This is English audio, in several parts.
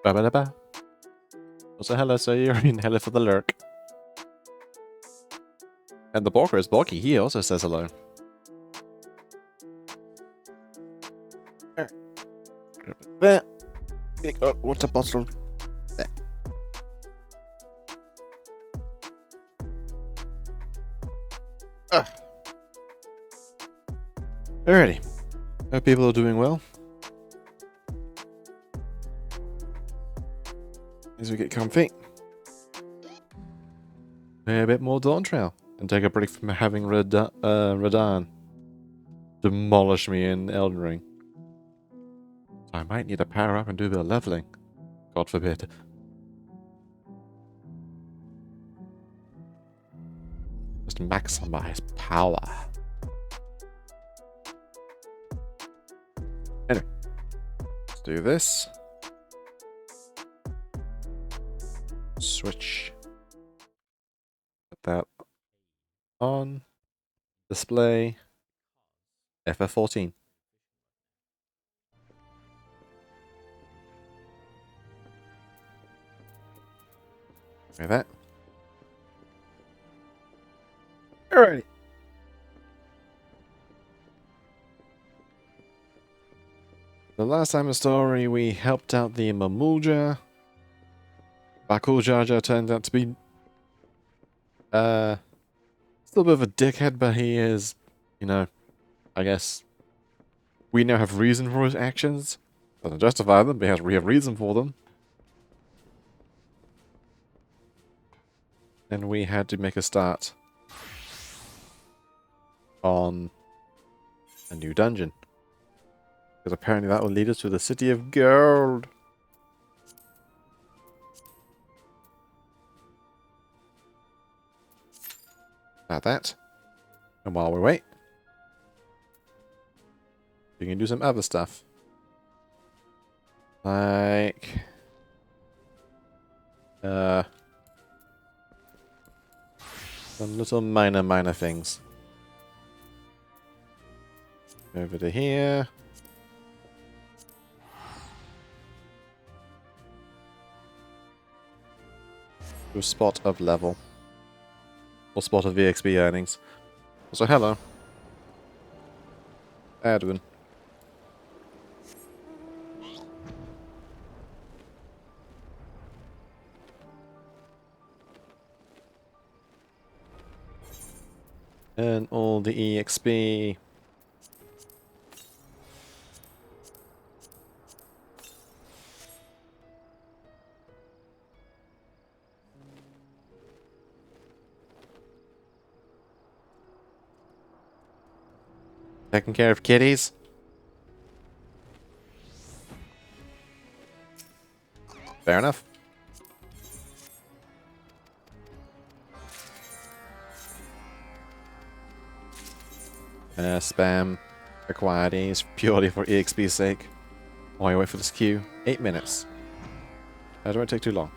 Ba ba da ba. Also, hello, so you're in hello for the lurk. And the Borker is Borky. He also says hello. There. Oh, water bottle. There. Alrighty. Hope people are doing well. As we get comfy. Play a bit more Dawntrail. And take a break from having Radahn demolish me in Elden Ring. So I might need to power up and do a bit of leveling. God forbid. Just maximize power. Anyway. Let's do this. Switch. Put that on. Display. FF14. Like that. Alrighty. The last time in the story, we helped out the Mamulja. Bakul Jar Jar turned out to be still a bit of a dickhead, but he is, you know, I guess we now have reason for his actions. Doesn't justify them, but we have reason for them. And we had to make a start on a new dungeon. Because apparently that will lead us to the City of Gold. About that. And while we wait, we can do some other stuff. Like... some little minor things. Over to here. To a spot of level. Or spot of EXP earnings. Also, hello. Edwin. And all the EXP. Taking care of kitties. Fair enough. Spam acquire these purely for EXP's sake. While I wait for this queue. 8 minutes. That won't take too long.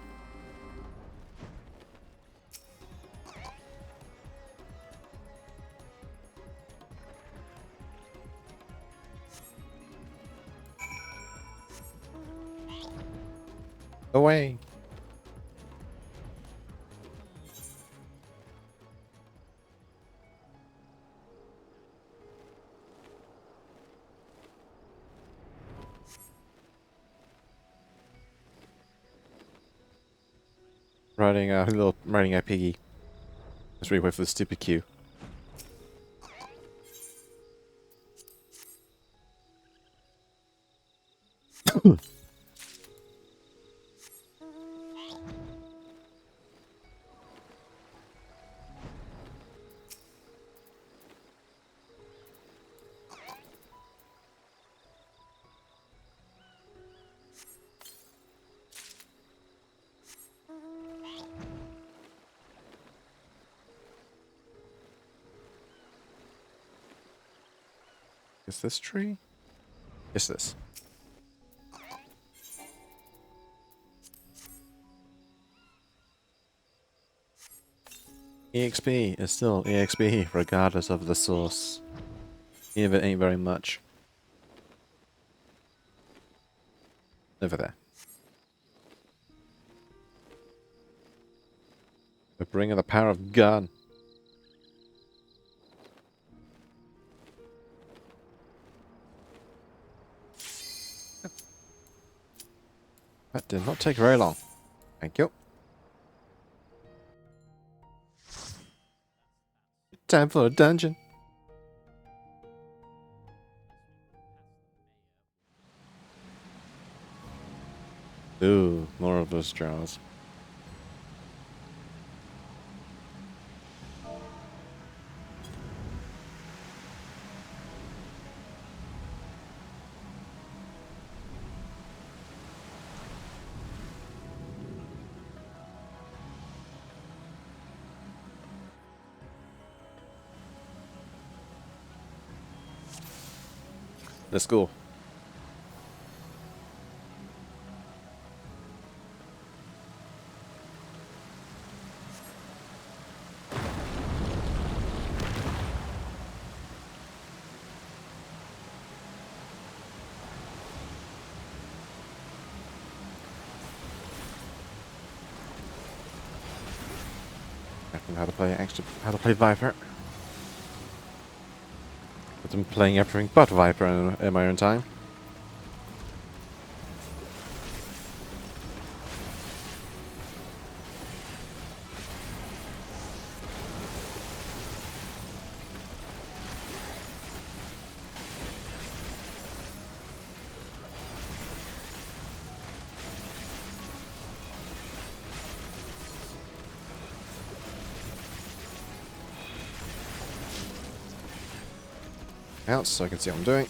Away. Riding a piggy. Let's really wait for the stupid queue. Is this tree? Is this? EXP is still EXP regardless of the source. Even if it ain't very much. Over there. Bring in the power of gun. That did not take very long. Thank you. Time for a dungeon. Ooh, more of those straws. Let's go. How to play Viper. I've been playing everything but Viper in my own time. Out so I can see what I'm doing.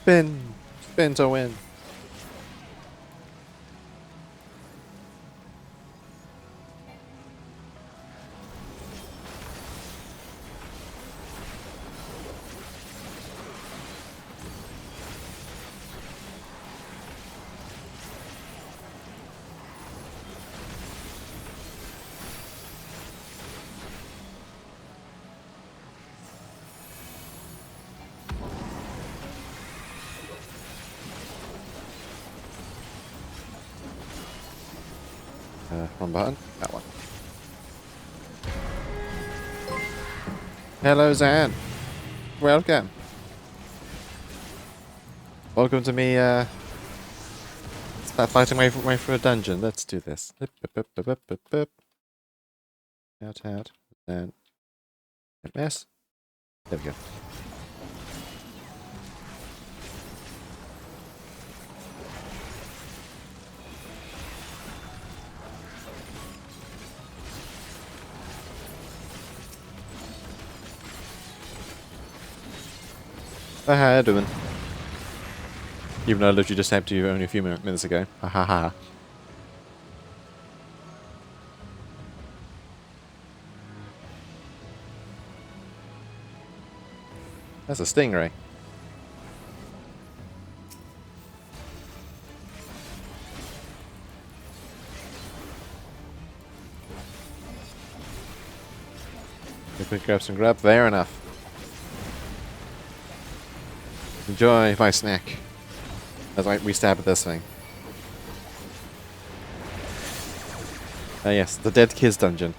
Spin! Spin to win. One button. That one. Hello, Zan. Welcome. Welcome to me, start fighting my way through a dungeon. Let's do this. Out. Then. Miss. There we go. How you doing? Even though I literally just tapped you only a few minutes ago. Ha ha ha. That's a stingray. Quick grab. Fair enough. Enjoy my snack. As we stab at this thing. Yes, the Dead Kids dungeon.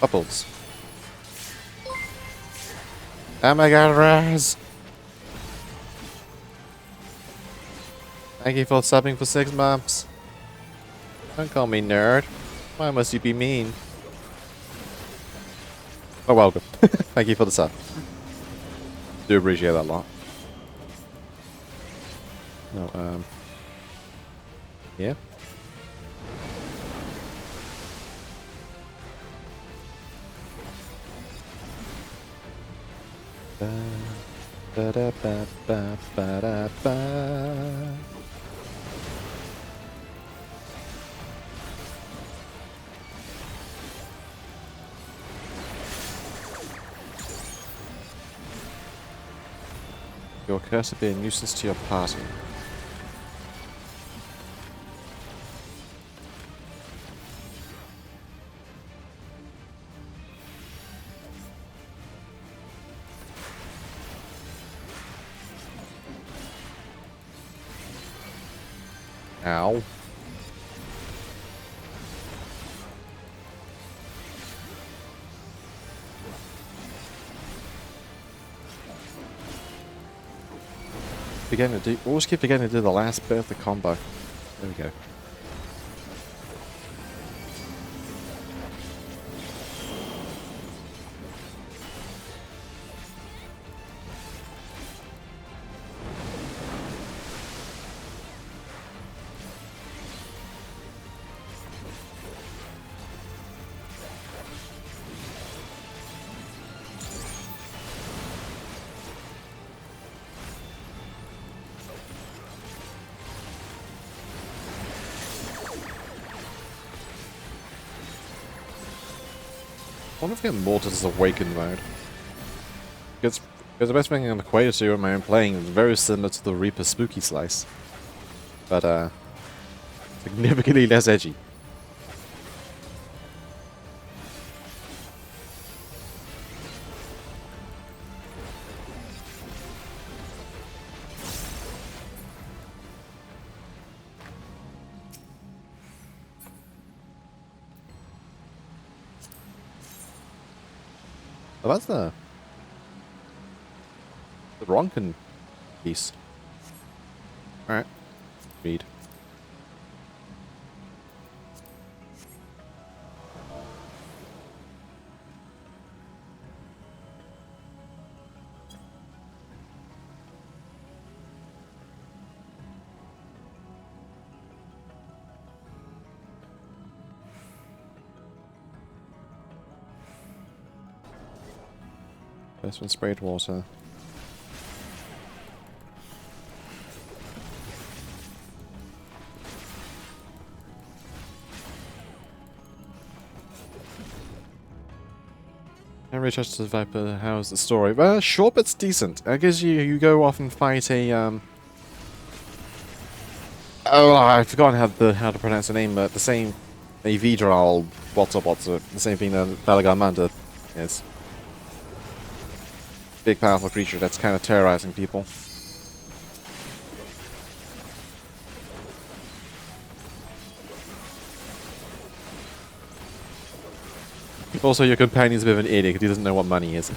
Bubbles. Oh my god, Raz! Thank you for subbing for 6 months. Don't call me nerd. Why must you be mean? Oh, welcome. Thank you for the sub. Do appreciate that a lot. No, yeah. Ba da ba ba ba da ba. Your curse will be a nuisance to your party. Ow. Always keep forgetting to do the last bit of the combo. There we go. I wonder if I get Mortis' Awakened mode. Because the best thing I'm acquainted to in my own playing is very similar to the Reaper Spooky Slice. But, significantly less edgy. Oh, that's the Ronkin piece. Alright. Read. First one sprayed water. Henry touched the Viper, how's the story? Well, sure, but it's decent. I guess you go off and fight a, oh, I've forgotten how to pronounce the name, but the same, a Vidral, what's up, the same thing that Balagamanda is. Big powerful creature that's kind of terrorizing people. Also, your companion's a bit of an idiot because he doesn't know what money is.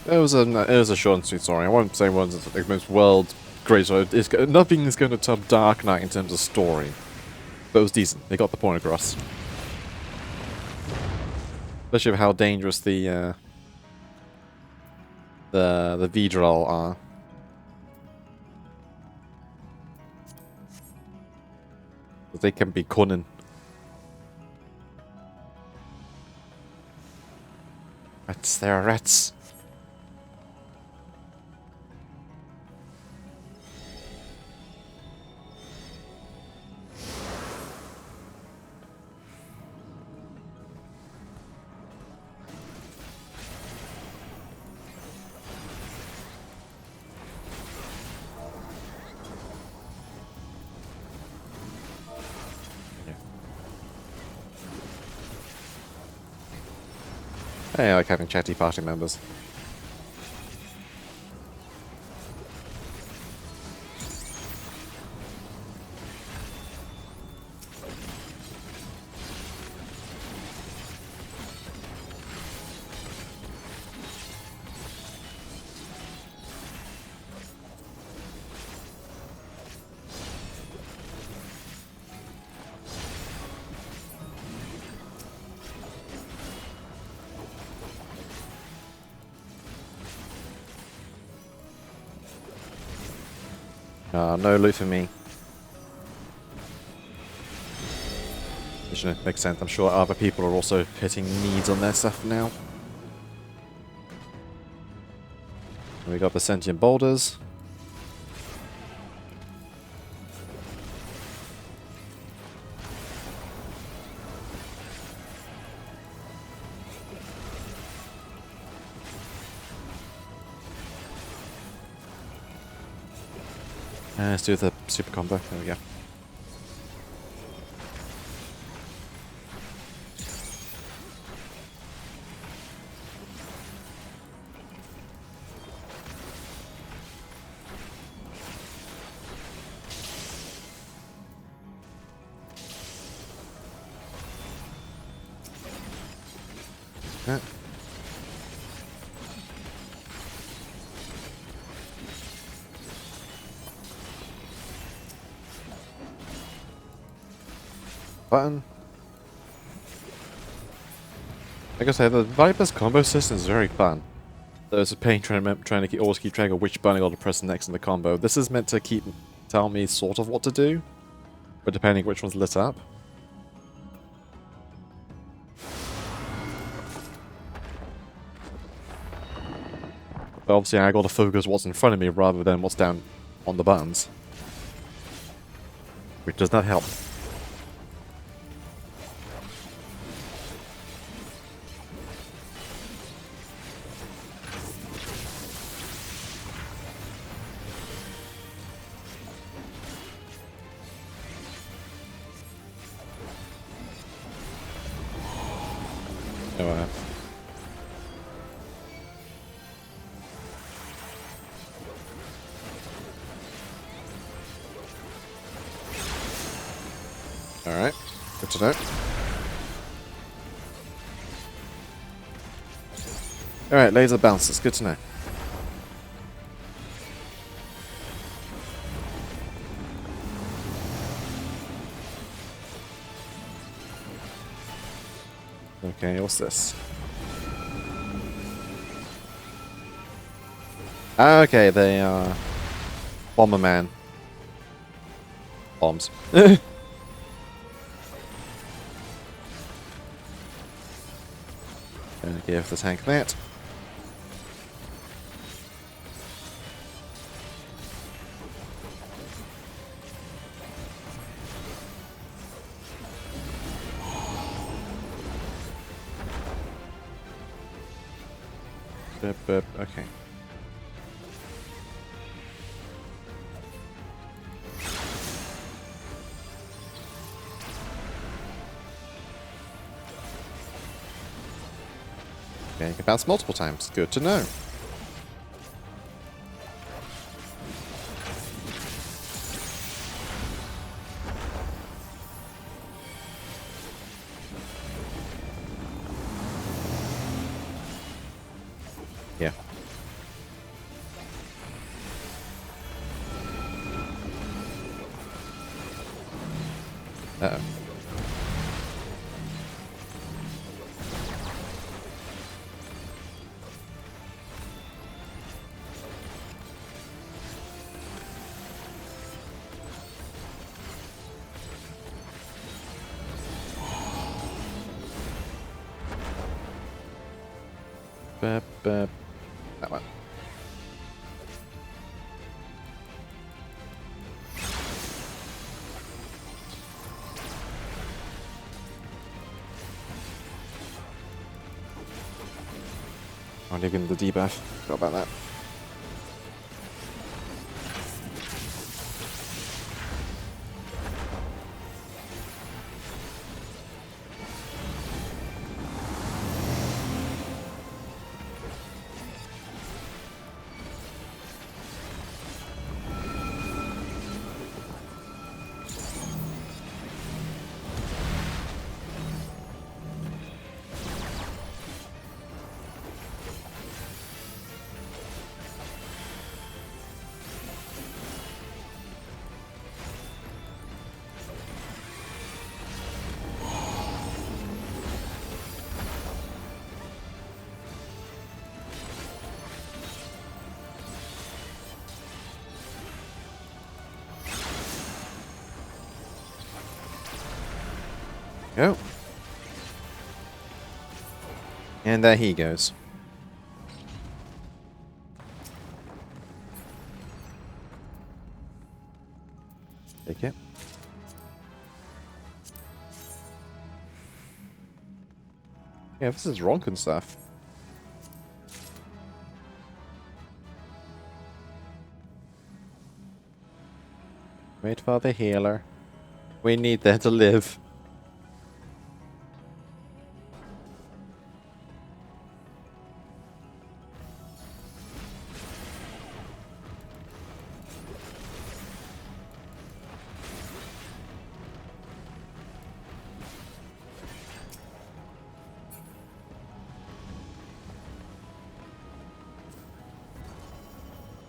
It was a short and sweet story. I won't say one's the most world great story. Nothing is going to top Dark Knight in terms of story, but it was decent. They got the point across, especially with how dangerous the Vidral are. They can be cunning. Rats, there are rats. Hey, I like having chatty party members. No loot for me. Which makes sense. I'm sure other people are also hitting needs on their stuff now. We got the sentient boulders. Let's do the super combo. There we go. Yeah. Button. Like I say, the Viper's combo system is very fun. There's a pain trying to always keep track of which button I got to press next in the combo. This is meant to tell me sort of what to do, but depending which one's lit up. But obviously I got to focus what's in front of me rather than what's down on the buttons. Which does not help. Oh, alright, good to know. Alright, laser bounces, good to know. Okay, what's this? Okay, they are Bomberman. Bombs. Gonna give the tank that. Okay. Okay, you can bounce multiple times. Good to know. Yeah. Uh-oh. That one. I'm leaving the debuff. Forgot about that. go. And there he goes. Take it. Yeah, this is Ronkin stuff. Wait for the healer. We need that to live.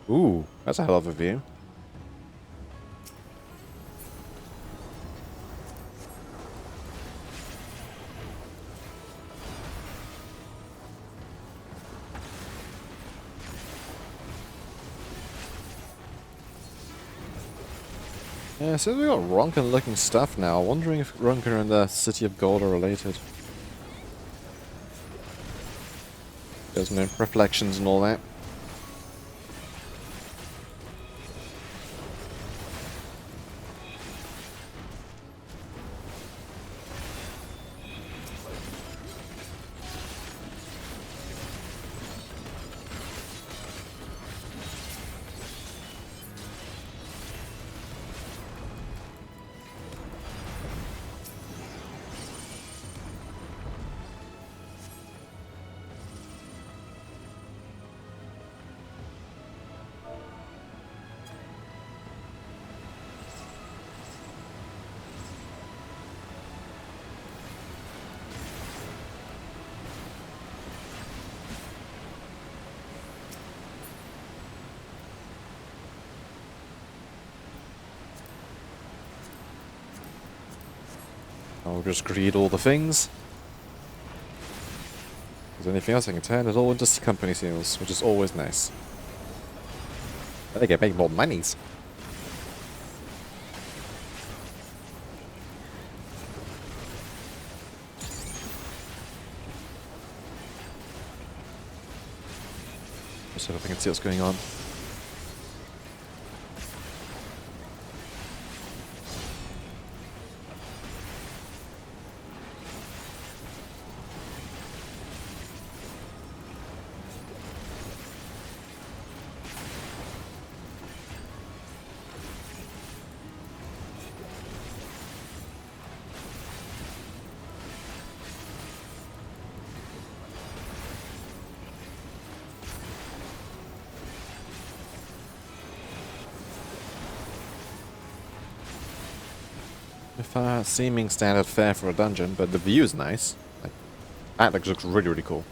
Ooh, that's a hell of a view. Yeah, so we got Ronkin looking stuff now. Wondering if Ronkin and the City of Gold are related. There's no reflections and all that. I'll just greed all the things. If there's anything else I can turn it all into company seals, which is always nice. They get paid more monies. Just so I can see what's going on. Seeming standard fare for a dungeon, but the view is nice. Like, that looks really, really cool.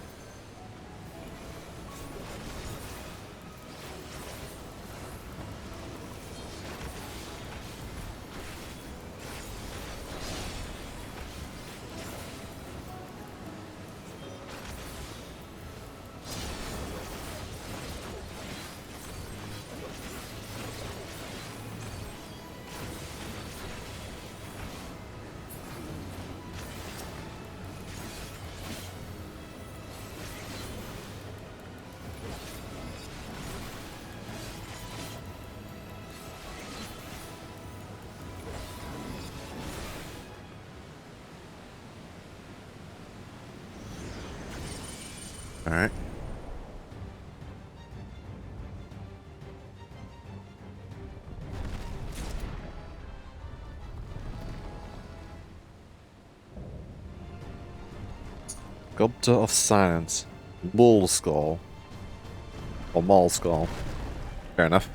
Alright. Sculptor of Silence. Bull Skull. Or Maul Skull. Fair enough.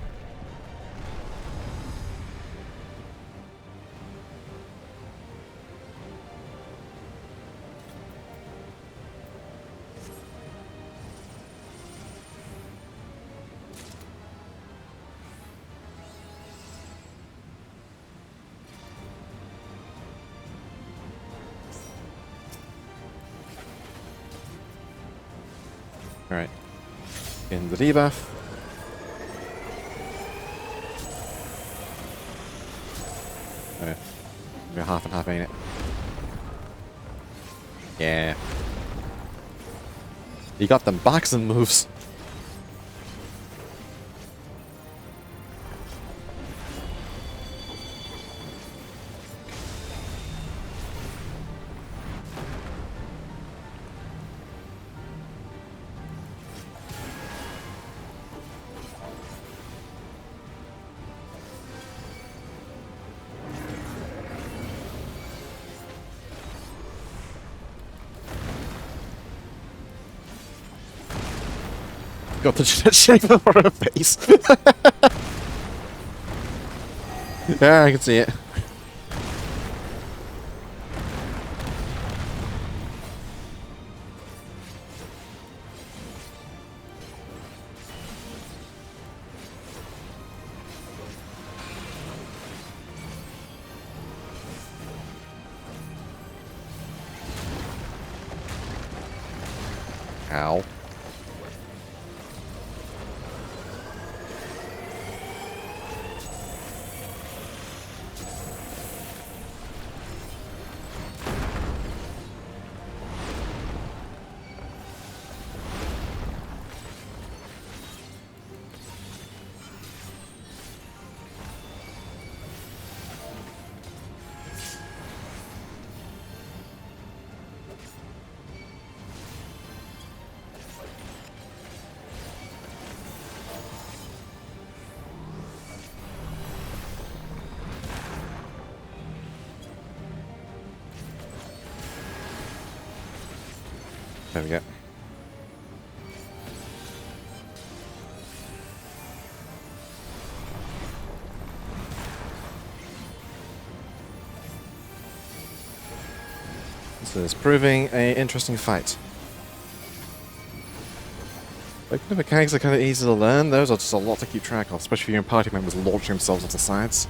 Alright. In the debuff. Oh yeah. We're half and half, ain't it? Yeah. He got them boxing moves. Got the shape of her face. Yeah, I can see it. Ow. There we go. This is proving an interesting fight. Like, the mechanics are kind of easy to learn. Those are just a lot to keep track of, especially if your party members launching themselves off the sides.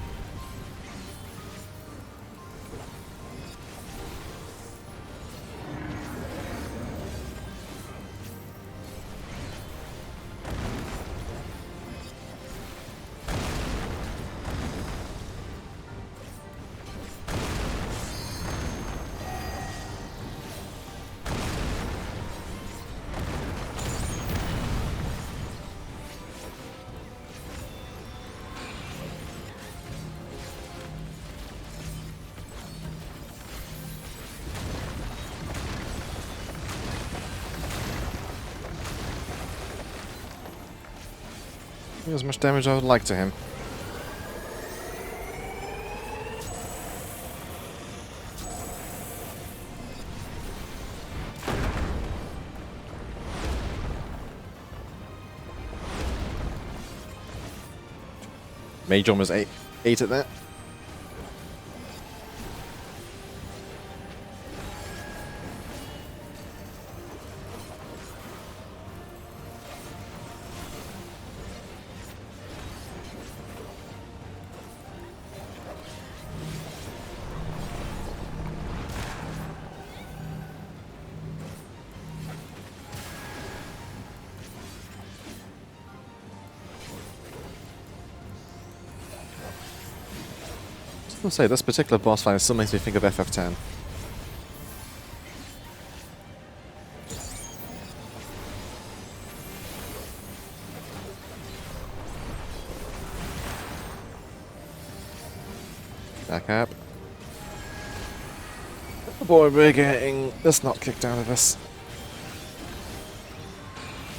As much damage as I would like to him. Mage almost ate at that. I was gonna say, this particular boss fight still makes me think of FF10. Back up. Oh boy, we're getting the snot kicked out of us.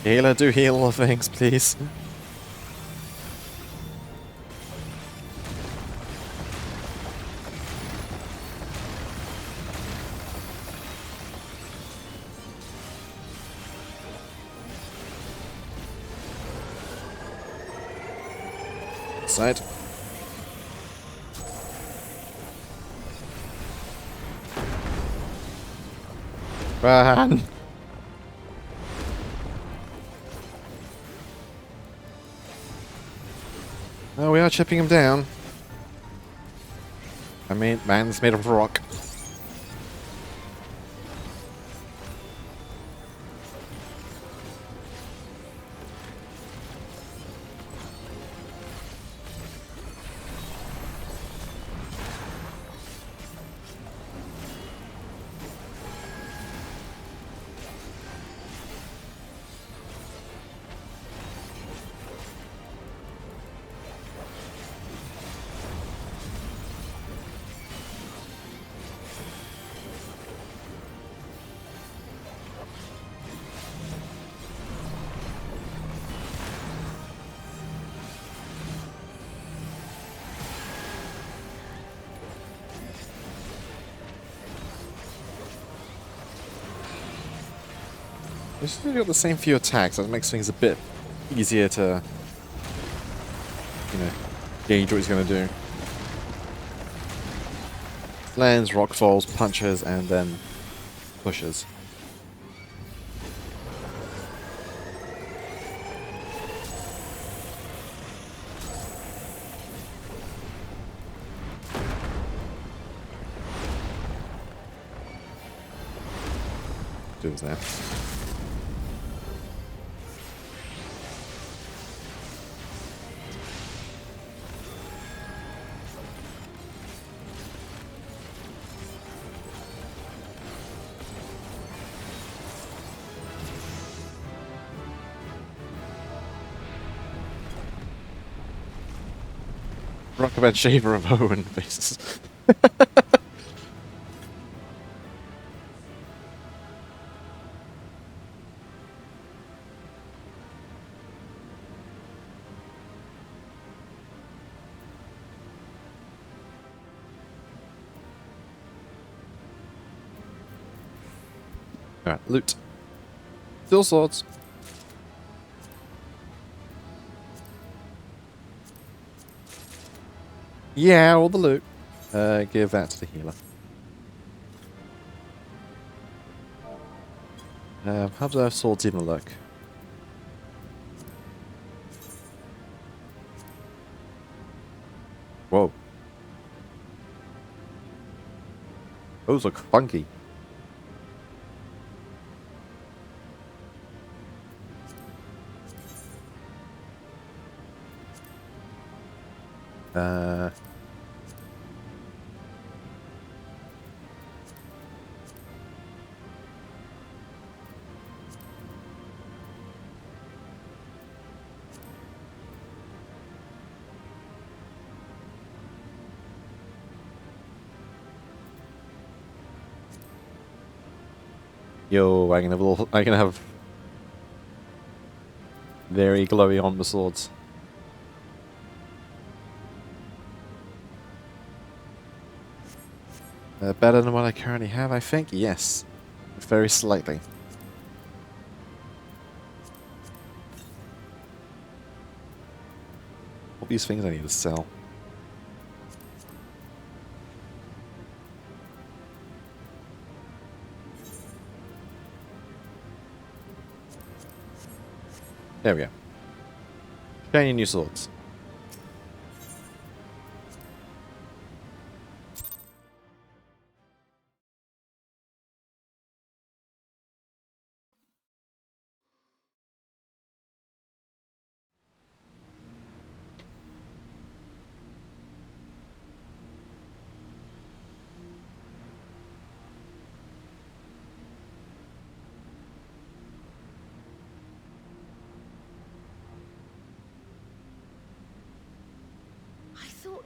Healer, do heal all things, please. Side. Run! Oh, we are chipping him down. I mean, man's made of rock. This has got the same few attacks. That makes things a bit easier to, you know, gauge what he's going to do. Lands, rock falls, punches, and then pushes. Do this now. Rockabed Shaver of Owen faces. Alright, loot. Still swords. Yeah, all the loot. Give that to the healer. How do our swords even look? Whoa. Those look funky. Yo, I can have very glowy on the swords. Better than what I currently have, I think? Yes. Very slightly. All these things I need to sell. There we go. Shiny new swords.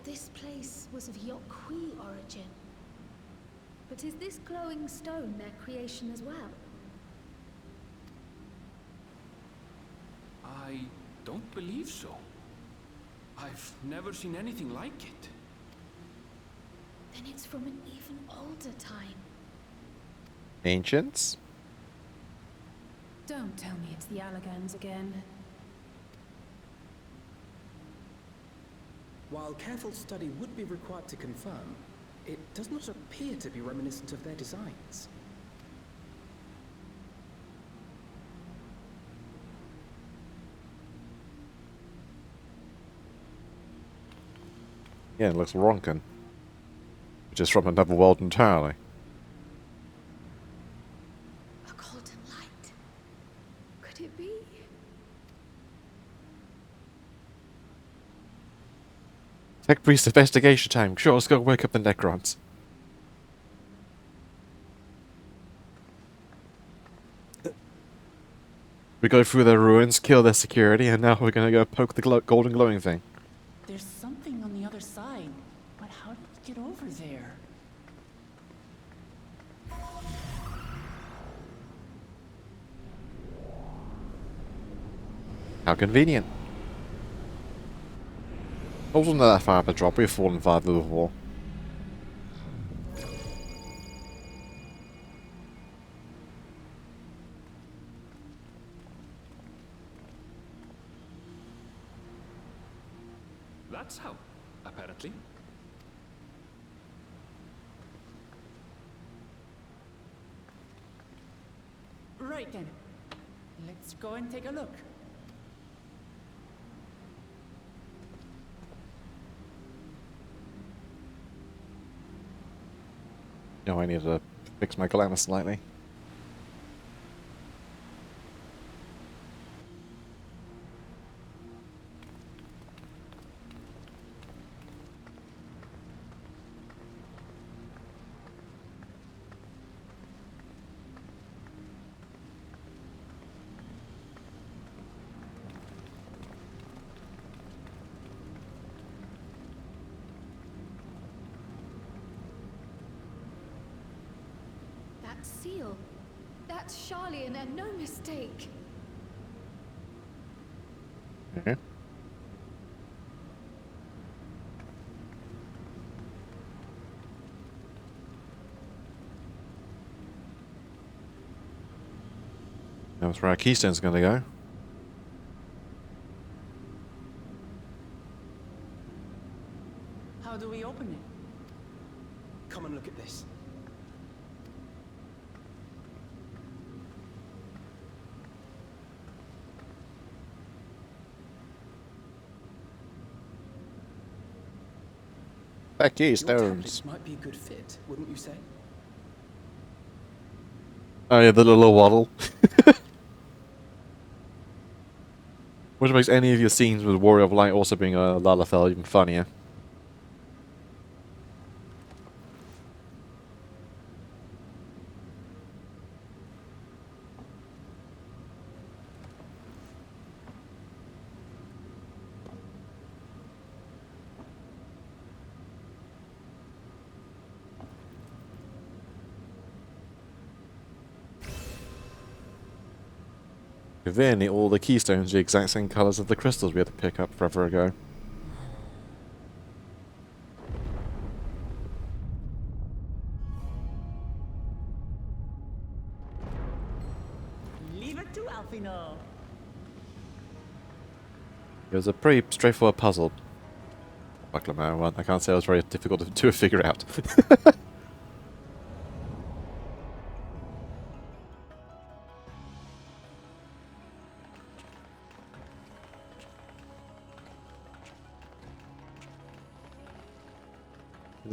This place was of Yokwi origin. But is this glowing stone their creation as well? I don't believe so. I've never seen anything like it. Then it's from an even older time. Ancients? Don't tell me it's the Allagans again. While careful study would be required to confirm, it does not appear to be reminiscent of their designs. Yeah, it looks Ronkin. Which is from another world entirely. A golden light. Could it be? Tech Priest investigation time. Sure, let's go wake up the Necrons. We go through their ruins, kill their security, and now we're gonna go poke the golden glowing thing. There's something on the other side, but how did we get over there? How convenient. I wasn't that far up a drop, we've fallen farther before. That's how, apparently. Right then. Let's go and take a look. No, I need to fix my glamour slightly. That seal. That's Charlian and no mistake. Okay. That's where our keystone's going to go. How do we open it? Come and look at this. That Your keystones. tablets might be a good fit, wouldn't you say? Oh yeah, the little waddle. Which makes any of your scenes with Warrior of Light also being a Lalafell even funnier. Conveniently, all the keystones are the exact same colours of the crystals we had to pick up forever ago. Leave it to Alfino. It was a pretty straightforward puzzle. Bucklemare one. I can't say it was very difficult to figure out.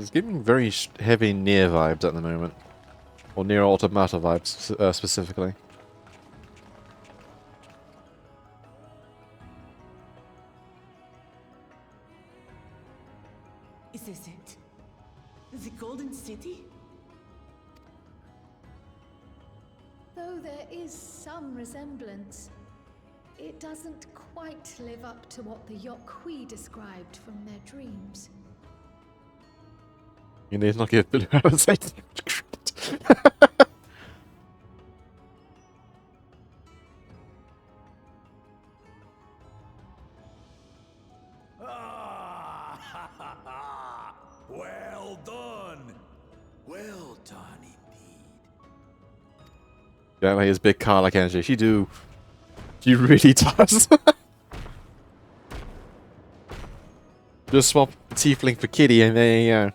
It's giving very heavy near vibes at the moment. Or near automata vibes, specifically. Is this it? The Golden City? Though there is some resemblance, it doesn't quite live up to what the Yokwi described from their dreams. You need to not give Billy Adams credit. Well done. Well done indeed. Yeah, like his big car like energy. She really does. Just swap Tiefling for Kitty and there you go.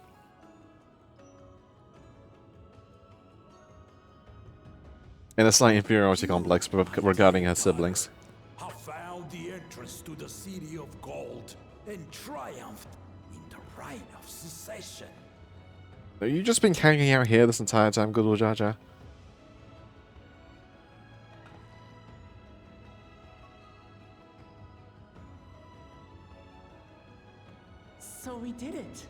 And a slight inferiority complex regarding her siblings. Have found the entrance to the city of gold and triumphed in the right of secession. Have you just been hanging out here this entire time, good old Jar Jar? So we did it.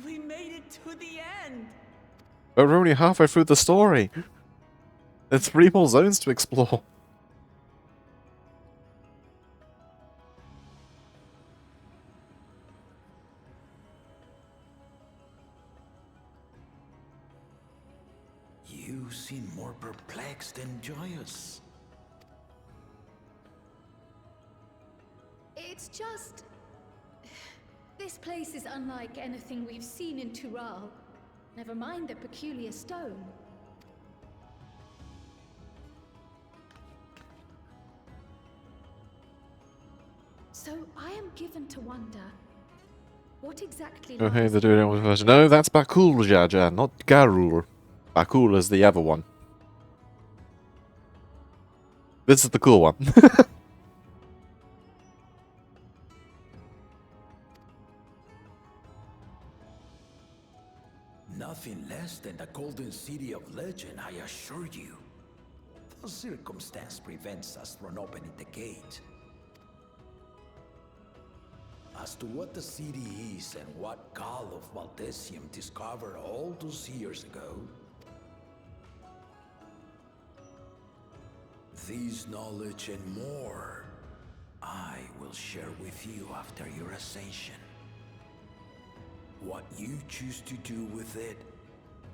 We made it to the end. But we're only halfway through the story. There's 3 more zones to explore. You seem more perplexed than joyous. It's just... This place is unlike anything we've seen in Tural. Never mind the peculiar stone. So I am given to wonder, what exactly Oh, hey, lies they're doing it with version. No, that's Bakul, Jar Jar, not Garur. Bakul is the other one. This is the cool one. Nothing less than the golden city of legend, I assure you. The circumstance prevents us from opening the gate. As to what the city is and what Gall of Valdesium discovered all those years ago, this knowledge and more, I will share with you after your ascension. What you choose to do with it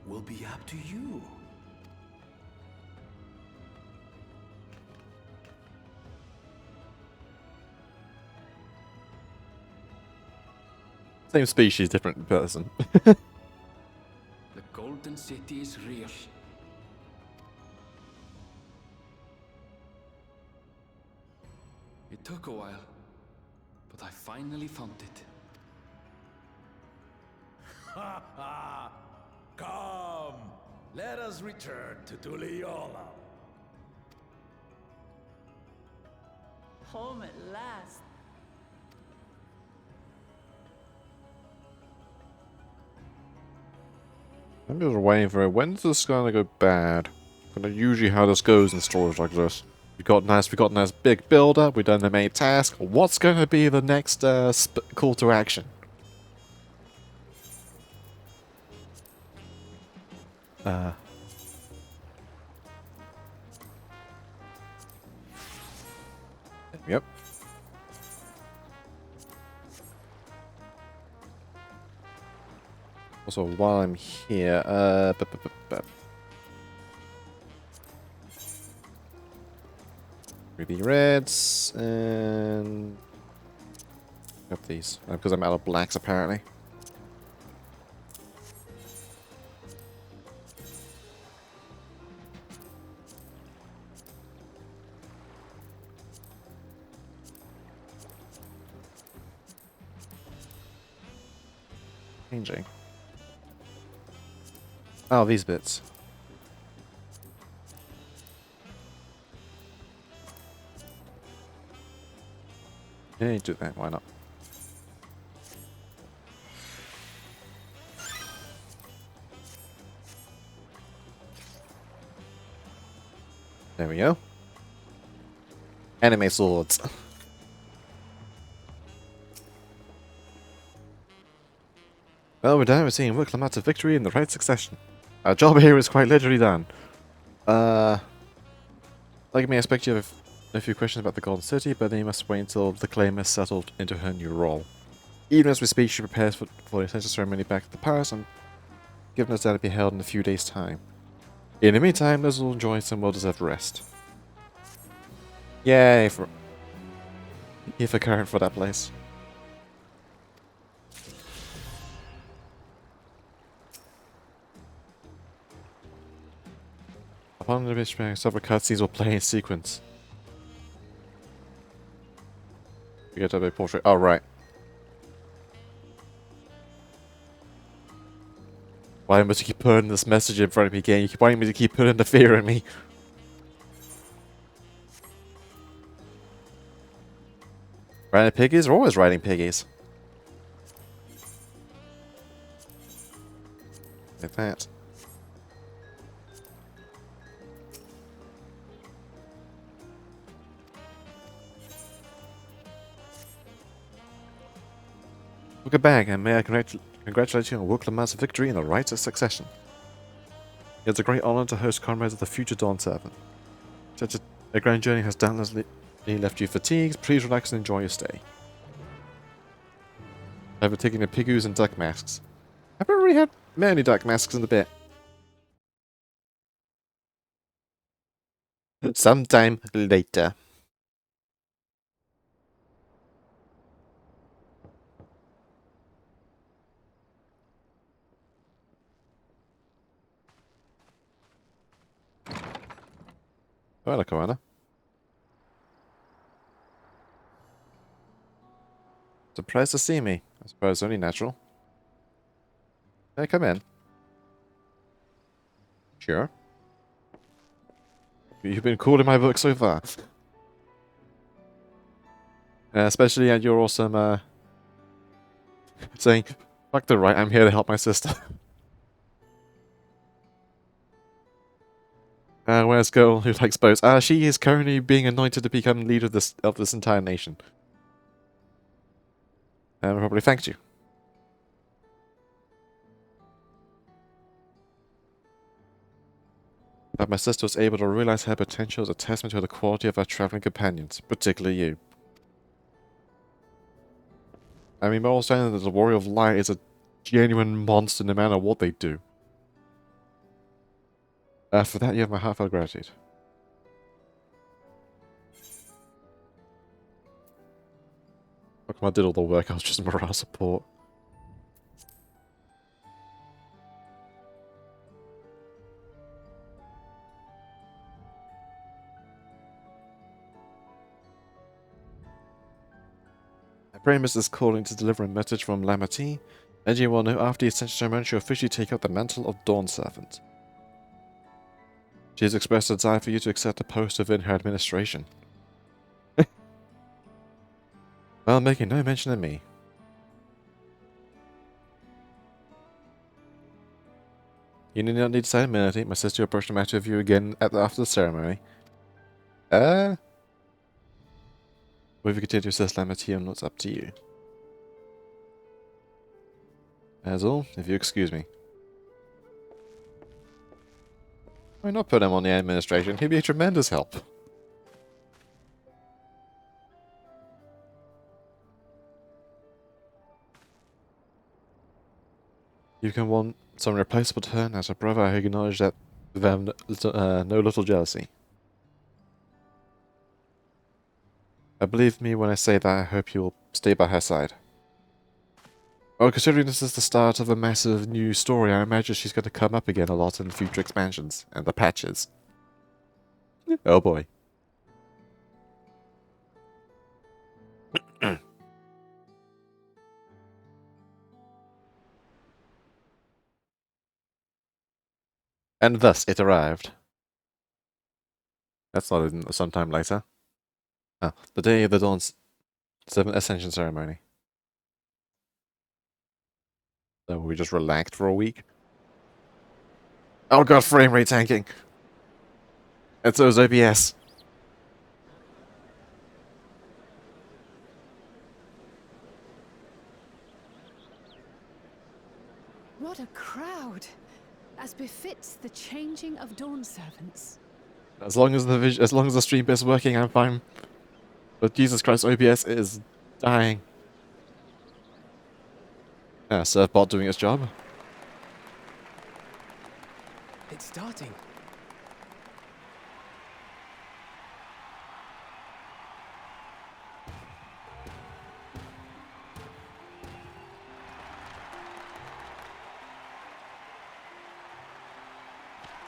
will be up to you. Same species, different person. The Golden City is real. It took a while, but I finally found it. Ha ha! Come! Let us return to Tuliola. Home at last. I'm just waiting for it. When's this gonna go bad? That's usually how this goes in stories like this. We got a nice big build up. We done the main task. What's gonna be the next call to action? Yep. Also, while I'm here, ruby reds and up these because I'm out of blacks apparently. Changing. Oh, these bits. Yeah, do that. Why not? There we go. Anime swords. Well, we're done. We're seeing Wicklamat's victory in the right succession. Our job here is quite literally done. Like me, I expect you have a few questions about the Golden City, but then you must wait until the claim has settled into her new role. Even as we speak, she prepares for the essential ceremony back at the palace, and given us that to be held in a few days' time. In the meantime, let's all enjoy some well-deserved rest. Yay for current for that place. Upon the mission, several cutscenes will play in sequence. We get to a portrait. Oh, right. Why must you keep putting this message in front of me again? You keep wanting me to keep putting the fear in me. Riding piggies are always riding piggies. Like that. Look back, and may I congratulate you on Wicklamat's victory in the rites of succession. It's a great honor to host comrades of the future Dawn Servant. Such a grand journey has doubtlessly left you fatigued. Please relax and enjoy your stay. I've been taking the pigoos and duck masks. I haven't really had many duck masks in a bit. Sometime later. Oh, hello, Koana. Surprised to see me. I suppose only natural. Hey, come in. Sure. You've been cool in my book so far. Especially at your awesome, saying, fuck the right, I'm here to help my sister. Where's girl who likes bows? She is currently being anointed to become leader of this entire nation. Probably thanked you. That my sister was able to realize her potential is a testament to the quality of her traveling companions, particularly you. I mean, more saying that the Warrior of Light is a genuine monster no matter what they do. For that, you have my heartfelt gratitude. How come I did all the work? I was just morale support. Primus is calling to deliver a message from Lamati, and you will know after the Ascension ceremony she'll officially take up the mantle of Dawn Servant. She has expressed a desire for you to accept a post within her administration. Well, making no mention of me. You need not need to say amenity. My sister will approach the matter with you again after the ceremony. Or if you continue to assist Lamati, and it's up to you. As all, if you excuse me. Why not put him on the administration? He'd be a tremendous help. You can want some replaceable to her, and as a brother I acknowledge that with them no little jealousy. Believe me when I say that I hope you will stay by her side. Well, considering this is the start of a massive new story, I imagine she's going to come up again a lot in future expansions and the patches. Oh boy. And thus it arrived. That's not sometime later. Oh, the day of the Dawn's 7th Ascension ceremony. So we just relaxed for a week. Oh god, frame rate tanking! It's those OBS. What a crowd! As befits the changing of Dawn Servants. As long as the stream is working, I'm fine. But Jesus Christ, OBS is dying. Surfbot doing its job. It's starting.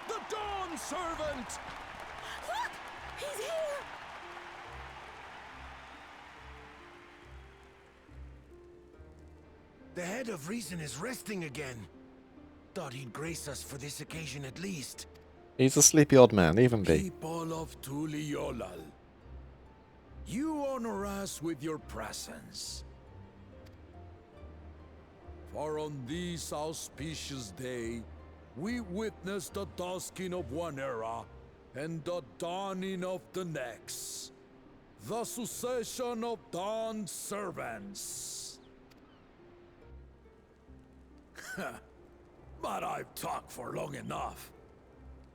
The Dawn Servant! Look! He's here! The head of reason is resting again. Thought he'd grace us for this occasion at least. He's a sleepy old man, leave him be. People of Tuliolal, you honor us with your presence. For on this auspicious day, we witness the dusking of one era and the dawning of the next. The succession of Dawn Servants. But I've talked for long enough.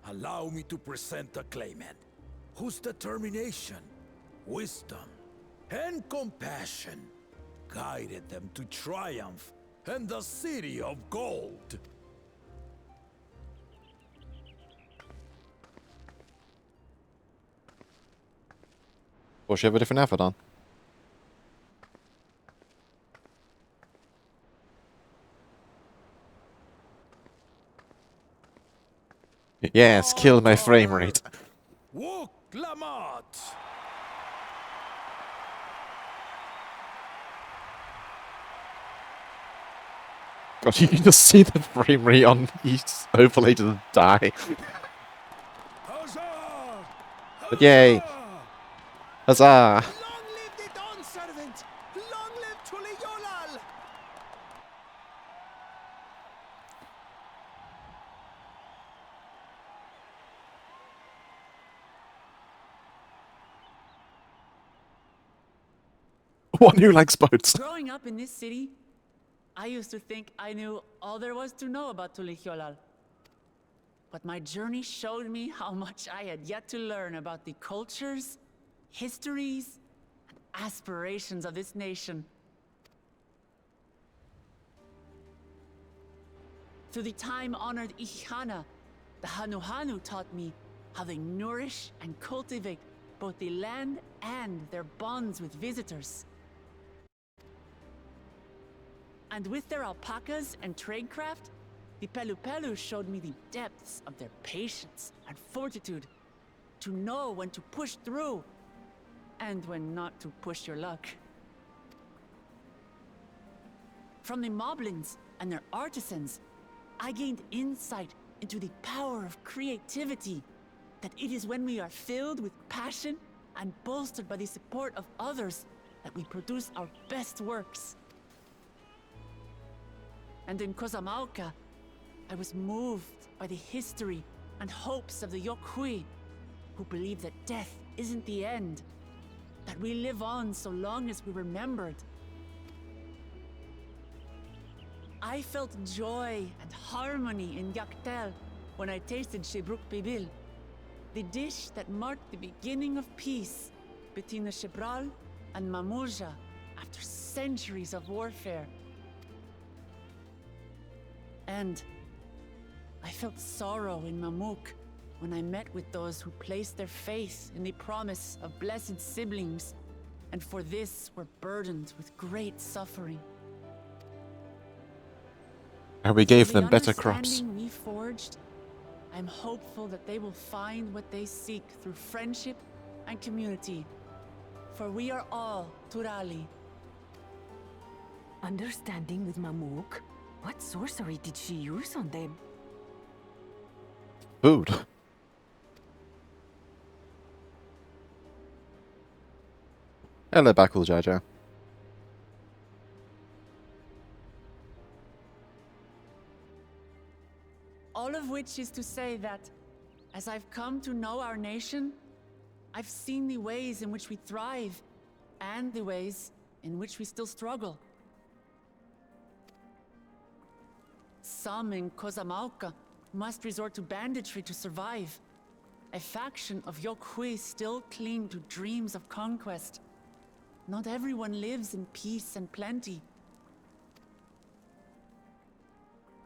Allow me to present the claimant, whose determination, wisdom, and compassion guided them to triumph and the City of Gold. Or she have a different outfit on. Yes, kill my frame rate. Walk Glamat! God, you can just see the frame rate on each overlay just die. Huzzah! But yay! Huzzah! Long live the Dawn Servant! Long live Tuliolal! One who likes boats. Growing up in this city, I used to think I knew all there was to know about Tulihyolal. But my journey showed me how much I had yet to learn about the cultures, histories, and aspirations of this nation. Through the time-honored Ihana, the Hanuhanu taught me how they nourish and cultivate both the land and their bonds with visitors. And with their alpacas and tradecraft, the Pelupelu showed me the depths of their patience and fortitude, to know when to push through and when not to push your luck. From the moblins and their artisans, I gained insight into the power of creativity, that it is when we are filled with passion and bolstered by the support of others that we produce our best works. And in Kozamauka, I was moved by the history and hopes of the Yokhui, who believe that death isn't the end, that we live on so long as we're remembered. I felt joy and harmony in Yaktel when I tasted Shebruk Bibil, the dish that marked the beginning of peace between the Shebral and Mamulja after centuries of warfare. And I felt sorrow in Mamuk when I met with those who placed their faith in the promise of blessed siblings, and for this were burdened with great suffering. And we gave Through them the better crops. understanding we forged, I'm hopeful that they will find what they seek through friendship and community. For we are all Turali. Understanding with Mamuk? What sorcery did she use on them? Food. Hello, Bakul Jaja. All of which is to say that, as I've come to know our nation, I've seen the ways in which we thrive, and the ways in which we still struggle. Some in Kozamauka must resort to banditry to survive. A faction of Yokhui still cling to dreams of conquest. Not everyone lives in peace and plenty.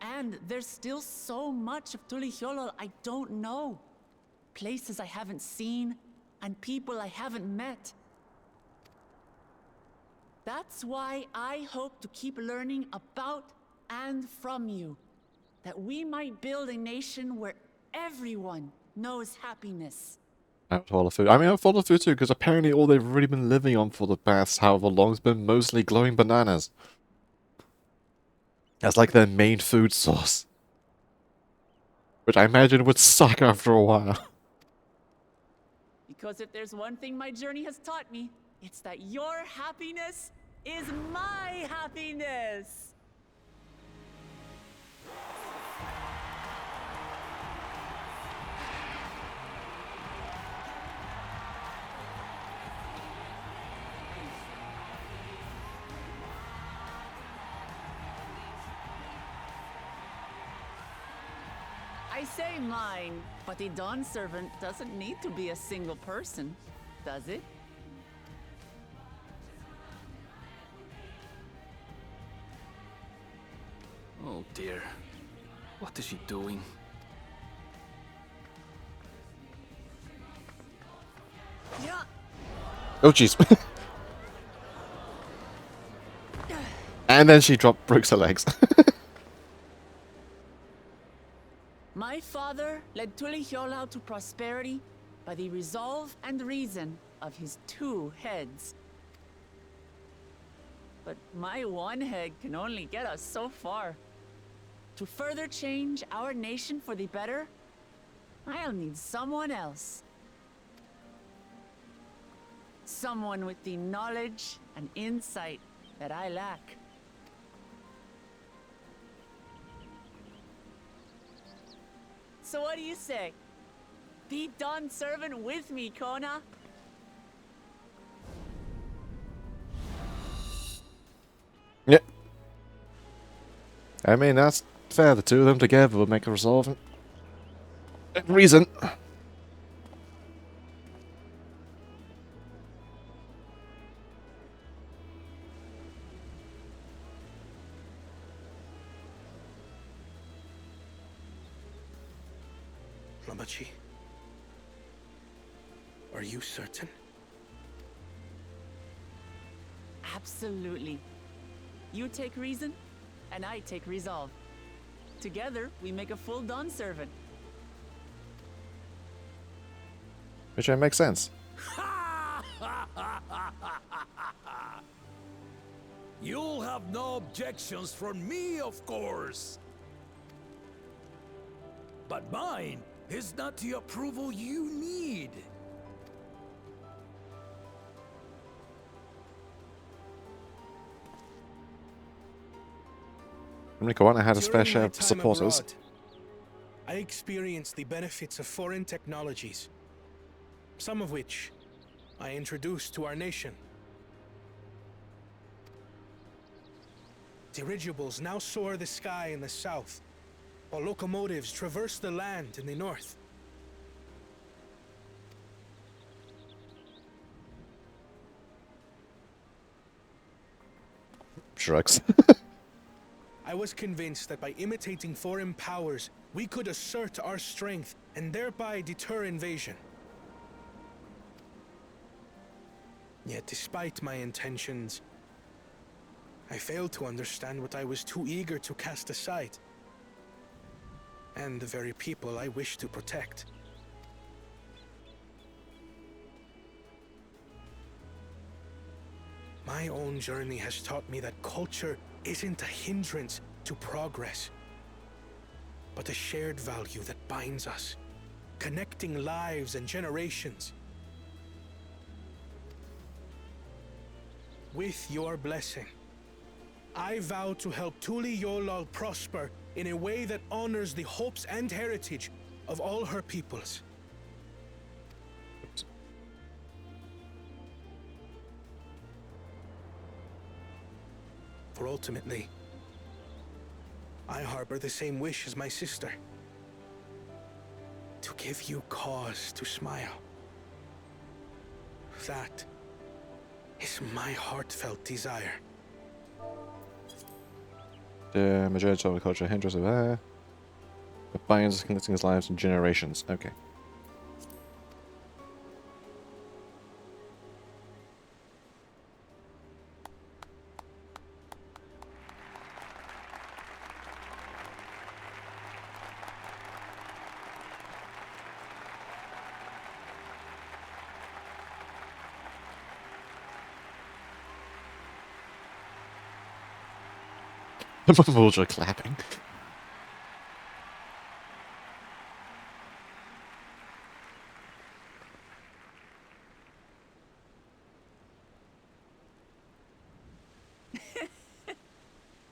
And there's still so much of Tulihyolol I don't know. Places I haven't seen, and people I haven't met. That's why I hope to keep learning about and from you, that we might build a nation where everyone knows happiness. I'm full of food. I mean, I'm full of food too, because apparently all they've really been living on for the past however long has been mostly glowing bananas. That's like their main food source. Which I imagine would suck after a while. Because if there's one thing my journey has taught me, it's that your happiness is my happiness! I say mine, but the Dawn Servant doesn't need to be a single person, does it? Oh dear. What is she doing? Yeah. Oh jeez. And then she broke her legs. My father led Tulihyolal to prosperity by by the resolve and reason of his 2 heads. But my 1 head can only get us so far. To further change our nation for the better, I'll need someone else. Someone with the knowledge and insight that I lack. So what do you say? Be Dawn servant with me, Kona. Yeah. I mean, that's fair. The 2 of them together would make a resolving reason. Lamachi, are you certain? Absolutely. You take reason, and I take resolve. Together, we make a full Dawn servant. Which makes sense. You'll have no objections from me, of course. But mine is not the approval you need. Nico had a During fair share my of time supporters. abroad, I experienced the benefits of foreign technologies, some of which I introduced to our nation. Dirigibles now soar the sky in the south, while locomotives traverse the land in the north. Shrugs. I was convinced that by imitating foreign powers, we could assert our strength and thereby deter invasion. Yet despite my intentions, I failed to understand what I was too eager to cast aside, and the very people I wish to protect. My own journey has taught me that culture isn't a hindrance to progress, but a shared value that binds us, connecting lives and generations. With your blessing, I vow to help Tuli Yolal prosper in a way that honors the hopes and heritage of all her peoples. For ultimately, I harbor the same wish as my sister. To give you cause to smile. That is my heartfelt desire. The majority of the culture hinders of air. The binds connecting his lives in generations. Okay. The vulture clapping.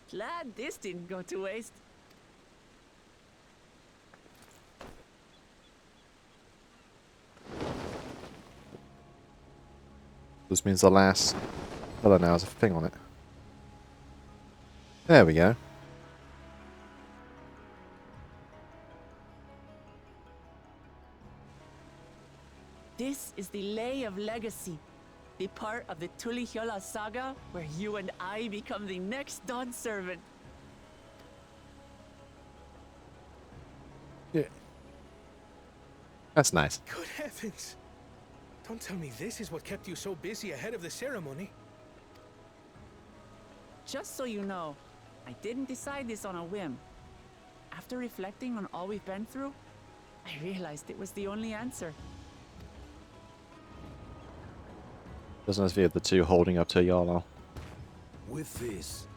Glad this didn't go to waste. This means the last pillar now has a thing on it. There we go. This is the Lay of Legacy, the part of the Tuli Hyola saga where you and I become the next Dawn servant. Yeah. That's nice. Good heavens! Don't tell me this is what kept you so busy ahead of the ceremony. Just so you know, I didn't decide this on a whim. After reflecting on all we've been through, I realized it was the only answer. Doesn't it feel the two holding up to Yolo? With this,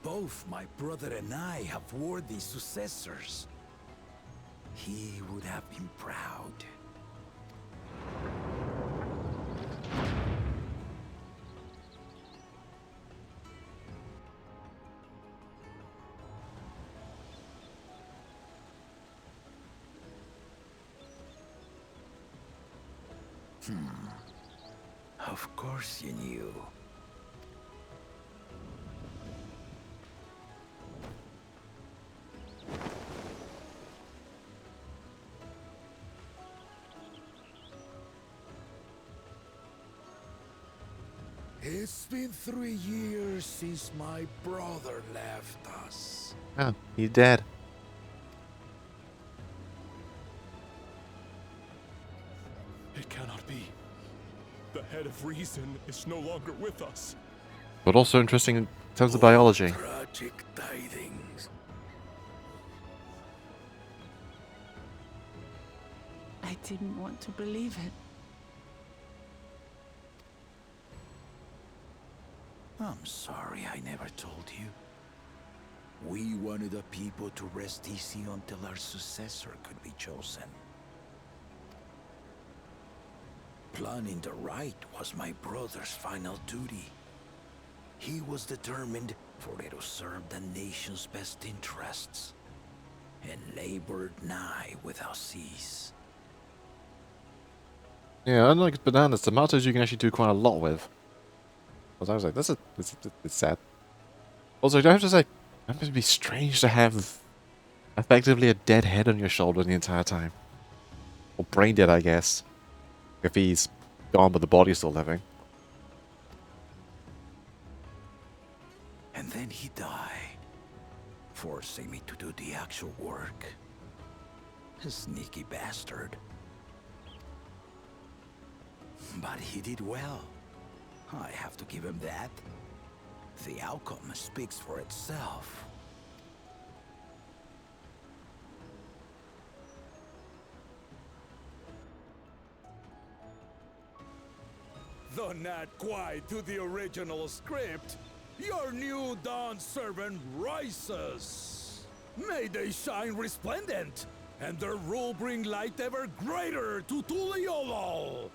both my brother and I have worthy successors. He would have been proud. Of course you knew. It's been 3 years since my brother left us. Oh, he's dead. It cannot be. The head of reason is no longer with us. But also interesting in terms of biology. Tragic tidings. I didn't want to believe it. I'm sorry I never told you. We wanted the people to rest easy until our successor could be chosen. Planning the right was my brother's final duty. He was determined for it to serve the nation's best interests, and labored nigh without cease. Yeah, unlike bananas, tomatoes you can actually do quite a lot with. Because I was like, it's sad. Also, I have to say, it must be strange to have effectively a dead head on your shoulder the entire time. Or brain dead, I guess. If he's gone but the body's still living. And then he died, forcing me to do the actual work. A sneaky bastard. But he did well. I have to give him that. The outcome speaks for itself. Though not quite to the original script, your new Dawn servant rises. May they shine resplendent, and their rule bring light ever greater to Tuliolo.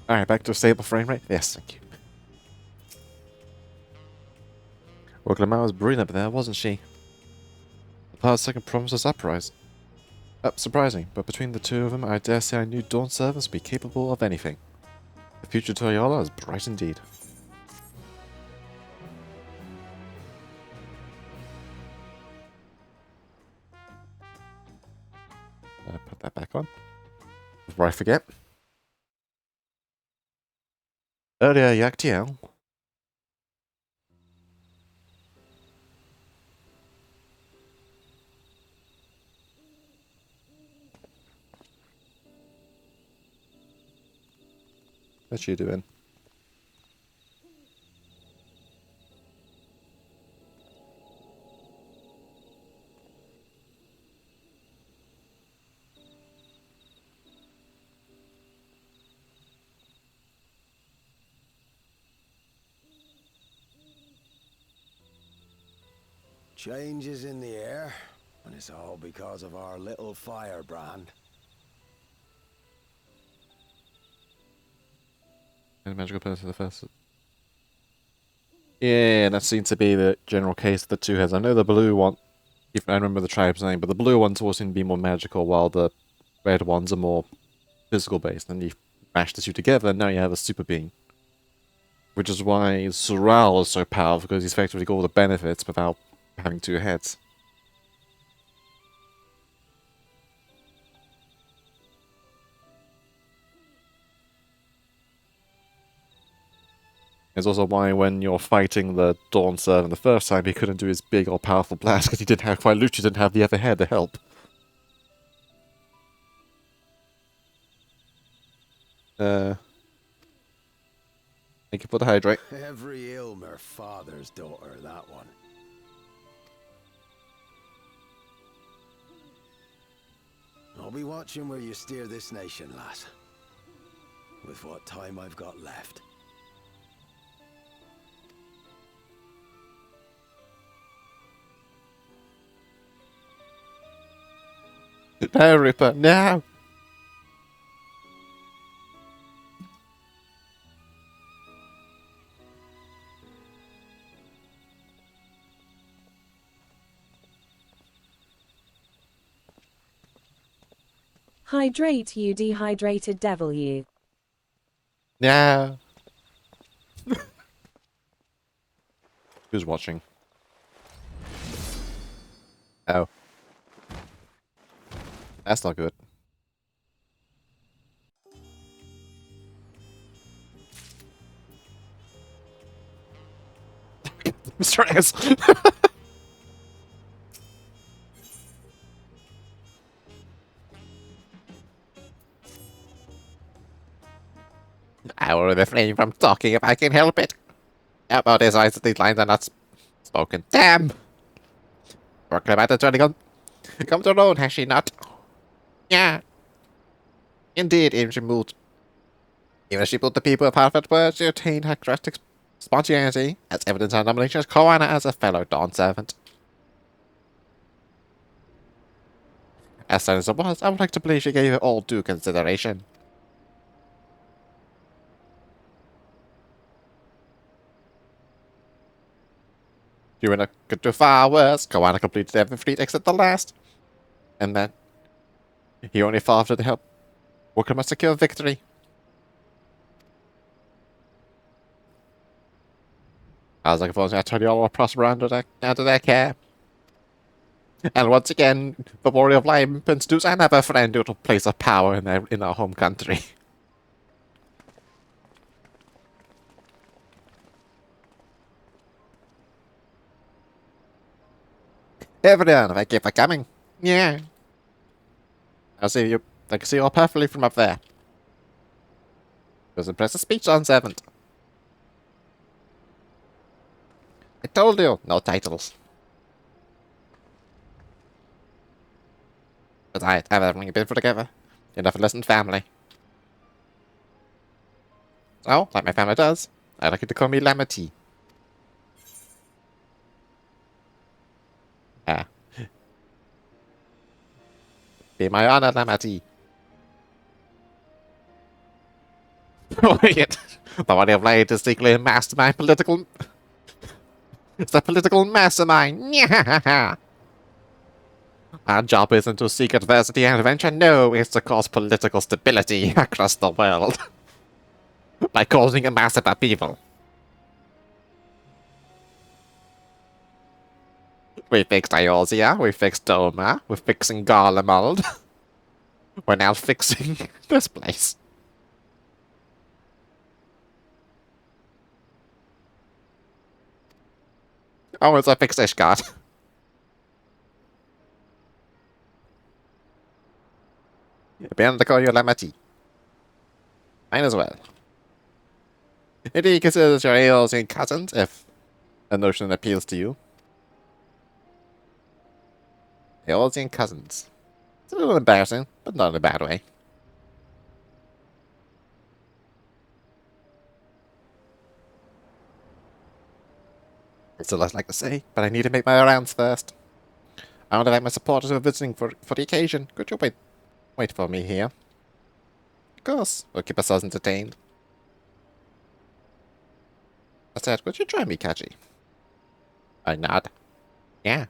Alright, back to a stable frame rate? Yes, thank you. Well, Glamar was brilliant up there, wasn't she? The past second promised us surprising, but between the two of them, I dare say I knew Dawn servants would be capable of anything. The future Toyola is bright indeed. Put that back on. Before I forget. Earlier, Yaktiel. What's you doing? Changes in the air, and it's all because of our little firebrand. And magical person the first. Yeah, that seems to be the general case of the two heads. I know the blue one, if I remember the tribe's name, but the blue ones all seem to be more magical, while the red ones are more physical based. And you mash the two together, and now you have a super being. Which is why Sural is so powerful, because he's effectively got all the benefits without having two heads. It's also why when you're fighting the Dawn Servant the first time, he couldn't do his big or powerful blast because he didn't have quite Lucia didn't have the other head to help. Thank you for the hydrate. Every Ilmer father's daughter, that one. I'll be watching where you steer this nation, lass. With what time I've got left. No, Ripper, no! Hydrate, you dehydrated devil, you. No! Who's watching? Oh. That's not good. Mr. S. I will refrain from talking if I can help it. How about his eyes? These lines are not spoken. Damn! Proclamator trying to come to her own, has she not? Yeah. Indeed, even she moved. Even as she put the people of Harvard words, she attained her characteristic spontaneity, as evidence her nomination as co-honor as a fellow Dawn servant. As sad as it was, I would like to believe she gave it all due consideration. She went could do far worse. Koana completed every fleet except the last. And then he only fought after the help. Worker must secure victory. I was like, if I told you all will prosper under their care. And once again, the warrior of life produce another friend who will place of power in our home country. Everyone, thank you for coming. Yeah. I can see you all perfectly from up there. It was an impressive speech on 7th. I told you, no titles. Besides, I've everything been put together. Enough less than family. So, like my family does, I'd like you to call me Lamity. Ah. Be my honor, Lamity. Wait, the body of light is secretly a mastermind political... It's the political mastermind. Our job isn't to seek adversity and adventure, no, it's to cause political stability across the world. By causing a massive upheaval. We fixed Eorzea, we fixed Doma, we're fixing Garlemald. We're now fixing this place. Oh, it's a fixed Ishgard. Being to call you Lamati. Might as well. Indeed, consider your Eorzea cousins, if a notion appeals to you. Eorzea cousins. It's a little embarrassing, but not in a bad way. It's a lot like to say, but I need to make my rounds first. I want to thank my supporters who are visiting for the occasion. Could you wait for me here? Of course, we'll keep ourselves entertained. I said, could you join me, Kaji? I nod. Yeah.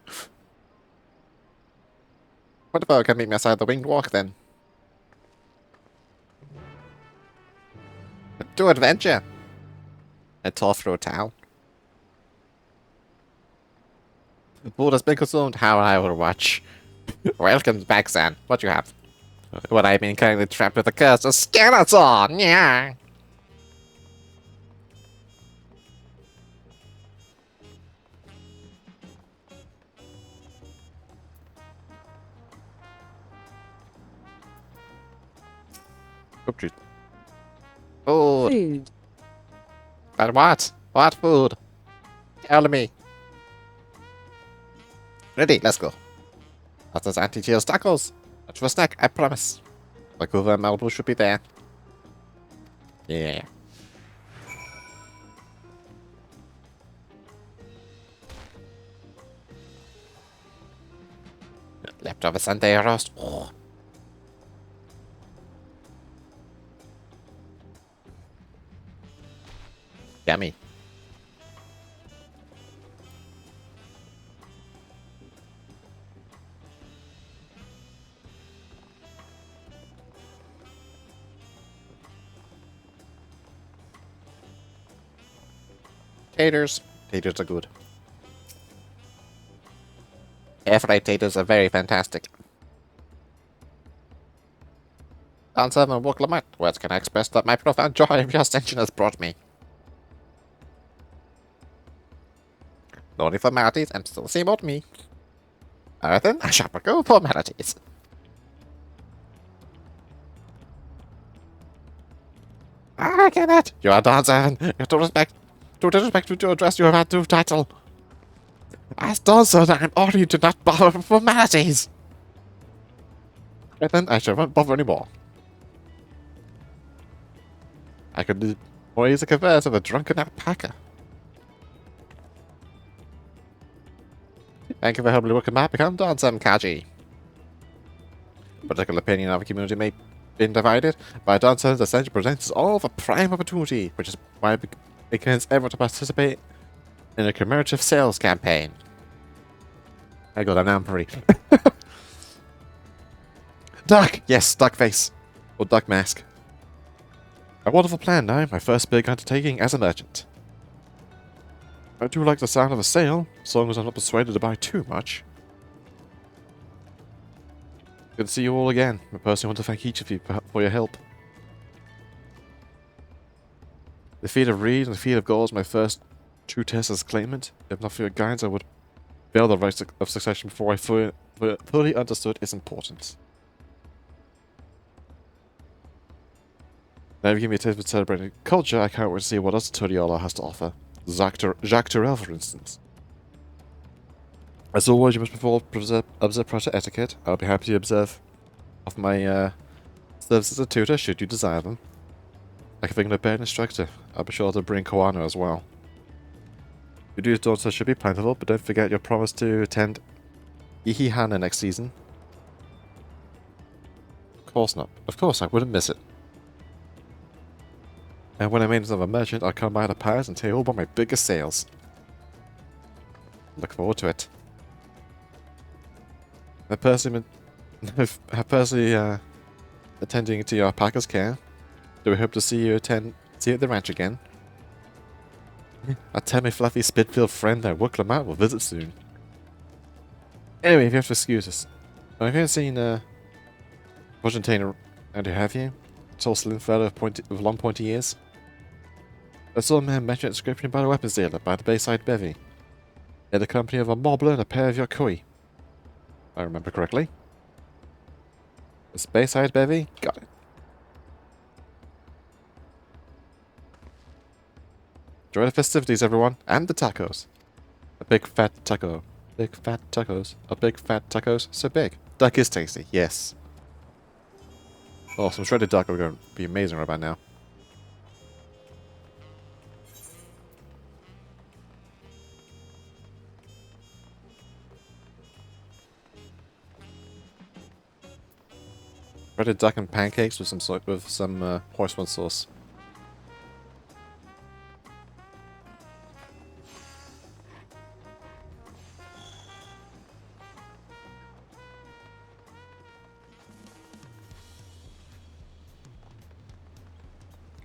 What if I can meet me outside the winged walk then? To adventure! I tore through a town. The board has been consumed how I will watch. Welcome back, San. What you have? What I mean, currently trapped with a curse of skeleton! Yeah! Cook treat. Food. Food. But what? What food? Tell me. Ready, let's go. That's those anti-cheers tacos. That's for a snack, I promise. Vancouver and Malibu should be there. Yeah. Leftover Sunday roast. Oh. Yummy. Taters. Taters are good. Air-fried taters are very fantastic. Answer and walk Lamont. Words can I express that my profound joy of your ascension has brought me. No only formalities, and still the same old me. Alright then, I shall forgo formalities. I cannot. You are Dawn 7. You have to respect. To disrespect to address your adjective title. As Dawn 7, I implore you to not bother with formalities. And then I shall not bother anymore. I could more easily converse with a drunken alpaca. Thank you for helping me work my become Dawn 7 Kaji. Political opinion of the community may be divided, but Dawn 7's ascension presents all of a prime opportunity, which is why it encourages everyone to participate in a commemorative sales campaign. I got an ampery. Duck! Yes, duck face. Or duck mask. A wonderful plan now, my first big undertaking as a merchant. I do like the sound of a sale, as long as I'm not persuaded to buy too much. Good to see you all again. I personally want to thank each of you for your help. The feat of Reed and the feat of Gold is my first true test as claimant. If not for your guidance, I would fail the rights of succession before I fully understood its importance. Now you've given me a taste of celebrating culture, I can't wait to see what else Turiala has to offer. Jacques Turrell, for instance. As always, you must observe proper etiquette. I'll be happy to observe of my services as a tutor, should you desire them. Like if I can obey an instructor, I'll be sure to bring Koano as well. Your dues daughter should be plentiful, but don't forget your promise to attend Ihihana next season. Of course not. Of course, I wouldn't miss it. And when I made another merchant, I'll come by the pies and tell you all about my biggest sales. Look forward to it. I personally attending to your alpaca's care. Do we hope to see you at the ranch again? I'll tell my fluffy Spitfield friend that Wook Lamont will visit soon. Anyway, if you have to excuse us. I haven't seen Argentina and have you? Tall slim fellow with long pointy ears. I saw a man mention a description by a weapons dealer by the Bayside Bevy. In the company of a mobbler and a pair of Yokoi. I remember correctly. It's Bayside Bevy? Got it. Enjoy the festivities, everyone, and the tacos. A big fat taco. Big fat tacos. A big fat tacos. So big. Duck is tasty, yes. Oh, some shredded duck are going to be amazing right about now. Shredded duck and pancakes with some horseradish sauce.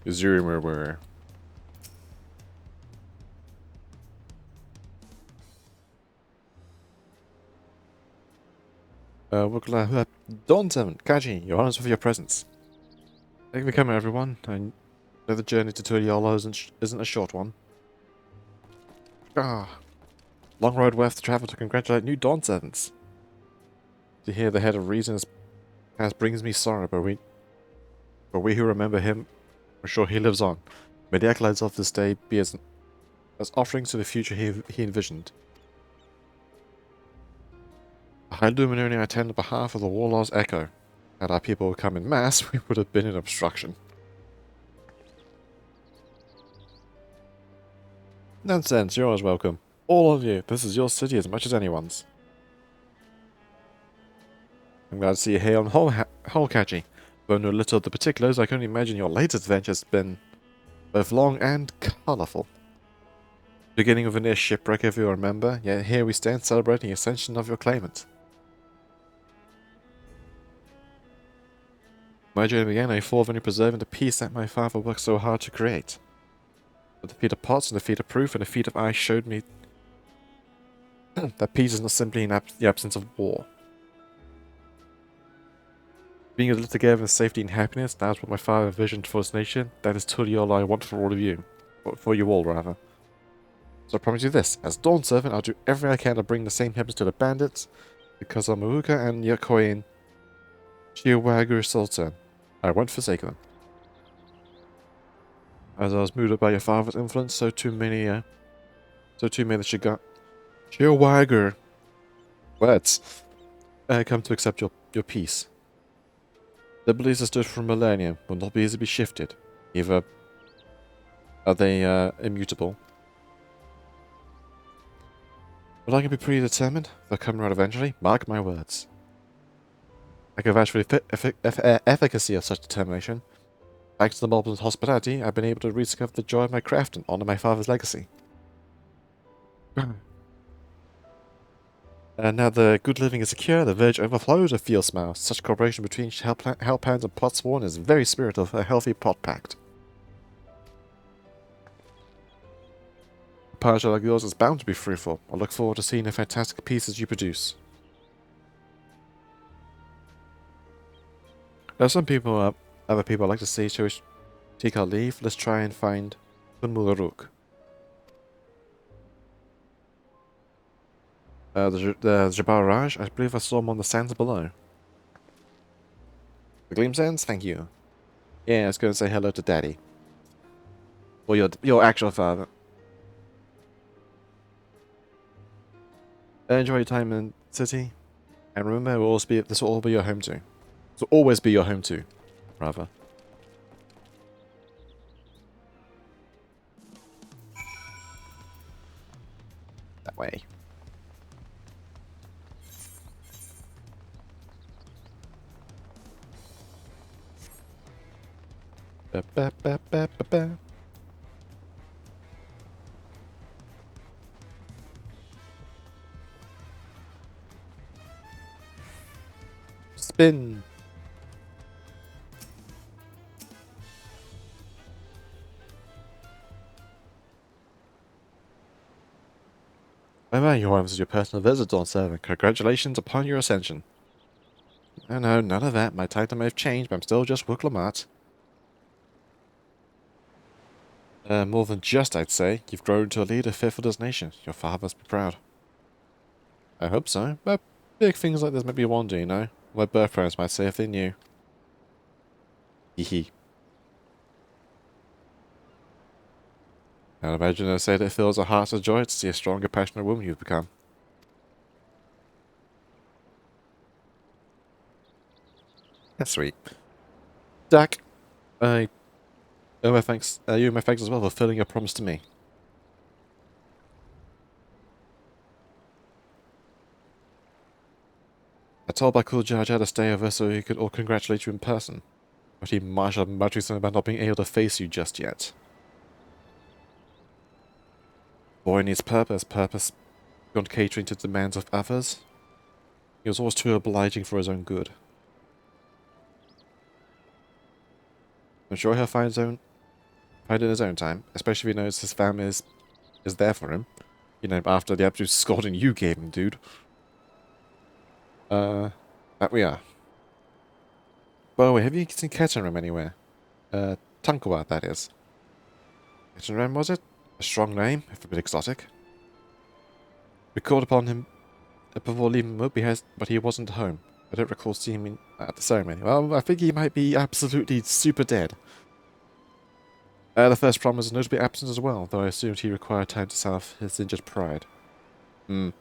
Zoomer where Dawn 7, Kaji, your honors for your presence. Thank you for coming, everyone. I know the journey to Turiala isn't a short one. Long road worth to travel to congratulate new Dawn 7s. To hear the head of reason has brings me sorrow, but For we who remember him are sure he lives on. May the acolytes of this day be as offerings to the future he envisioned. The High Luminary I attend on behalf of the Warlord's Echo. Had our people come in mass, we would have been an obstruction. Nonsense, you're always welcome. All of you, this is your city as much as anyone's. I'm glad to see you here on Holcatchy. Though I know little of the particulars, I can only imagine your latest adventure has been both long and colourful. Beginning with a near shipwreck, if you remember, yet here we stand celebrating the ascension of your claimant. My journey began I thought of only preserving the peace that my father worked so hard to create. But the feat of pots and the feat of proof and the feat of ice showed me that peace is not simply the absence of war. Being lived together in safety and happiness, that is what my father envisioned for this nation. That is truly all I want for all of you. For you all, rather. So I promise you this, as Dawn Servant, I'll do everything I can to bring the same happiness to the bandits, because of Maruka and Yakoin Chiwagu Sultan. I won't forsake them. As I was moved by your father's influence, so too may the Chiwagu words come to accept your peace. The beliefs that stood for a millennium will not be easily shifted. Either are they immutable, but I can be pretty determined. They'll come around eventually. Mark my words. I can vouch for the efficacy of such determination. Thanks to the Moblins' hospitality, I've been able to rediscover the joy of my craft and honor my father's legacy. And now the good living is secure, the village overflows with field smiles. Such cooperation between Hellpounds and Potsworn is the very spirit of a healthy pot pact. A partnership like yours is bound to be fruitful. I look forward to seeing the fantastic pieces you produce. There are some people, other people I'd like to see, so we take our leave. Let's try and find Kunmuraruk. The Jabbar Raj, I believe I saw him on the sands below. The Gleam Sands, thank you. Yeah, I was going to say hello to Daddy. Or your actual father. Enjoy your time in the city. And remember, this will all be your home too. This will always be your home too, rather. That way. Ba, ba, ba, ba, ba, ba. Spin. Remember, your wife is your personal visit, Dawn Servant. Congratulations upon your ascension. Oh no, none of that. My title may have changed, but I'm still just Wuklamart. More than just, I'd say. You've grown to a leader fit for this nation. Your father must be proud. I hope so, but big things like this make me wonder, you know? My birth parents might say if they knew. Hee. I'd imagine they'll say that it fills our hearts with joy to see a strong and passionate woman you've become. That's sweet. Dak, you owe my thanks as well for fulfilling your promise to me. I told Bakul Jaja to stay over so he could all congratulate you in person, but he marshaled muttering something about not being able to face you just yet. Boy needs purpose beyond catering to the demands of others. He was always too obliging for his own good. I'm sure he'll find it in his own time, especially if he knows his family is there for him. You know, after the absolute scolding you gave him, dude. That we are. By the way, have you seen Ketanram anywhere? Tunkawa, that is. Ketanram, was it? A strong name, if a bit exotic. We called upon him before leaving Moby, but he wasn't home. I don't recall seeing him at the ceremony. Well, I think he might be absolutely super dead. The first problem was notably absent as well, though I assumed he required time to salve his injured pride. I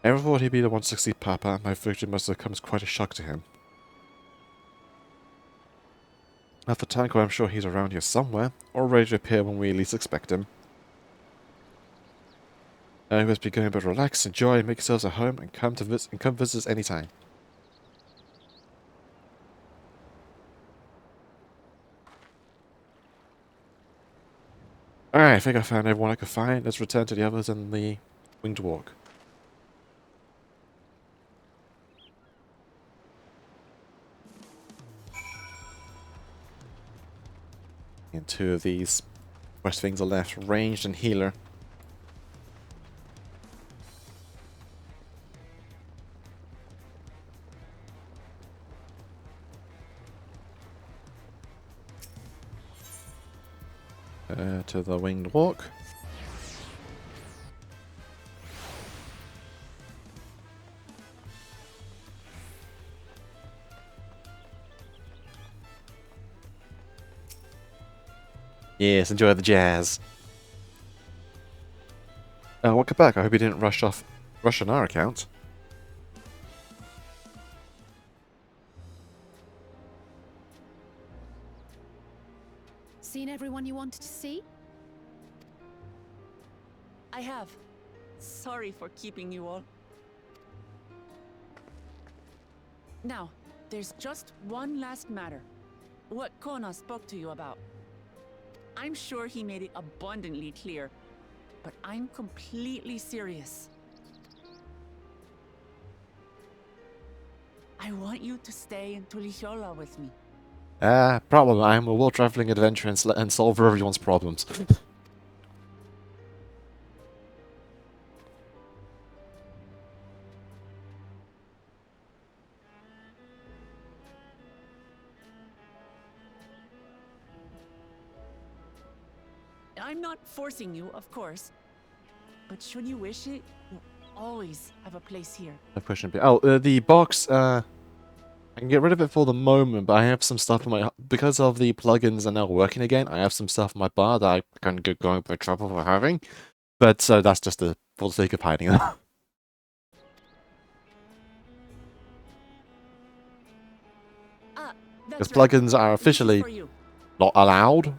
never thought he'd be the one to succeed Papa. My victory must have come as quite a shock to him. As for Tanko, I'm sure he's around here somewhere, or ready to appear when we least expect him. We must be going, but relax, enjoy, make yourselves at home, and come visit us anytime. Alright, I think I found everyone I could find. Let's return to the others in the winged walk. And two of these quest things are left, ranged and healer. To the winged walk. Yes, enjoy the jazz. Welcome back. I hope you didn't rush on our account. Seen everyone you wanted to see? I have. Sorry for keeping you all. Now, there's just one last matter. What Kona spoke to you about. I'm sure he made it abundantly clear, but I'm completely serious. I want you to in in Tulichola with me. Problem. I'm a world-traveling adventurer and solve everyone's problems. I'm not forcing you, of course. But should you wish it, you'll always have a place here. No question. Oh, the box, I can get rid of it for the moment, but I have some stuff in my... Because of the plugins are now working again, I have some stuff in my bar that I can get going for trouble for having. But that's just for the sake of hiding it. Because plugins are officially not allowed.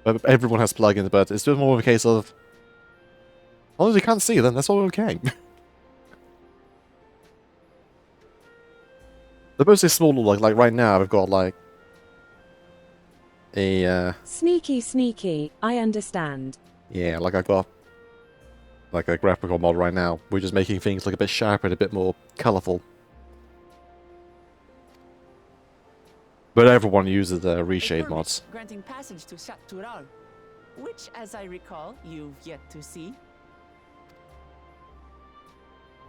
Everyone has plugins, but it's just more of a case of... As long as you can't see them, that's all okay. They're mostly small, like right now I've got like... a... Sneaky, I understand. Yeah, like I've got... like a graphical mod right now. We're just making things look a bit sharper and a bit more colourful. But everyone uses the reshade mods. Granting passage to Shatural, which, as I recall, you've yet to see.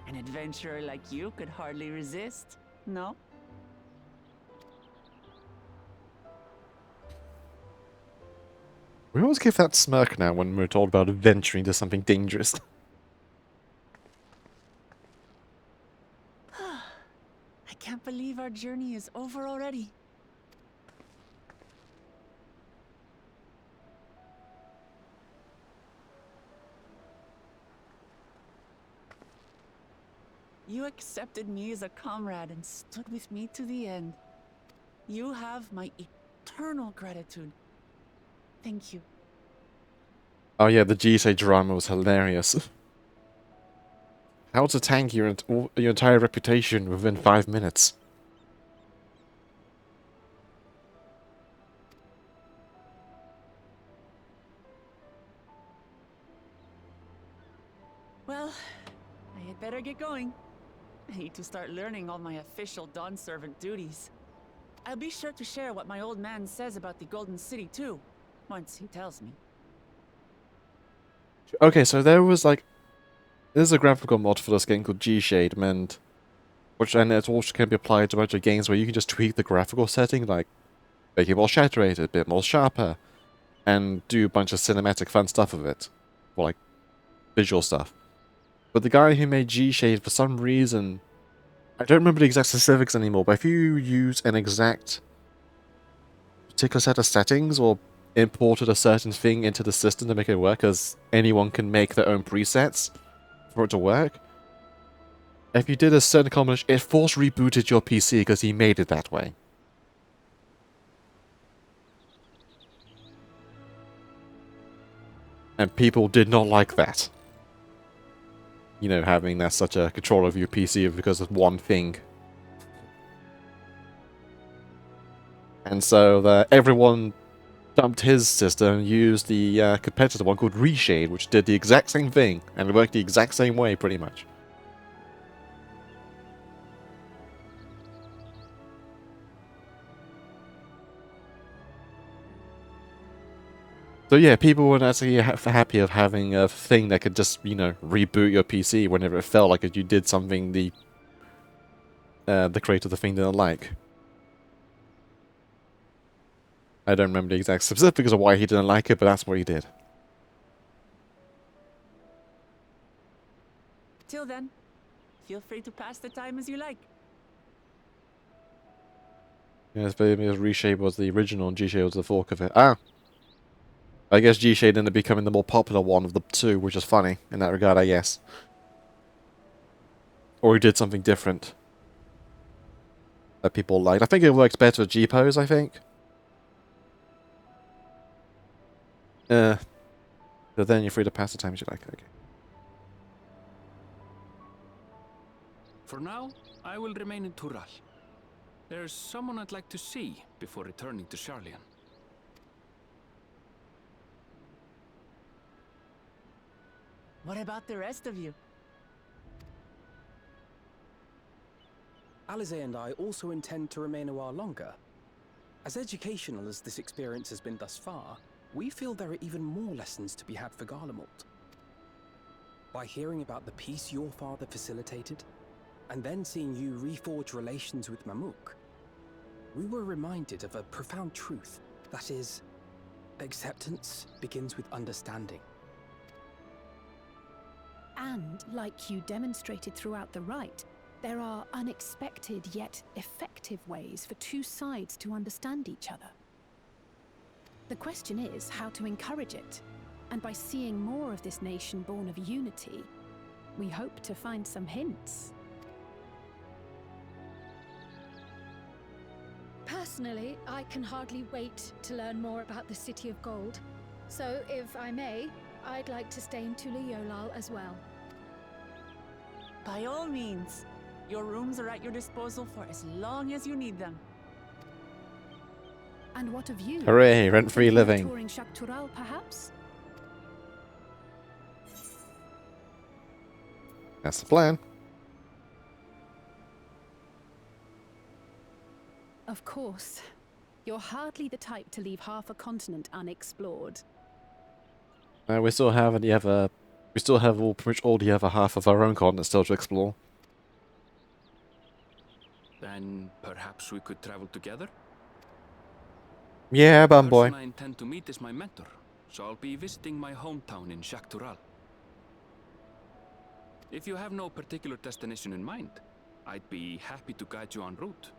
An adventurer like you could hardly resist, no? We always give that smirk now when we're told about venturing to something dangerous. I can't believe our journey is over already. You accepted me as a comrade and stood with me to the end. You have my eternal gratitude. Thank you. Oh yeah, the GSA drama was hilarious. How to tank your entire reputation within 5 minutes. Well, I had better get going. I need to start learning all my official Dawn servant duties. I'll be sure to share what my old man says about the Golden City too, once he tells me. Okay, so there was like... There's a graphical mod for this game called G-Shade, and it also can be applied to a bunch of games where you can just tweak the graphical setting, like make it more saturated, a bit more sharper, and do a bunch of cinematic fun stuff with it. Or like, visual stuff. But the guy who made G-Shade, for some reason, I don't remember the exact specifics anymore, but if you use an exact particular set of settings or imported a certain thing into the system to make it work, as anyone can make their own presets for it to work, if you did a certain combination, it force rebooted your PC because he made it that way. And people did not like that. You know, having that such a control over your PC because of one thing. And so everyone dumped his system and used the competitor one called Reshade, which did the exact same thing, and it worked the exact same way, pretty much. So yeah, people weren't actually happy of having a thing that could just, you know, reboot your PC whenever it felt like you did something the creator of the thing didn't like. I don't remember the exact specifics of why he didn't like it, but that's what he did. Till then, feel free to pass the time as you like. Yes, but Reshade was the original and G-Shade was the fork of it. Ah! I guess G-Shade ended up becoming the more popular one of the two, which is funny in that regard, I guess. Or he did something different that people liked. I think it works better with G-Pose, I think. But then you're free to pass the time as you like. Okay. For now, I will remain in Tural. There's someone I'd like to see before returning to Sharlayan. What about the rest of you? Alize and I also intend to remain a while longer. As educational as this experience has been thus far, we feel there are even more lessons to be had for Garlemald. By hearing about the peace your father facilitated, and then seeing you reforge relations with Mamuk, we were reminded of a profound truth. That is, acceptance begins with understanding. And, like you demonstrated throughout the rite, there are unexpected yet effective ways for two sides to understand each other. The question is how to encourage it, and by seeing more of this nation born of unity, we hope to find some hints. Personally, I can hardly wait to learn more about the City of Gold. So, if I may, I'd like to stay in Tula Yolal as well. By all means. Your rooms are at your disposal for as long as you need them. And what of you? Hooray, rent-free living. Touring Shaktural, perhaps? That's the plan. Of course. You're hardly the type to leave half a continent unexplored. We still have pretty much all the other half of our own continent still to explore. Then perhaps we could travel together? Yeah, The bum boy. person I intend to meet is my mentor, so I'll be visiting my hometown in Shaktural. If you have no particular destination in mind, I'd be happy to guide you en route.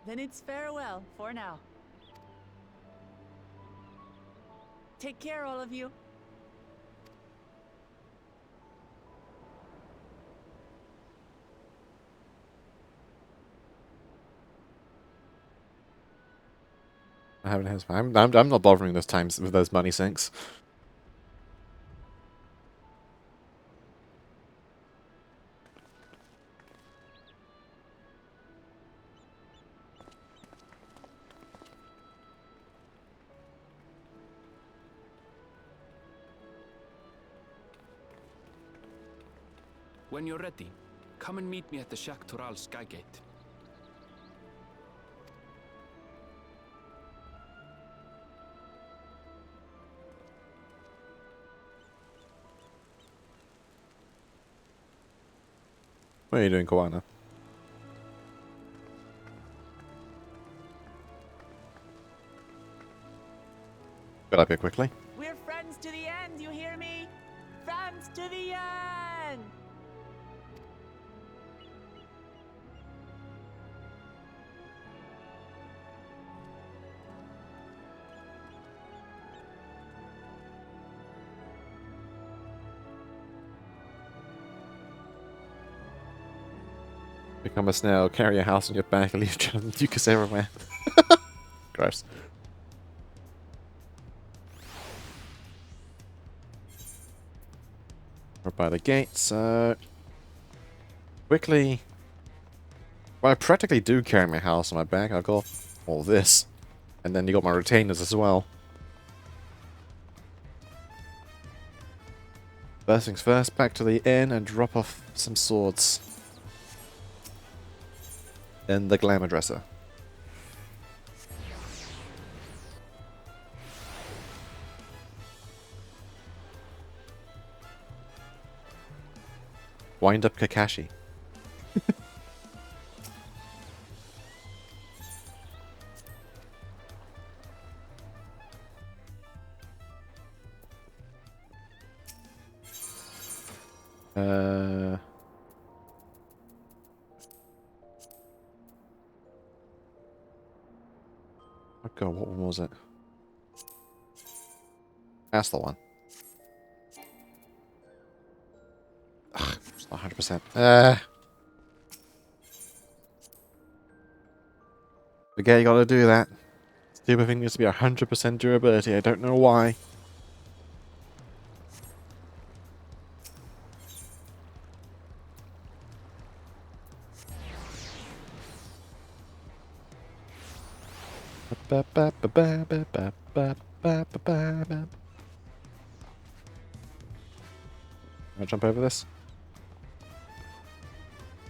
Then it's farewell for now. Take care, all of you. I'm not bothering this time with those money sinks. When you're ready, come and meet me at the Shaktural Skygate. What are you doing, Koana? Got up here quickly. We're friends to the end, you hear me? Friends to the end! Become a snail, carry a house on your back, and leave mucus everywhere. Gross. We're by the gate, so... Quickly... Well, I practically do carry my house on my back. I've got all this. And then you got my retainers as well. First things first, back to the inn and drop off some swords. In the glamour dresser. Wind up Kakashi. Oh god, what one was it? That's the one. Ugh, it's not 100%. Again, you gotta do that. Stupid thing needs to be 100% durability. I don't know why. I'll jump over this.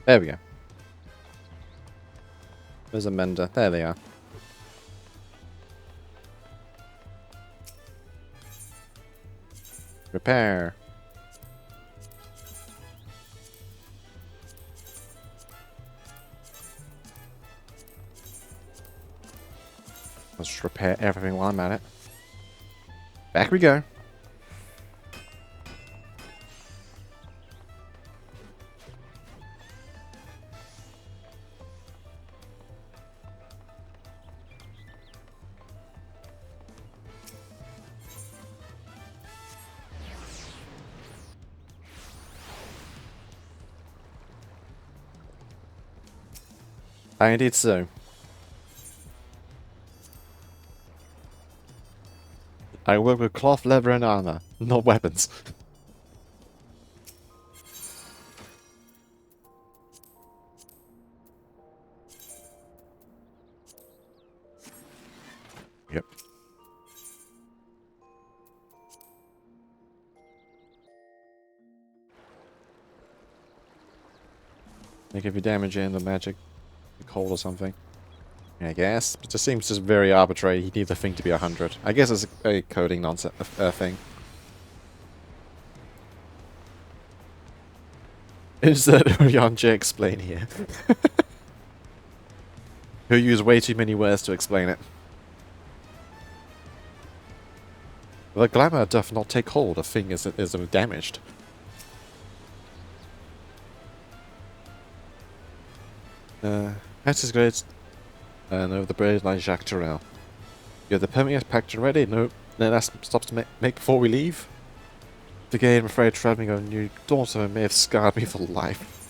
There we go. There's a mender. There they are. Repair. Let's just repair everything while I'm at it. Back we go. Indeed so. I work with cloth, leather, and armor, not weapons. Yep. Like if you damage in the magic cold or something. I guess. It just seems just very arbitrary. You need the thing to be 100. I guess it's a coding nonsense thing. Insert Orionja explain here. Who use way too many words to explain it. The glamour doth not take hold. A thing is damaged. That is great. No, the bird like Jacques Terrell. You have the permit packed and ready? No, that stops to make before we leave. Again, I'm afraid traveling on a new daughter may have scarred me for life.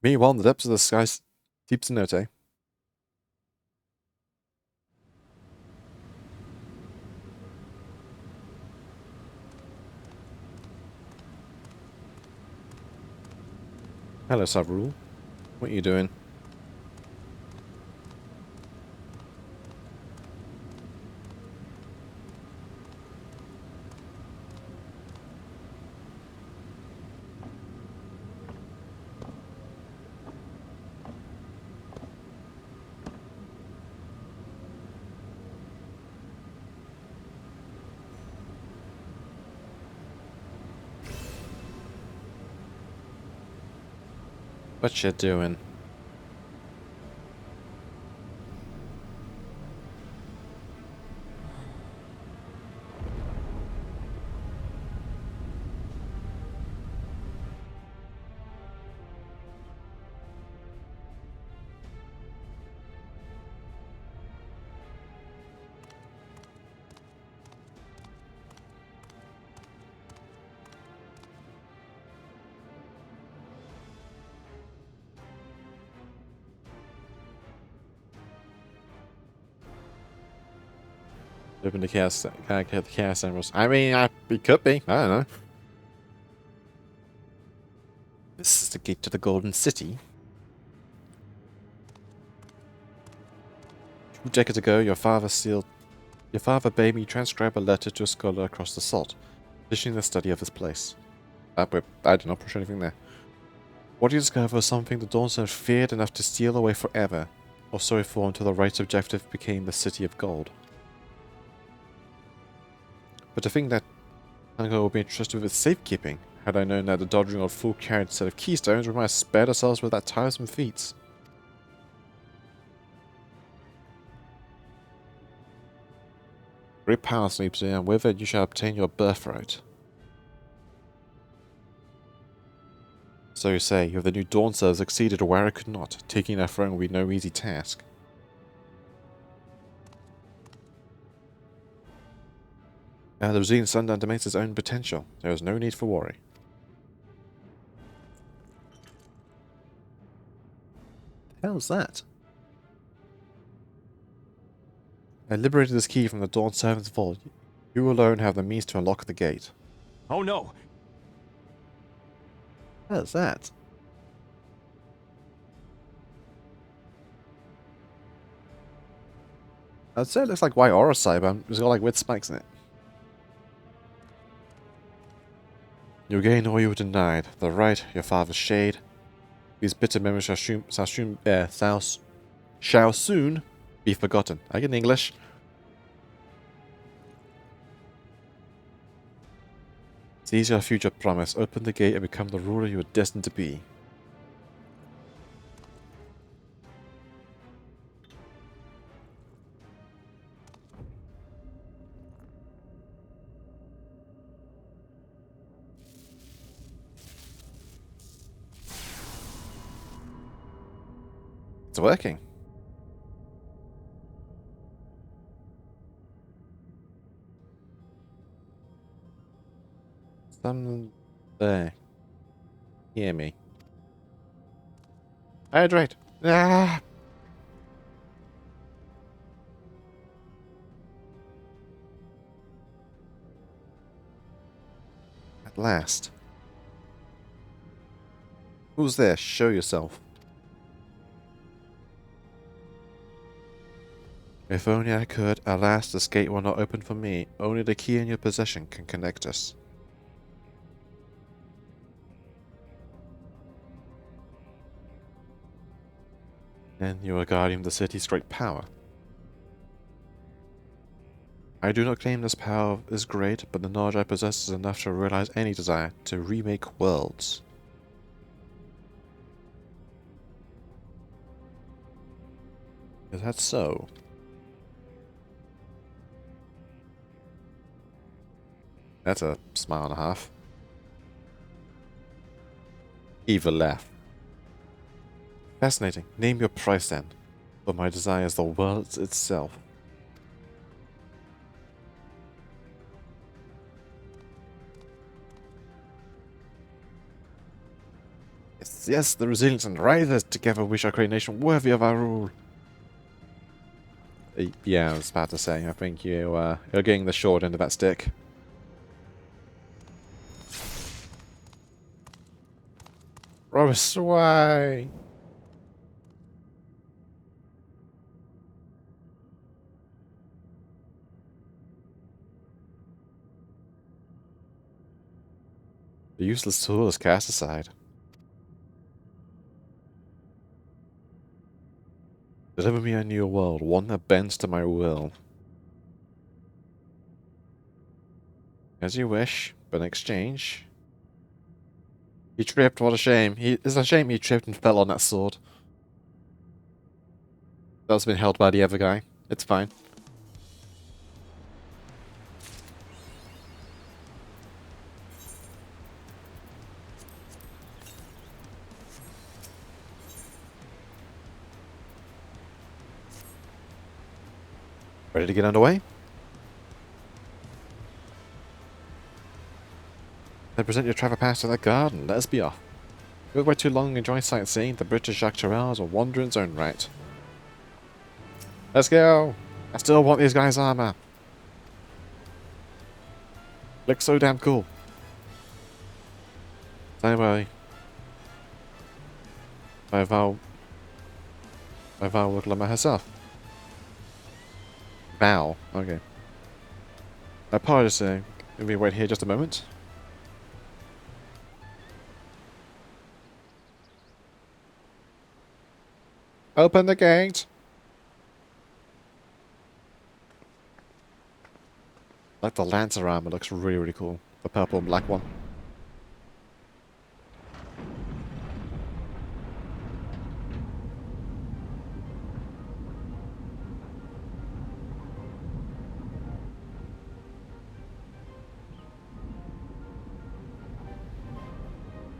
Meanwhile, in the depths of the sky, deep cenote. Hello, Sabrul. What are you doing? What you doing? Open the chaos, can't get the chaos emeralds. I mean, it could be. I don't know. This is the gate to the Golden City. 2 decades ago, your father bade me transcribe a letter to a scholar across the salt, petitioning the study of this place. I did not push anything there. What you discover was something the Dawntrail feared enough to steal away forever, or so it thought until the right objective became the City of Gold. But to think that Tango would be entrusted with safekeeping, had I known that the dodging old fool carried a set of keystones, we might have spared ourselves with that tiresome feats. Great power sleeps in, and with it you shall obtain your birthright. So you say, you have the new Dawntrail succeeded where I could not. Taking their throne will be no easy task. Now the Brazilian Sundown demands its own potential. There is no need for worry. The hell is that? I liberated this key from the Dawn Servant's vault. You alone have the means to unlock the gate. Oh no! What is that? I'd say it looks like white Orosai, but it's got like weird spikes in it. You gain all you were denied. The right, your father's shade. These bitter memories shall soon be forgotten. I get English. Seize your future promise. Open the gate and become the ruler you are destined to be. It's working. Some there. Hear me. Hydrate. Ah! At last. Who's there? Show yourself. If only I could. Alas, this gate will not open for me. Only the key in your possession can connect us. Then you are guardian of the city's great power. I do not claim this power is great, but the knowledge I possess is enough to realize any desire to remake worlds. Is that so? That's a smile and a half. Evil laugh. Fascinating. Name your price then. But my desire is the world itself. Yes, yes, the resilience and riders together we shall create a nation worthy of our rule. Yeah, I was about to say, I think you're getting the short end of that stick. Ross, why? The useless tool is cast aside. Deliver me a new world, one that bends to my will. As you wish, but in exchange... He tripped, what a shame. It's a shame he tripped and fell on that sword. That's been held by the other guy. It's fine. Ready to get underway? Then present your travel pass to that garden. Let us be off. Don't wait too long and enjoy sightseeing. The British Jacques Chirac is a wonder in its own right. Let's go! I still want these guys' armor. Looks so damn cool. Anyway. I vow would limit herself. Vow. Okay. Apologies, if we wait here just a moment. Open the gate! Like the Lancer armor looks really, really cool. The purple and black one.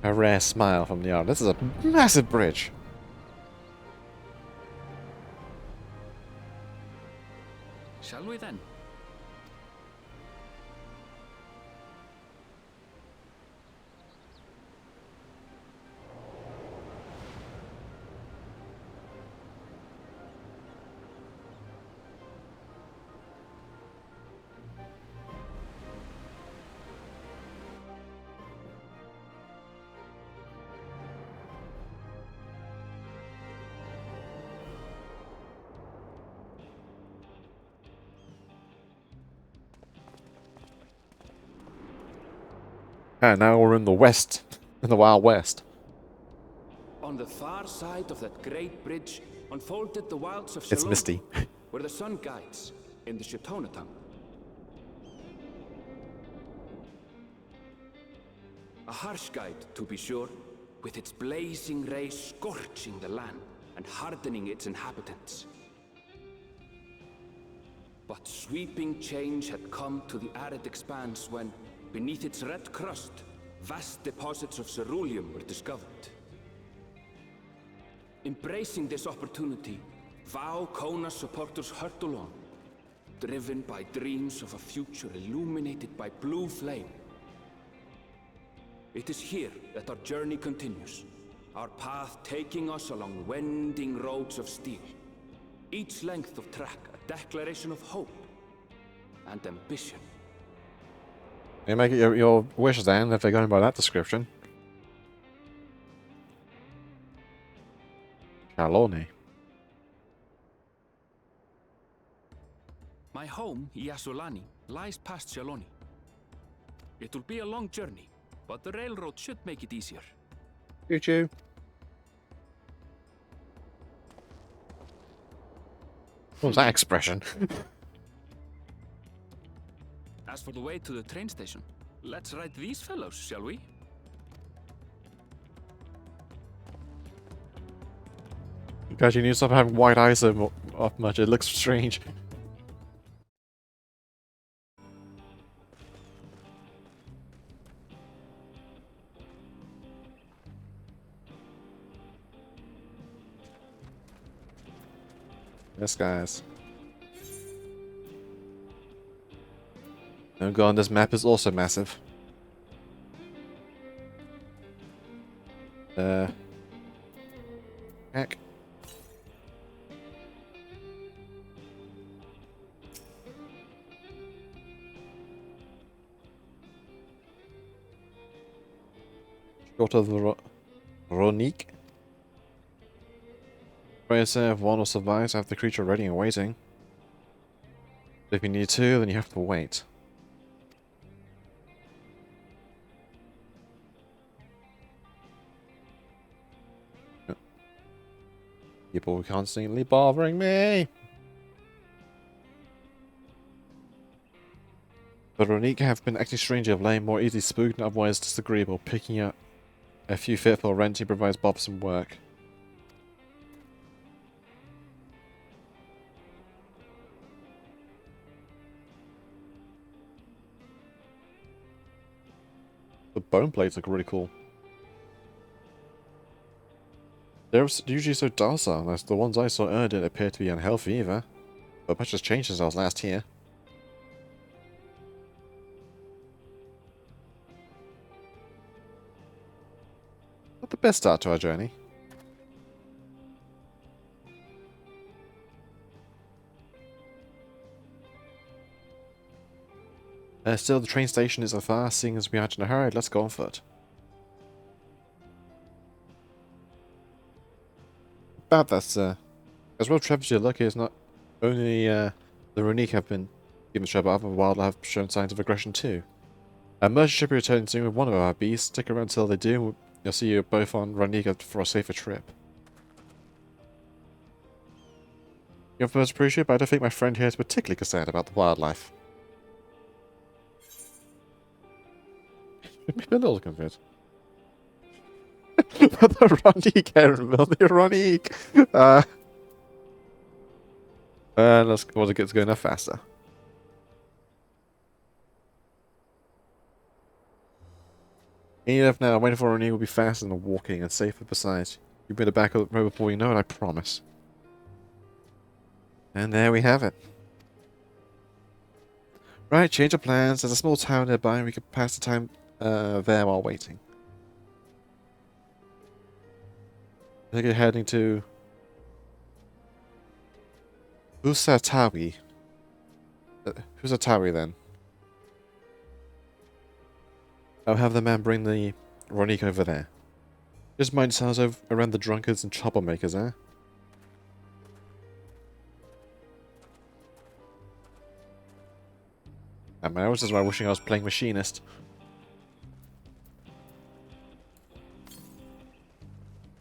A rare smile from the arm. This is a massive bridge. Shall we then? And now we're in the west. In the Wild West. On the far side of that great bridge unfolded the wilds of It's Shalom, misty. where the sun guides in the Shiptona tongue. A harsh guide, to be sure, with its blazing rays scorching the land and hardening its inhabitants. But sweeping change had come to the arid expanse when, beneath its red crust, vast deposits of ceruleum were discovered. Embracing this opportunity, Vau Kona supporters hurtle on, driven by dreams of a future illuminated by blue flame. It is here that our journey continues, our path taking us along winding roads of steel. Each length of track a declaration of hope and ambition. You make it your wish then, if they're going by that description. Shaloni. My home, Yasulani, lies past Shaloni. It will be a long journey, but the railroad should make it easier. Choo-choo. What was that expression? As for the way to the train station, let's ride these fellows, shall we? Guys, you need to stop having white eyes so much. It looks strange. Yes, guys. Oh god, this map is also massive. Heck. Short of the Ronique. Pray say if one will survive, have the creature ready and waiting. If you need to, then you have to wait. People are constantly bothering me. But Ronique have been acting strangely of late, more easily spooked and otherwise disagreeable, picking up A few fitful renting provides Bob some work. The bone plates look really cool. They're usually so docile, as the ones I saw earlier didn't appear to be unhealthy either. But much has changed since I was last here. Not the best start to our journey. Still, the train station isn't far, seeing as we aren't in a hurry. Let's go on foot. About that, sir. As well, Travis, you're lucky it's not only the Ronique have been given trouble, other wildlife have shown signs of aggression too. A merchant ship returning soon with one of our beasts. Stick around until they do. You'll see you both on Ronique for a safer trip. You're most appreciated, but I don't think my friend here is particularly concerned about the wildlife. Maybe a little confused. The Ronique, Aaronville, the Ronique! Let's go to get going up faster. Enough now, waiting for Ronique will be faster than walking and safer besides. You'll be in the back of the road before you know it, I promise. And there we have it. Right, change of plans. There's a small town nearby and we could pass the time there while waiting. I think you're heading to Husatawi. Husatawi then. I'll have the man bring the Ronique over there. Just mind yourselves around the drunkards and troublemakers, eh? And my this is why wishing I was playing Machinist.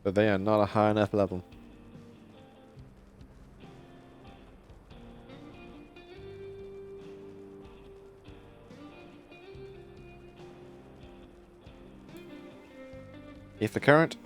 But they are not a high enough level. If the current.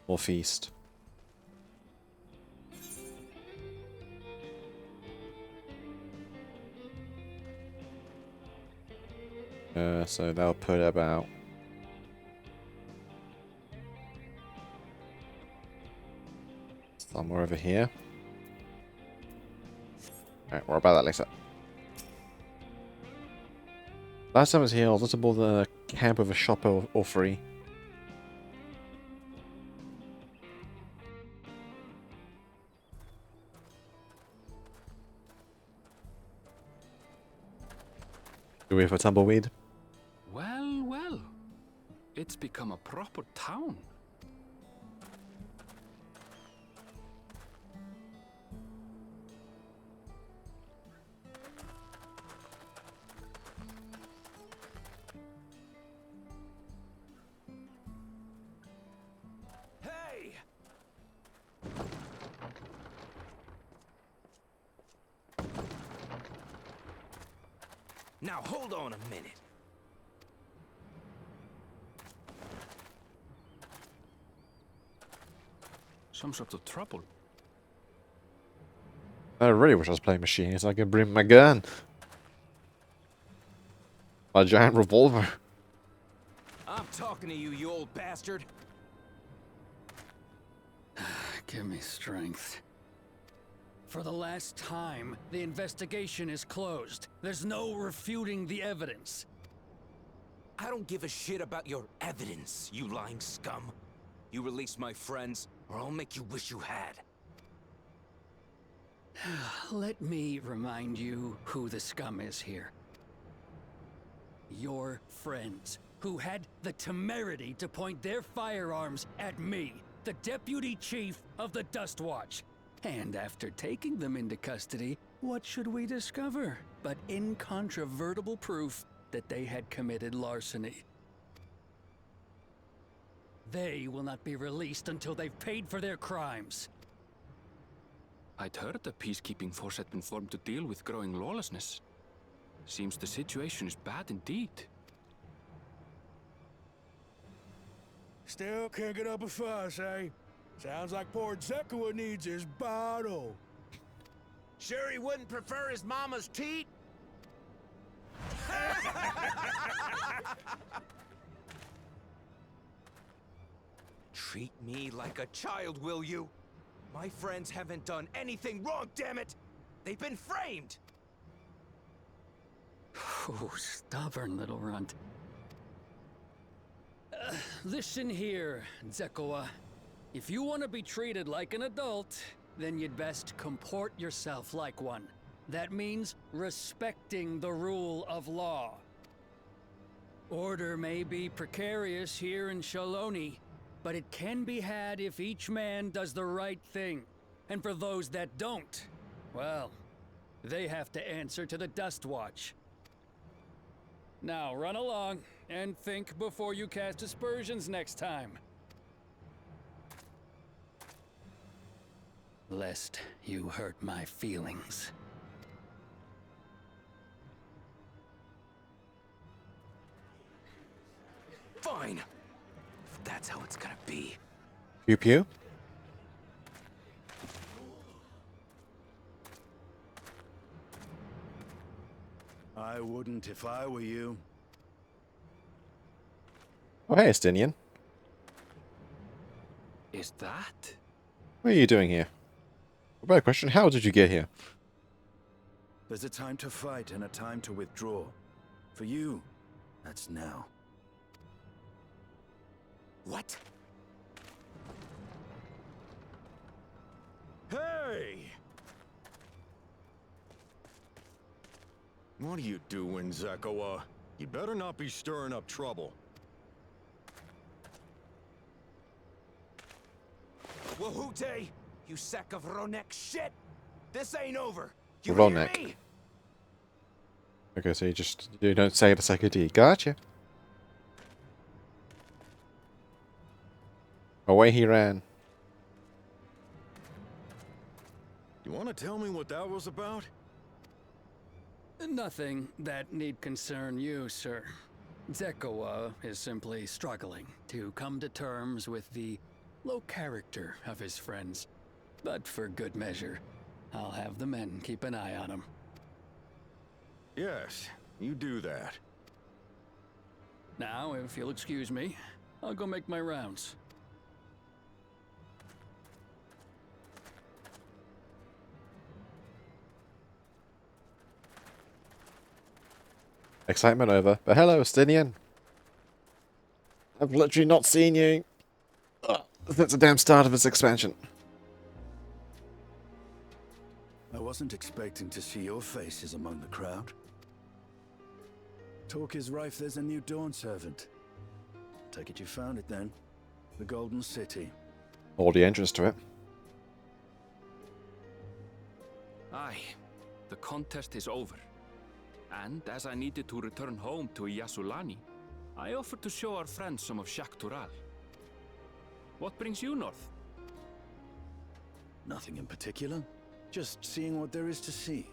Or feast. So they'll put about somewhere over here. Alright, we're about that later. Last time I was here, I was looking for the camp with a shop or free. Do we have a tumbleweed? Well, well. It's become a proper town. Hey! Now hold on a minute. Some sort of trouble. I really wish I was playing machines so I could bring my gun. My giant revolver. I'm talking to you, you old bastard. Give me strength. For the last time, the investigation is closed. There's no refuting the evidence. I don't give a shit about your evidence, you lying scum. You release my friends, or I'll make you wish you had. Let me remind you who the scum is here. Your friends, who had the temerity to point their firearms at me, the deputy chief of the Dust Watch. And after taking them into custody, What should we discover but incontrovertible proof that they had committed larceny? They will not be released until they've paid for their crimes. I'd heard the peacekeeping force had been formed to deal with growing lawlessness. Seems the situation is bad indeed. Still can't get up a fuss, eh? Sounds like poor Zekua needs his bottle. Sure he wouldn't prefer his mama's teat? Treat me like a child, will you? My friends haven't done anything wrong, damn it! They've been framed! Oh, stubborn little runt. Listen here, Zekua. If you want to be treated like an adult, then you'd best comport yourself like one. That means respecting the rule of law. Order may be precarious here in Shaloni, but it can be had if each man does the right thing. And for those that don't, well, they have to answer to the Dust Watch. Now run along and think before you cast aspersions next time. Lest you hurt my feelings. Fine. If that's how it's gonna be. Pew pew. I wouldn't if I were you. Oh, hey, Estinian. Is that? What are you doing here? A better question, how did you get here? There's a time to fight and a time to withdraw. For you, that's now. What? Hey! What are you doing, Zekua? You better not be stirring up trouble. Wahute! You sack of Ronek shit! This ain't over! You Ronek. hear me? Okay, so you don't say it a second D. Gotcha. Away he ran. You want to tell me what that was about? Nothing that need concern you, sir. Zekua is simply struggling to come to terms with the low character of his friends. But for good measure, I'll have the men keep an eye on him. Yes, you do that. Now, if you'll excuse me, I'll go make my rounds. Excitement over. But hello, Estinian. I've literally not seen you since the damn start of this expansion. I wasn't expecting to see your faces among the crowd. Talk is rife there's a new Dawn servant. Take it you found it then. The Golden City. Or the entrance to it. Aye, the contest is over. And as I needed to return home to Yasulani, I offered to show our friends some of Shak Tural. What brings you north? Nothing in particular. Just seeing what there is to see.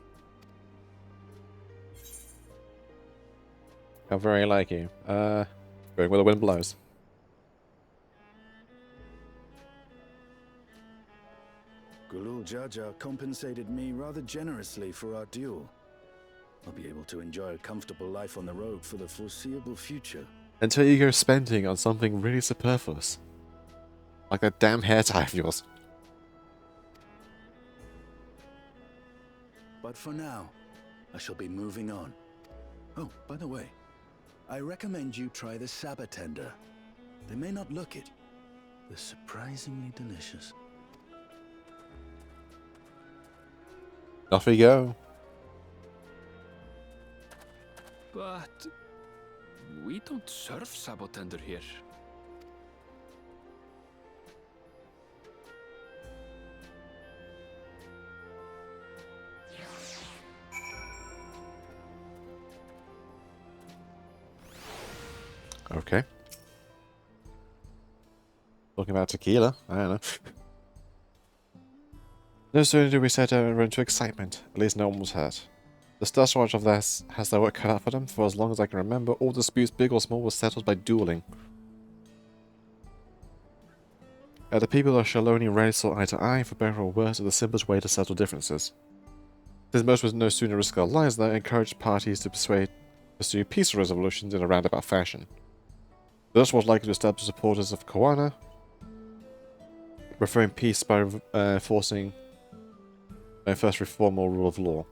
How very like you. Going where the wind blows. Gulul Jaja compensated me rather generously for our duel. I'll be able to enjoy a comfortable life on the road for the foreseeable future. Until you go spending on something really superfluous. Like that damn hair tie of yours. But for now, I shall be moving on. Oh, by the way, I recommend you try the Sabatender. They may not look it. They're surprisingly delicious. Off we go. But we don't serve Sabotender here. Okay. Talking about tequila? I don't know. No sooner do we set over into excitement, at least no one was hurt. The Star Watch of this has their work cut out for them. For as long as I can remember, all disputes, big or small, were settled by dueling. The people of Shaloni rarely saw eye to eye, for better or worse, is the simplest way to settle differences. Since most would no sooner risk their lives, they encouraged parties to pursue peaceful resolutions in a roundabout fashion. This was likely to establish supporters of Koana, preferring peace by enforcing first reform or rule of law.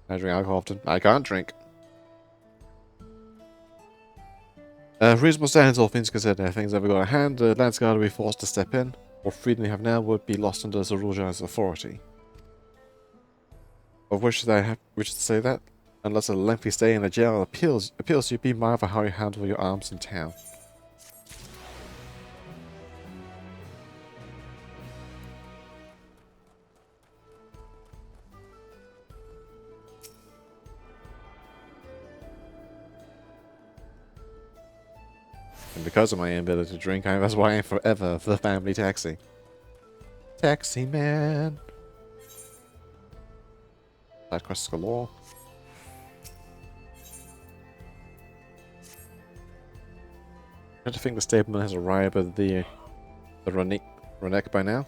I drink alcohol often. I can't drink. Reasonable standards, all things considered. If things ever got a hand, the Lance Guard would be forced to step in. What freedom they have now would be lost under Zaruja's authority. Of which I have which to say that, unless a lengthy stay in the jail appeals to you, be mindful how you handle your arms in town. And because of my inability to drink, that's why I am forever the family taxi. Taxi man. Side quests galore. I don't think the stableman has arrived at the Ronek by now.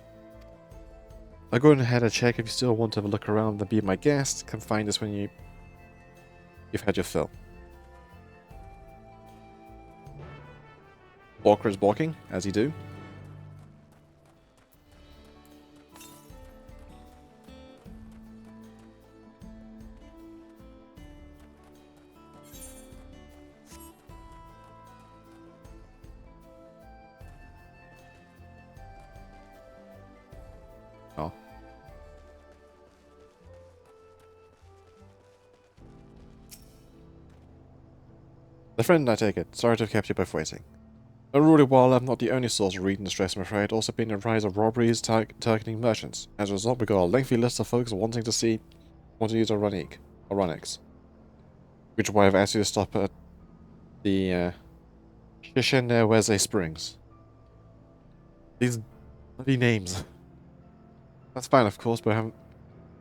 I'll go ahead and check. If you still want to have a look around and be my guest, come find us when you've had your fill. Walker is walking, as you do. Oh. The friend, I take it. Sorry to have kept you both waiting. Unruly while I'm not the only source of reading distress, I'm afraid. Also been a rise of robberies targeting merchants. As a result, we got a lengthy list of folks wanting to use Ronix. Which is why I've asked you to stop at the Shishineweze Springs. These bloody names. That's fine, of course, but I haven't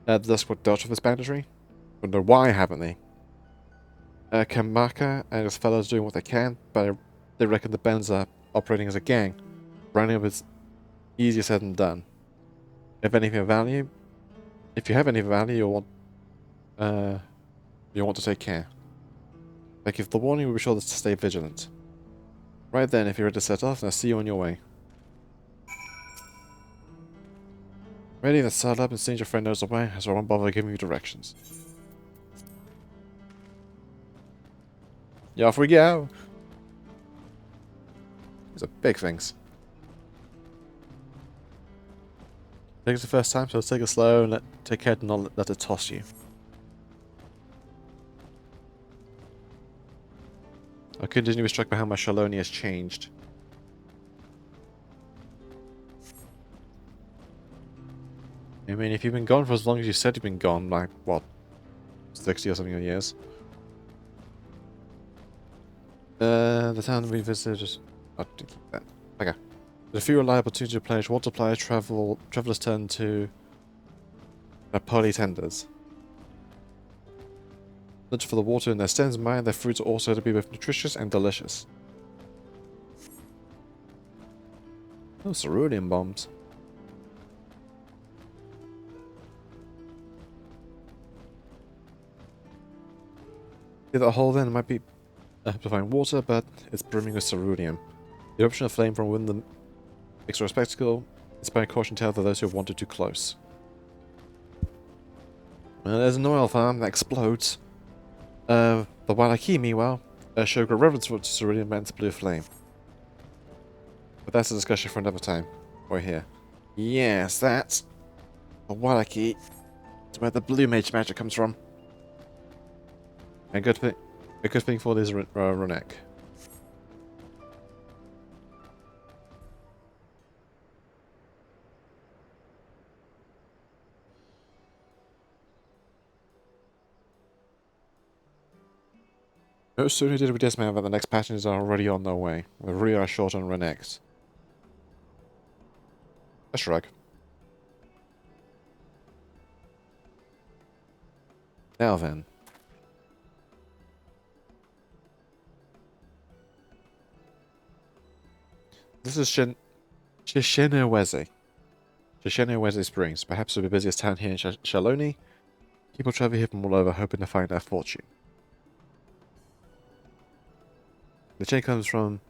the Desperate dealt with this banditry. But no, why haven't they? Kamaka and his fellows doing what they can, but they reckon the Bens are operating as a gang. Rounding up is easier said than done. If you have any value, you want to take care. Like if the warning, we'll be sure to stay vigilant. Right then, if you're ready to set off, I'll see you on your way. Ready, then saddle up and send your friend knows the way, so I won't bother giving you directions. Yeah, off we go! These are big things. I think it's the first time, so take it slow and take care to not let it toss you. I continue to be struck by how my Shaloni has changed. I mean, if you've been gone for as long as you said you've been gone, like, what, 60 or something years? The town we visited just... I'll keep that. Okay. With a few reliable two-to players, water players, travelers turn to... polytenders. Not for the water in their stems, mind their fruits are also to be both nutritious and delicious. Oh, cerulean bombs. Get that hole then, it might be amplifying water, but it's brimming with cerulean. The eruption of flame from within the makes for a spectacle, inspiring caution tale to those who have wandered too close. Well, there's an oil farm that explodes. The Walaki, meanwhile, show great reverence for cerulean man's blue flame. But that's a discussion for another time. Right here. Yes, that's the Walaki. It's where the blue mage magic comes from. And a good thing for this Ronek. No sooner did we dismount than the next passengers are already on their way. We really are short on Renex. A shrug. Now then. This is Shishinoweze. Shishinoweze Springs. Perhaps the busiest town here in Shaloni. People travel here from all over hoping to find their fortune. The chain comes from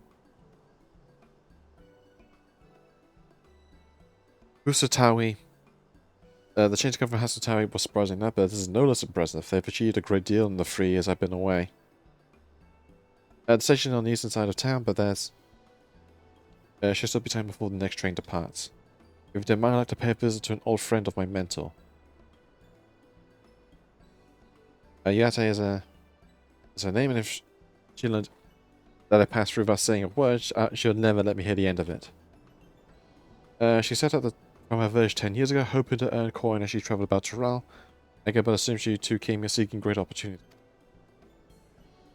Husatawi. The change to come from Husatawi was surprising enough, but this is no less impressive. They've achieved a great deal in the 3 years I've been away. The station on the eastern side of town, but there's should still be time before the next train departs. If you don't mind, I'd like to pay a visit to an old friend of my mentor. Yate is her name, and if she learned that I passed through without saying a word, she'll never let me hear the end of it. She set out from her village 10 years ago, hoping to earn coin as she traveled about Toral. I can but assume she too came here seeking great opportunity.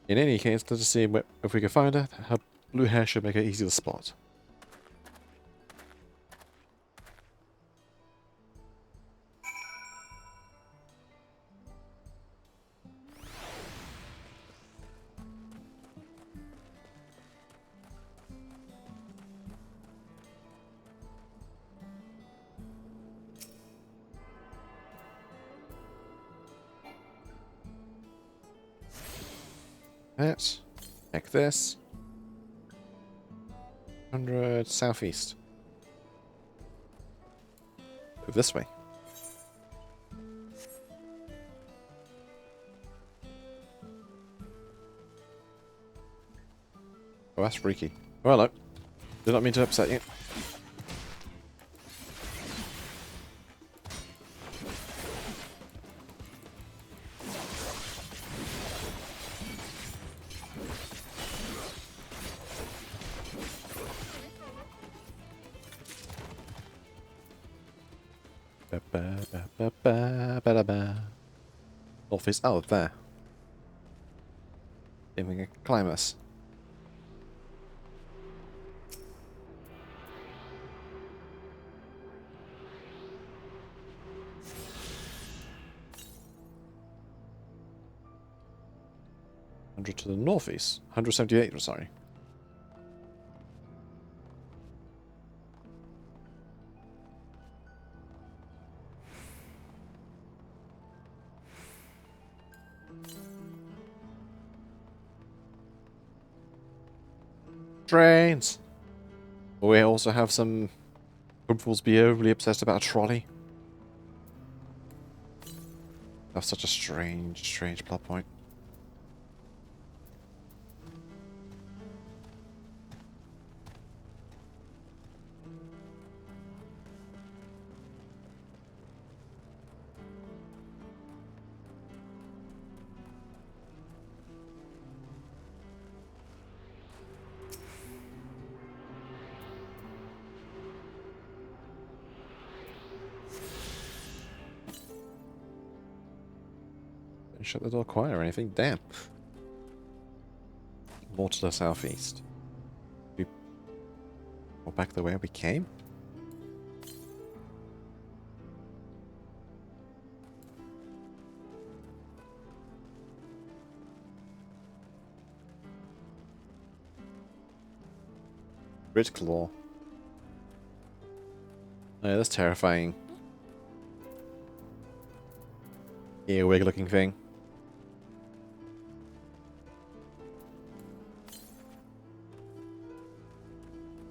In any case, let's see if we can find her. Her blue hair should make her easy to spot. That. Check this. 100 southeast. Move this way. Oh, that's freaky. Oh, hello. Did not mean to upset you. Northeast. Oh, there. If we can climb us. To the northeast. 178, sorry. Trains! We also have some hopefuls be overly obsessed about a trolley. That's such a strange plot point. Shut the door quiet or anything. Damn. More to the southeast. We go back the way we came? Grit Claw. Oh, yeah, that's terrifying. Earwig looking thing.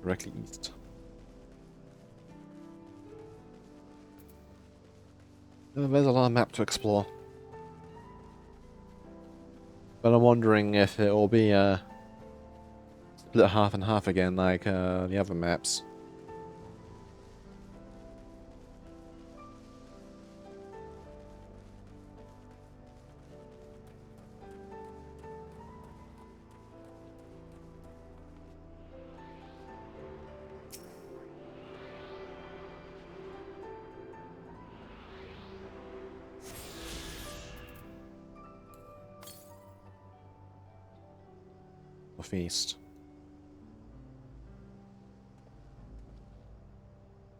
Directly east. There's a lot of map to explore. But I'm wondering if it will be split half and half again like the other maps. or feast.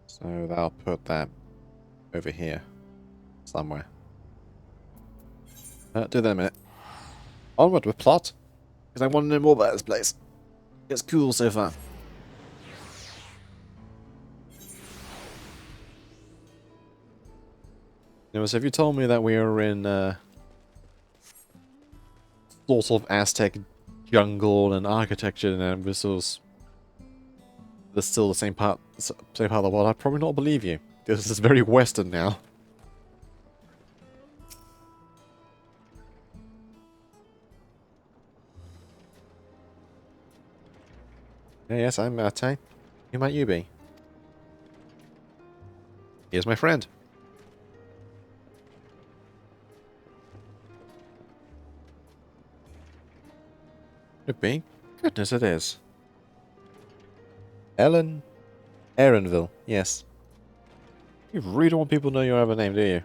So I'll put that over here somewhere. Do that a minute. Onward with plot, because I want to know more about this place. It's cool so far. So if you told me that we were in sort of Aztec jungle and architecture and this was still the same part of the world, I'd probably not believe you. This is very Western now. Yes, I'm Mate. Who might you be? Here's my friend. Could be. Goodness, it is. Ellen Aaronville, yes. You really don't want people to know you have a name, do you?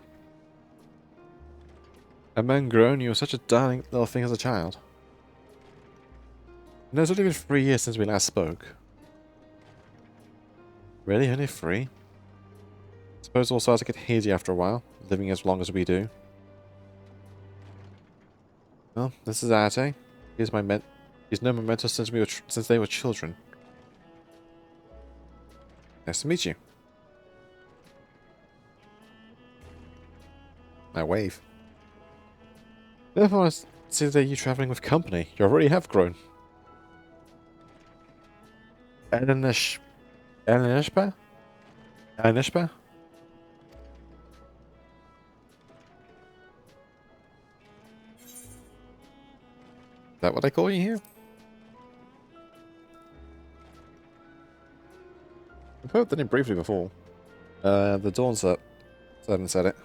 A man grown, you were such a darling little thing as a child. No, it's only been 3 years since we last spoke. Really? Only 3? Suppose it all starts to get hazy after a while, living as long as we do. Well, this is Arte. He's known my mentor since they were children. Nice to meet you. I wave. Therefore, I see that you're traveling with company. You already have grown. Elenishpa? Elenishpa? Is that what I call you here? I've heard the name briefly before. The Dawn set. Haven't said it.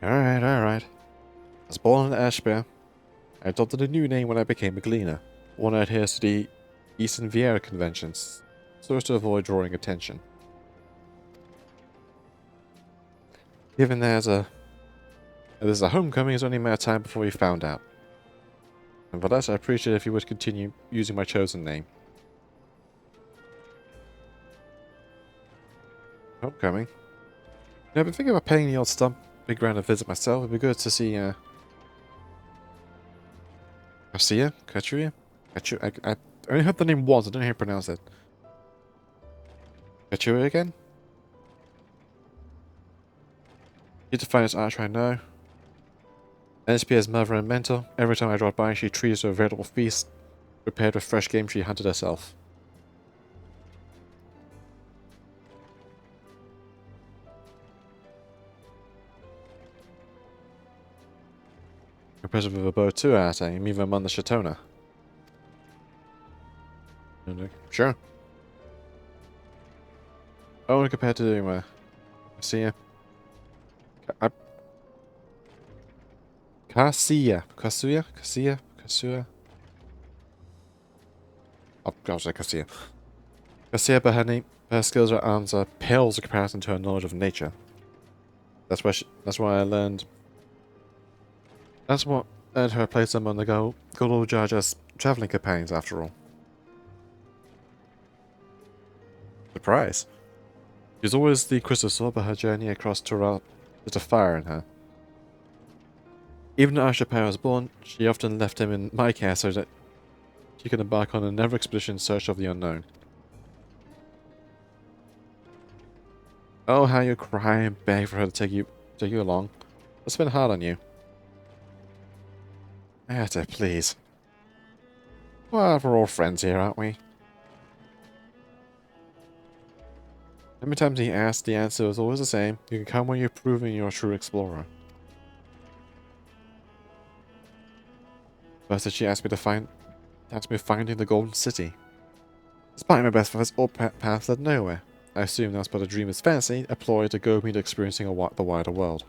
Alright, alright. I was born in Ashbear. I adopted a new name when I became a gleaner. One that adheres to the Eastern Vieira conventions, so as to avoid drawing attention. Given there's a homecoming, it's only a matter of time before we found out. And for that, I appreciate if you would continue using my chosen name. Homecoming? I've been thinking about paying the old stump big round a visit myself. It'd be good to see, Garcia? Kachuya? I only heard the name once, I don't know how to pronounce it. Kachuya again? Need to find his arch right now. NSP's mother and mentor. Every time I drop by, she treats her a veritable feast, prepared with fresh game she hunted herself. Impressive with a bow too, Arte, even among the Shatona. Sure. Only compared to Garcia. Garcia. Oh, gosh, Garcia. Garcia, but her skills at arms are pales in comparison to her knowledge of nature. That's why I learned. That's what earned her a place among the Golul Jarja's traveling companions, after all. Surprise. She's always the crystal sword, but her journey across Tural lit a fire in her. Even after Ashapar was born, she often left him in my care so that she could embark on a never expedition in search of the unknown. Oh, how you cry and beg for her to take you along. It's been hard on you. Etta, please. Well, we're all friends here, aren't we? How many times he asked, the answer was always the same. You can come when you're proving you're a true explorer. First did she ask me finding the Golden City. Despite my best efforts, all paths led nowhere. I assumed that was but a dreamer's fancy, a ploy to goad me to experiencing the wider world.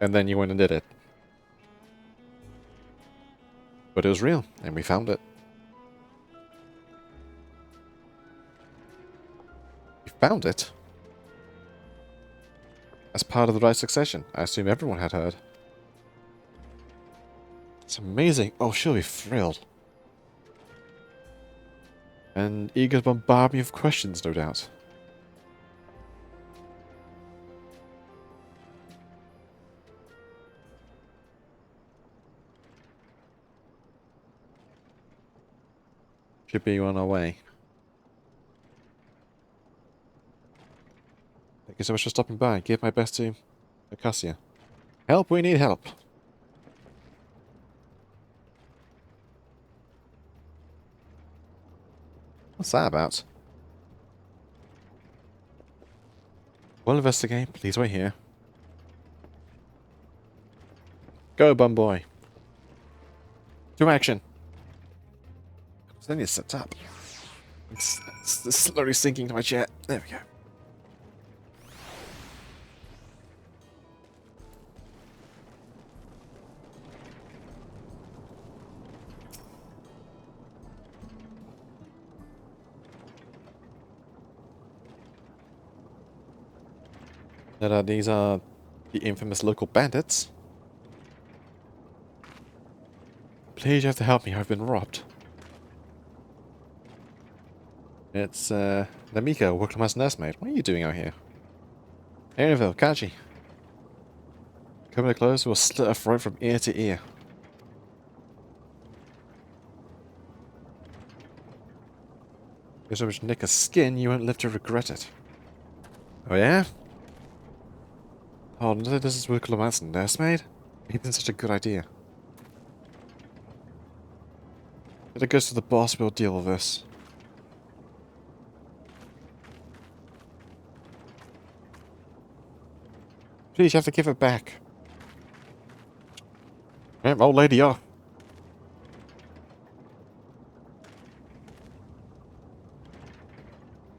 And then you went and did it. But it was real, and we found it. You found it? As part of the right succession. I assume everyone had heard. It's amazing. Oh, she'll be thrilled. And eager to bombard me with questions, no doubt. Should be on our way. Thank you so much for stopping by. Give my best to Acacia. Help, we need help. What's that about? We'll investigate. Please wait here. Go, bum boy. To action. I need to set up. It's slowly sinking to my chair. There we go. These are the infamous local bandits. Please, you have to help me. I've been robbed. It's, Namika, working as nursemaid. What are you doing out here? Erinville, Kaji. Coming close, we'll slit her throat from ear to ear. There's so much nick of skin, you won't live to regret it. Oh yeah? Oh, no, this is Wicklow nursemaid? It's been such a good idea. If it goes to the boss, we'll deal with this. Please, you have to give it back. Old lady off.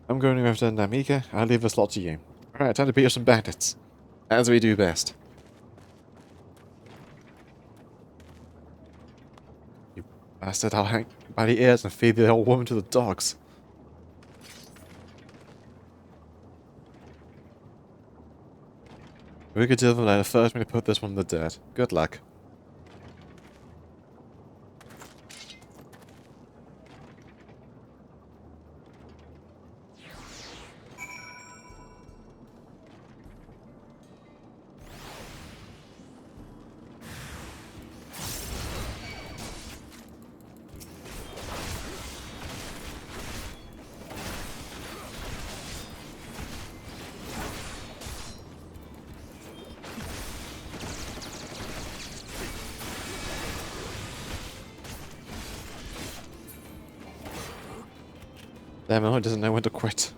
I'm going after Namika. I'll leave this lot to you. Alright, time to beat up some bandits. As we do best. You bastard, I'll hang by the ears and feed the old woman to the dogs. We could deal with it later. First, we need to put this one in the dirt. Good luck. Damn it, doesn't know when to quit.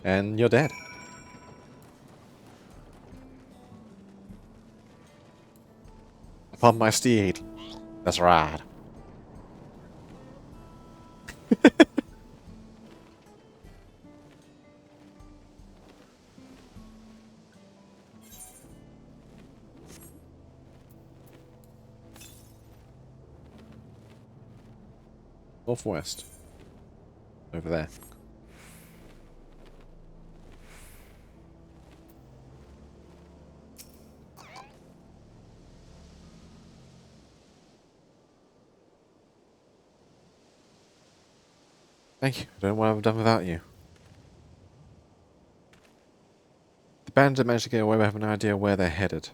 And you're dead. Upon my steed. That's right. Northwest. Over there. Thank you. I don't know what I've done without you. The bandit managed to get away, but I have no idea where they're headed.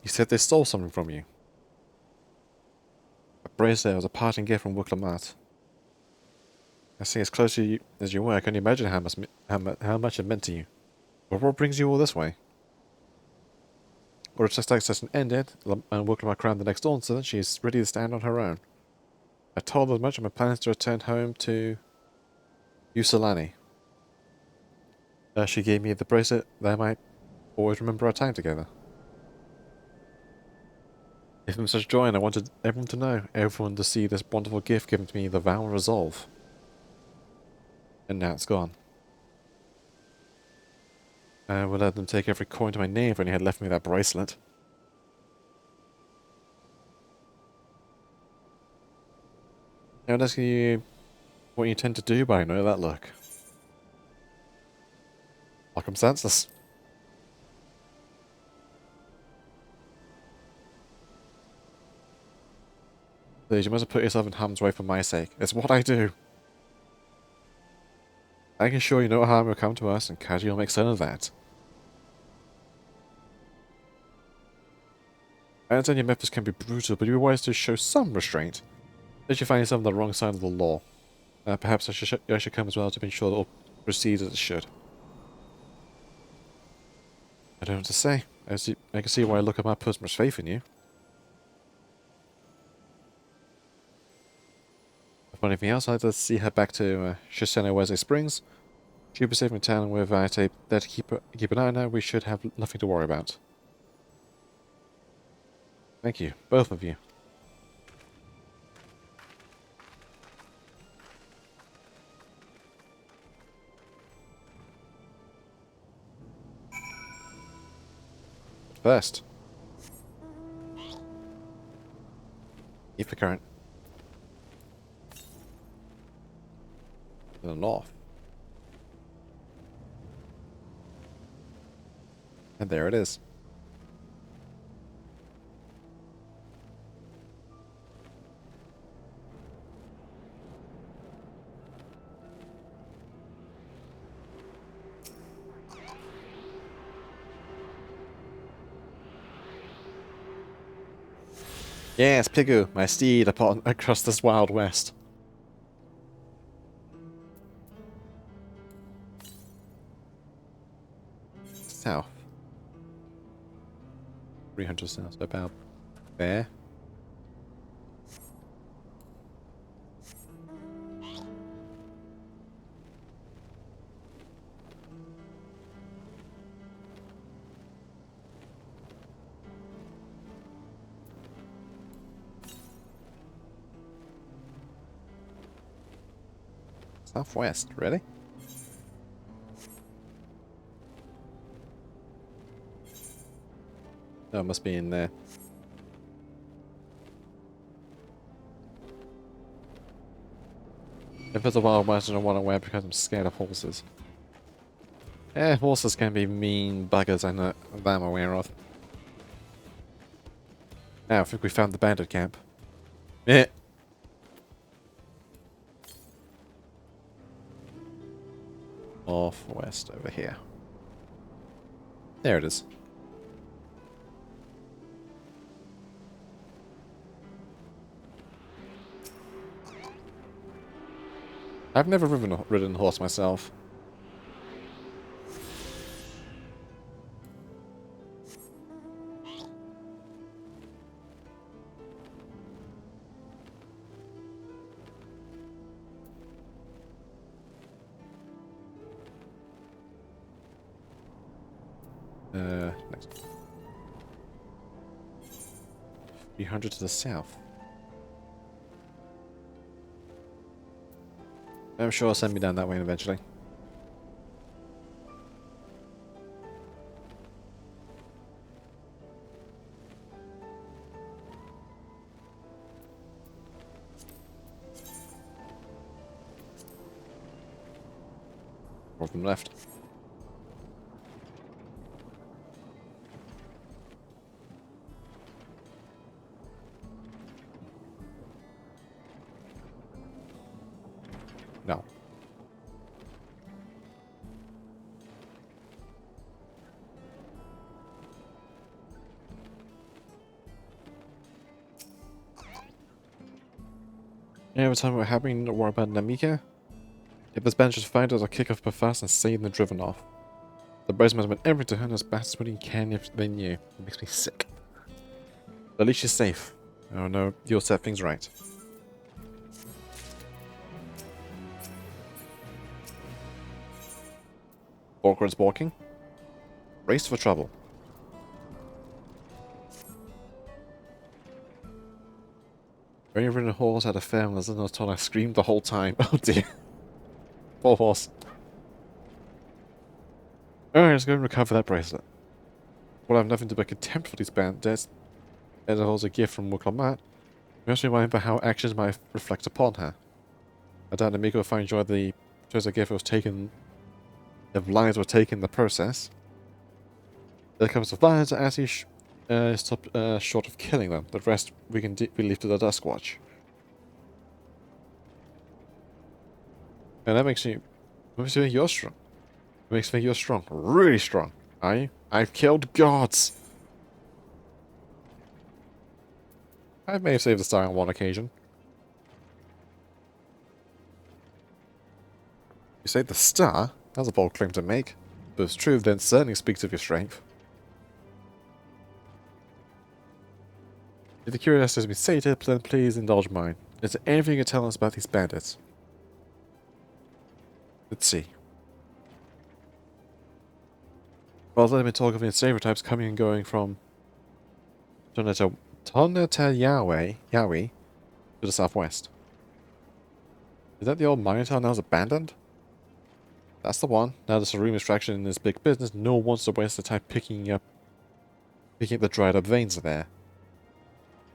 You said they stole something from you. A bracelet was a parting gift from Wicklow. I see as close to you as you were, I can only imagine how much it meant to you. But what brings you all this way? Or it's just like such an ended, and Wicklow crowned the next dawn so that she is ready to stand on her own. I told her as much of my plans to return home to Usulani. She gave me the bracelet that I might always remember our time together. If I'm such joy and I wanted everyone to know, everyone to see this wonderful gift given to me, the vow and resolve. And now it's gone. I would let them take every coin to my name if only had left me that bracelet. I would ask you what you intend to do, but I know that look. Like I'm senseless. Please, you must put yourself in harm's way for my sake. It's what I do. I can assure you no harm will come to us, and Kaji will make certain of that. I understand your methods can be brutal, but you be wise to show some restraint. If you find yourself on the wrong side of the law, perhaps I should come as well to ensure that all proceeds as it should. I don't know what to say. I can see why I look at my put much faith in you. If anything else, I'd like to see her back to Shiseno Wesley Springs. She'll be safe in town, and with tape there to keep an eye on her, we should have nothing to worry about. Thank you, both of you. First, ether current. To the north. And there it is. Yes, Pigu, my steed across this wild west. South. 300 south, so about there. Southwest, really? Oh, it must be in there. If it's a wild west, I don't want to wear because I'm scared of horses. Eh, horses can be mean buggers, I know that I'm aware of. Now, I think we found the bandit camp. Eh. Northwest over here. There it is. I've never ridden a horse myself. Next. 300 to the south. I'm sure it'll send me down that way eventually. Or from left. No. Yeah, every time we're having to worry about Namika. If this bench is find us, I'll kick off fast and save them driven off. The boys must have been everything to her as best as what he can if they knew. It makes me sick. But at least she's safe. Oh no, you'll set things right. Awkward's walking. Race for trouble. When you've ridden a horse at a fair and there's no told I screamed the whole time. Oh dear. Poor horse. Alright, let's go and recover that bracelet. Well, I have nothing to but contempt for these bandits. As it holds a gift from Muklamat, we must remember how actions might reflect upon her. I doubt Namiko will find joy the treasure gift was taken. If lives were taken in the process. There comes to violence as he stopped short of killing them. The rest we can leave to the Dusk Watch. And that makes me think you're strong. It makes me think you're strong. Really strong. Are you? I've killed gods. I may have saved the star on one occasion. You say the star? That's a bold claim to make. But if it's true, then it certainly speaks of your strength. If the curiosity has been sated, then please indulge mine. Is there anything you can tell us about these bandits? Let's see. Well, let me talk of the stereotypes coming and going from Toneta Yaoi to the southwest. Is that the old mining town that was abandoned? That's the one. Now there's a room extraction in this big business. No one wants to waste the time picking up the dried up veins there.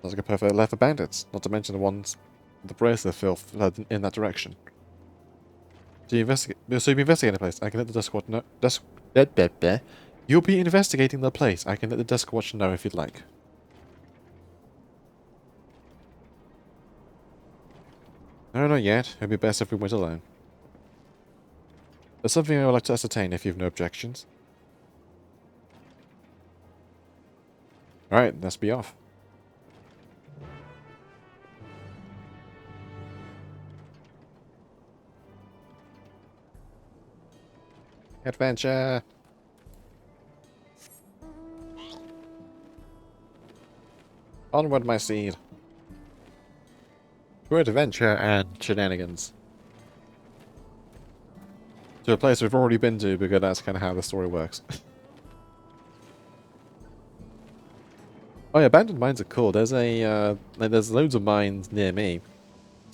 Sounds like a perfect life for bandits, not to mention the ones with the bracelet filth led in that direction. So you've investigating the place. I can let the desk watch know. You'll be investigating the place. I can let the desk watch know if you'd like. No, not yet. It'd be best if we went alone. There's something I would like to ascertain if you've no objections. Alright, let's be off. Adventure! Onward, my seed. To adventure and shenanigans. To a place we've already been to, because that's kind of how the story works. Oh yeah, abandoned mines are cool. There's there's loads of mines near me.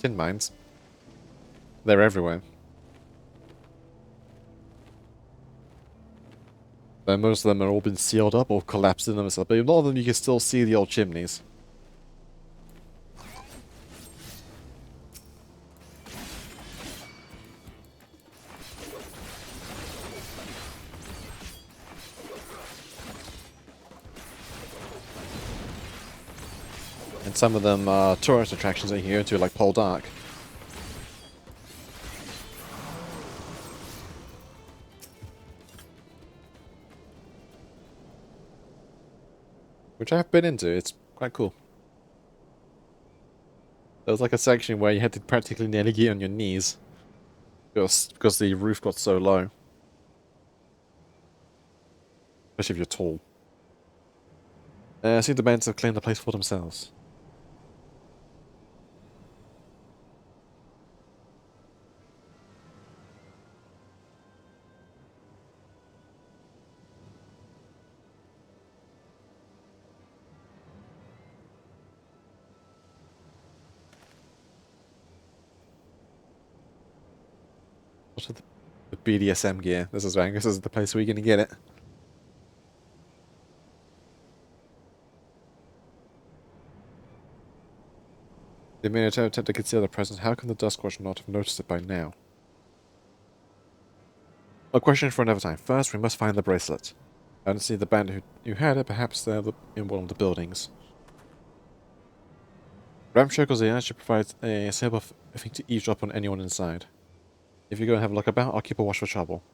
Tin mines. They're everywhere. But most of them are all been sealed up or collapsed in themselves, but a lot of them you can still see the old chimneys. And some of them are tourist attractions that you go to, like Pole Dark. Which I've been into, it's quite cool. There was like a section where you had to practically nearly get on your knees. Because the roof got so low. Especially if you're tall. I see the bandits have claimed the place for themselves. What's the BDSM gear? This is right. This is the place where you're gonna get it. They made an attempt to conceal their presence. How can the Duskwatch not have noticed it by now? A question for another time. First, we must find the bracelet. I don't see the bandit who had it. Perhaps they're in one of the buildings. Ramshackles the actually provides a simple thing to eavesdrop on anyone inside. If you go and have a look about, I'll keep a watch for trouble.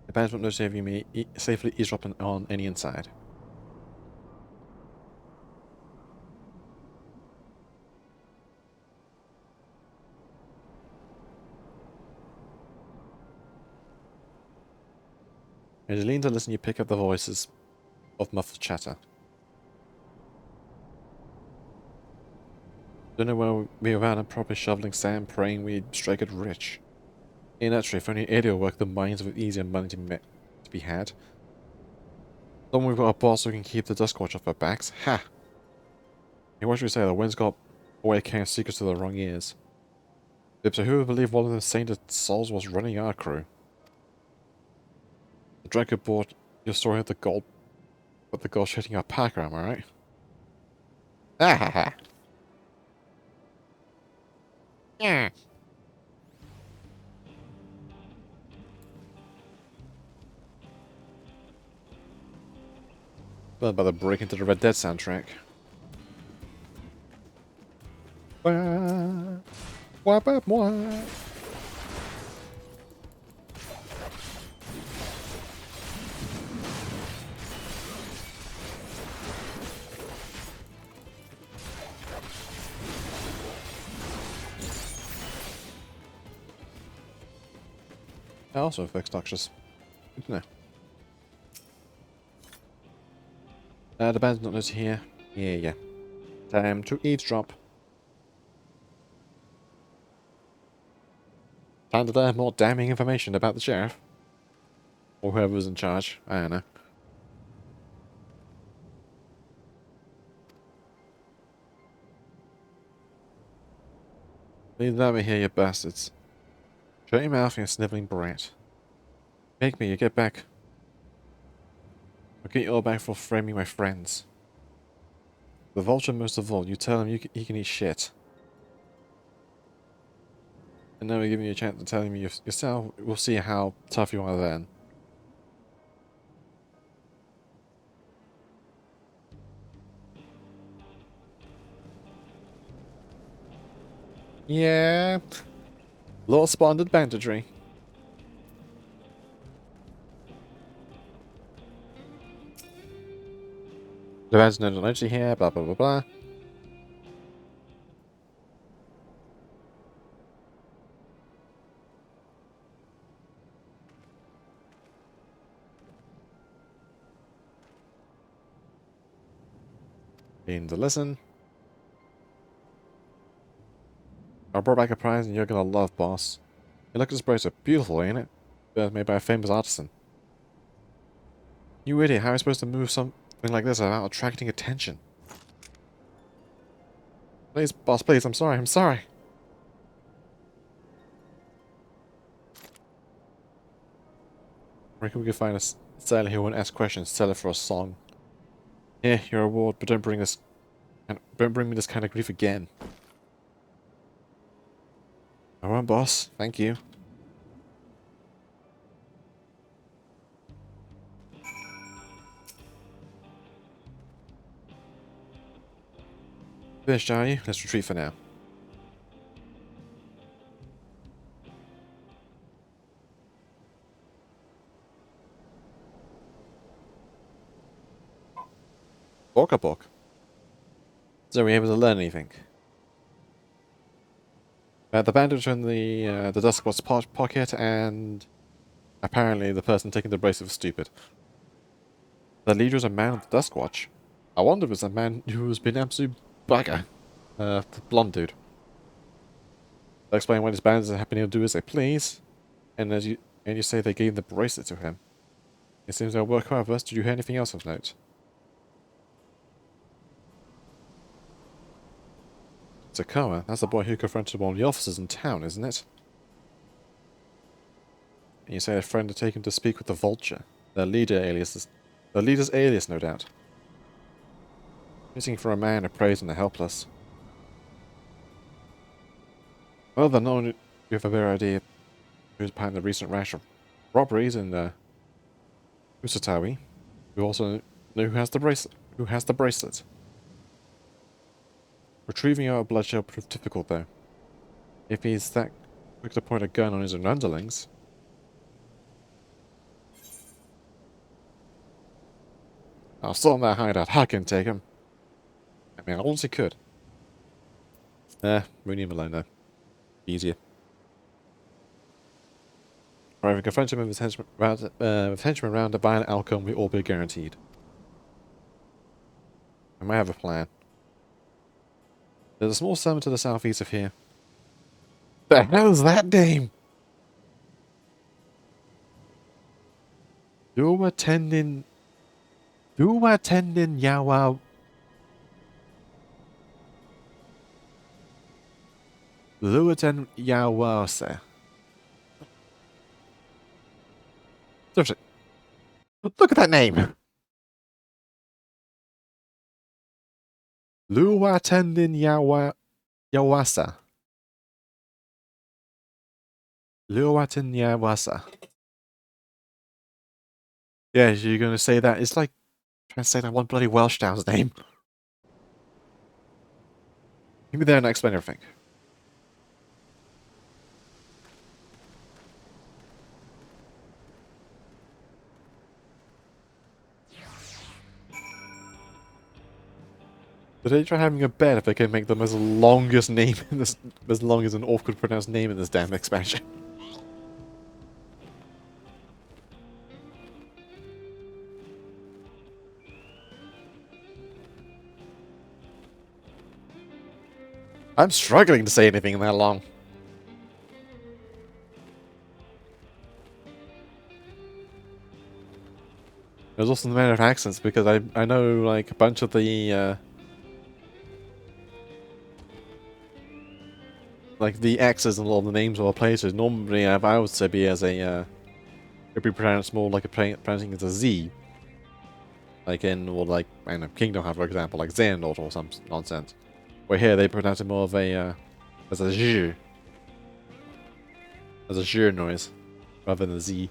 The bandits won't notice if you may safely eavesdrop on any inside. As you lean to listen, you pick up the voices of muffled chatter. Don't know where we were and probably shoveling sand, praying we'd strike it rich. In that if only Edio worked, the mines with easier money to be had. Then we've got a boss who can keep the Duskwatch off our backs. Ha! Hey, what should we say? The wind's got away carrying secrets to the wrong ears. So who would believe one of the sainted souls was running our crew? The Draco bought your story of the gold But the goal shooting our Packer, am I right? Ah ha ha. Yeah. Well, about to break into the Red Dead soundtrack. Wah, wah, wah, wah. That also affects Noxious. Good to know. The band's not noted here. Yeah. Time to eavesdrop. Time to learn more damning information about the sheriff. Or whoever was in charge. I don't know. Leave that over here, you bastards. Shut your mouth, you sniveling brat. Make me, you get back. I'll get you all back for framing my friends. The vulture most of all, you tell him he can eat shit. And now we're giving you a chance to tell him yourself, we'll see how tough you are then. Yeah. Little spotted banditry. The band's no energy here, blah blah blah blah. Being to listen. I brought back a prize and you're gonna love, boss. Hey, look at this bracelet. Beautiful, ain't it? Made by a famous artisan. You idiot, how am I supposed to move something like this without attracting attention? Please, boss, please, I'm sorry, I'm sorry. I reckon we could find a sailor who won't ask questions, sell it for a song. Here, your reward, but don't bring me this kind of grief again. I won't, boss. Thank you. Finished, are you? Let's retreat for now. Book. So were we able to learn anything? The bandage in the Duskwatch's pocket, and apparently the person taking the bracelet was stupid. The leader is a man of the Duskwatch. I wonder if it's a man who's been absolute bugger. The blonde dude. They'll explain why his bandits are happening to do as they please, and you say they gave the bracelet to him. It seems they'll work out with us. Did you hear anything else of note? Takoa, that's the boy who confronted one of the officers in town, isn't it? And you say a friend had taken to speak with the Vulture. Their leader's alias, no doubt. Waiting for a man who preys on the helpless. Well, then, no one you have a better idea who's behind the recent rash of robberies in Usatawi. You also know who has the bracelet. Retrieving our bloodshed will prove difficult, though. If he's that quick to point a gun on his own underlings. I'll still in that hideout. I can take him. I mean, I honestly could. We leave him alone, though. Easier. Alright, if we confront him with henchmen around a violent outcome, we all be guaranteed. I might have a plan. There's a small settlement to the southeast of here. The hell's that name? Duatendin Yawa. Luaten Yawase. Seriously. Look at that name! Luwatendin Yawasa. Luwatin Yawasa. Yeah, you're gonna say that. It's like trying to say that one bloody Welsh town's name. Give me there and explain everything. Did they try having a bet if they can make them as longest name in this, as long as an awkward pronounced name in this damn expansion? I'm struggling to say anything that long. There's also the matter of accents because I know like a bunch of the like the X's and all the names of the places normally I would say be as a could be pronounced more like a pronouncing as a Z. Like in or like I don't know Kingdom Hearts for example, like Xehanort or some nonsense. Where here they pronounce it more of a as a Z. As a Z noise rather than a Z.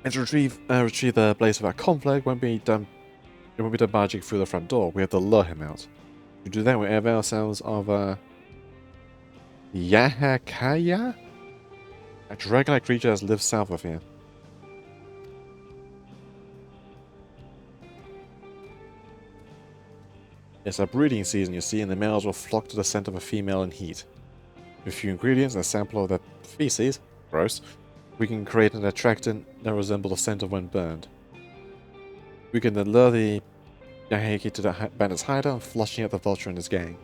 And to retrieve the place of our conflict won't be done. It won't be done barging through the front door. We have to lure him out. To do that, we avail ourselves of Yahakaya, a dragon-like creature that lives south of here. It's a breeding season, you see, and the males will flock to the scent of a female in heat. With a few ingredients and a sample of their feces, gross, we can create an attractant that resembles the scent of when burned. We can then lure the Yahaki to the bandit's hideout, flushing out the vulture and his gang.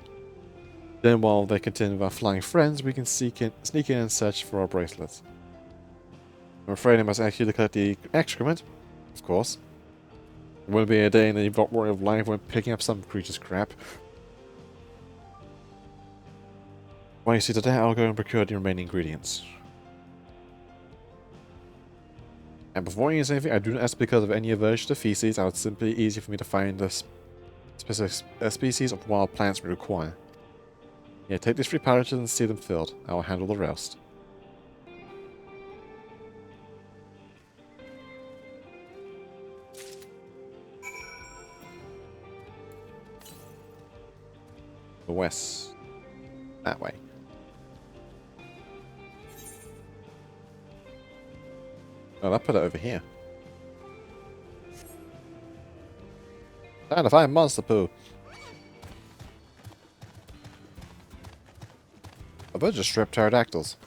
Then while they continue with our flying friends, we can sneak in and search for our bracelets. I'm afraid I must ask you to collect the excrement, of course. It wouldn't be a day in the Warrior of Life when picking up some creature's crap. While you see to that, I'll go and procure the remaining ingredients. And before I use anything, I do not ask because of any aversion to feces. It's simply easier for me to find the specific species of wild plants we require. Yeah, take these 3 pouches and see them filled. I will handle the rest. The west. That way. Oh, that put it over here. Time to find monster poo. A bunch of strip pterodactyls.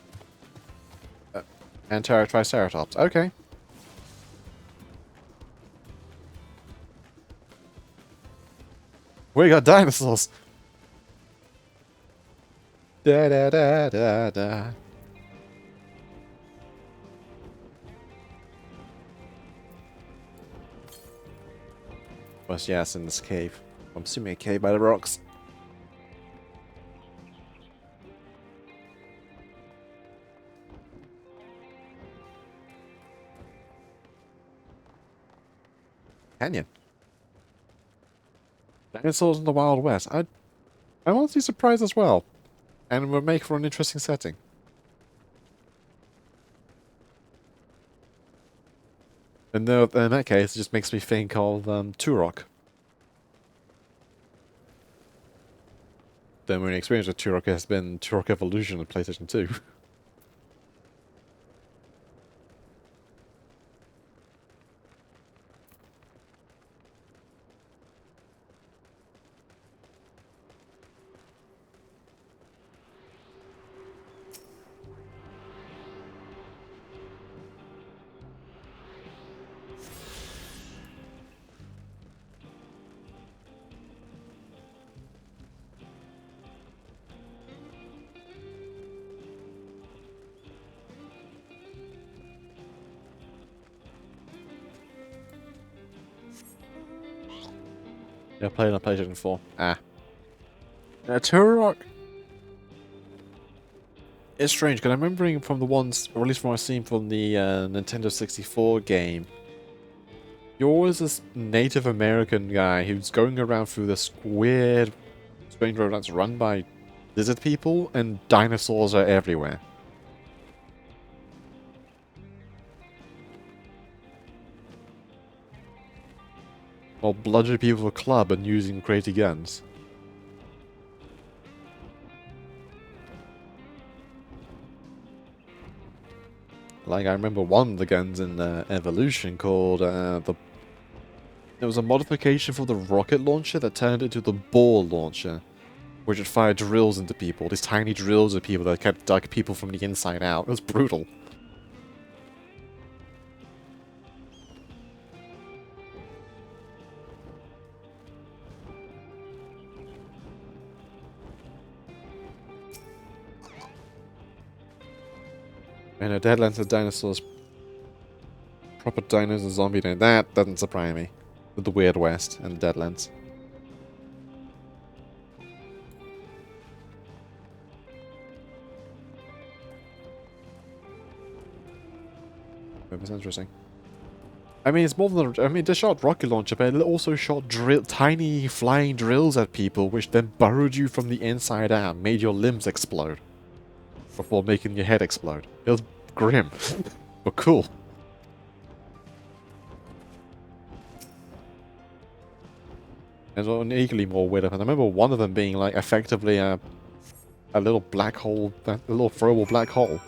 And triceratops. Okay. We got dinosaurs. Da da da da da. Well, yes, in this cave. I'm assuming a cave by the rocks. Canyon. Dinosaurs in the Wild West. I'm honestly surprised as well. And would make for an interesting setting. And in that case, it just makes me think of Turok. The only experience with Turok has been Turok Evolution on PlayStation 2. Yeah, played on PlayStation 4. Ah. Turok! It's strange, because I'm remembering from the ones, or at least from what I've seen from the Nintendo 64 game, you're always this Native American guy who's going around through this weird, strange road that's run by lizard people, and dinosaurs are everywhere. While bludgeoning people with a club and using crazy guns. Like, I remember one of the guns in Evolution called the... It was a modification for the rocket launcher that turned into the ball launcher, which would fire drills into people. These tiny drills at people that kept dug people from the inside out. It was brutal. And Deadlands has dinosaurs. Proper dinos and zombie dino. That doesn't surprise me. With the Weird West and Deadlands. That's interesting. I mean, it's more than... I mean, they shot rocket launcher, but it also shot tiny flying drills at people, which then burrowed you from the inside out, made your limbs explode. Before making your head explode. It was grim, but cool. And equally more weird. I remember one of them being like effectively a little black hole, a little throwable black hole.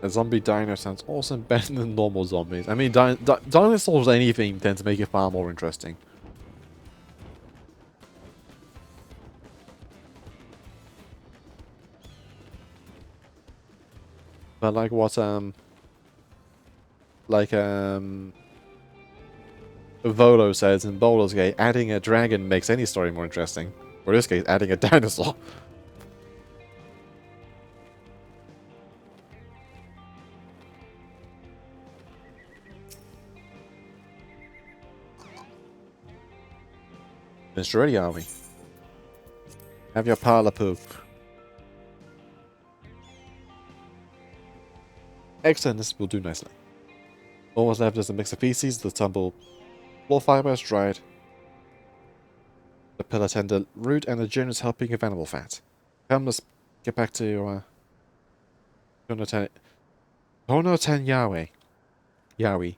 A zombie dino sounds awesome, better than normal zombies. I mean, dinosaurs anything tend to make it far more interesting. But like what, Volo says in Baldur's Gate, adding a dragon makes any story more interesting. Or in this case, adding a dinosaur. Finished already, are we? Have your pile of poop. Excellent, this will do nicely. All what's left is a mix of feces, the tumble floor fibers dried, the pillar tender root, and a generous helping of animal fat. Come, let's get back to Honoten Yahweh. Yahweh.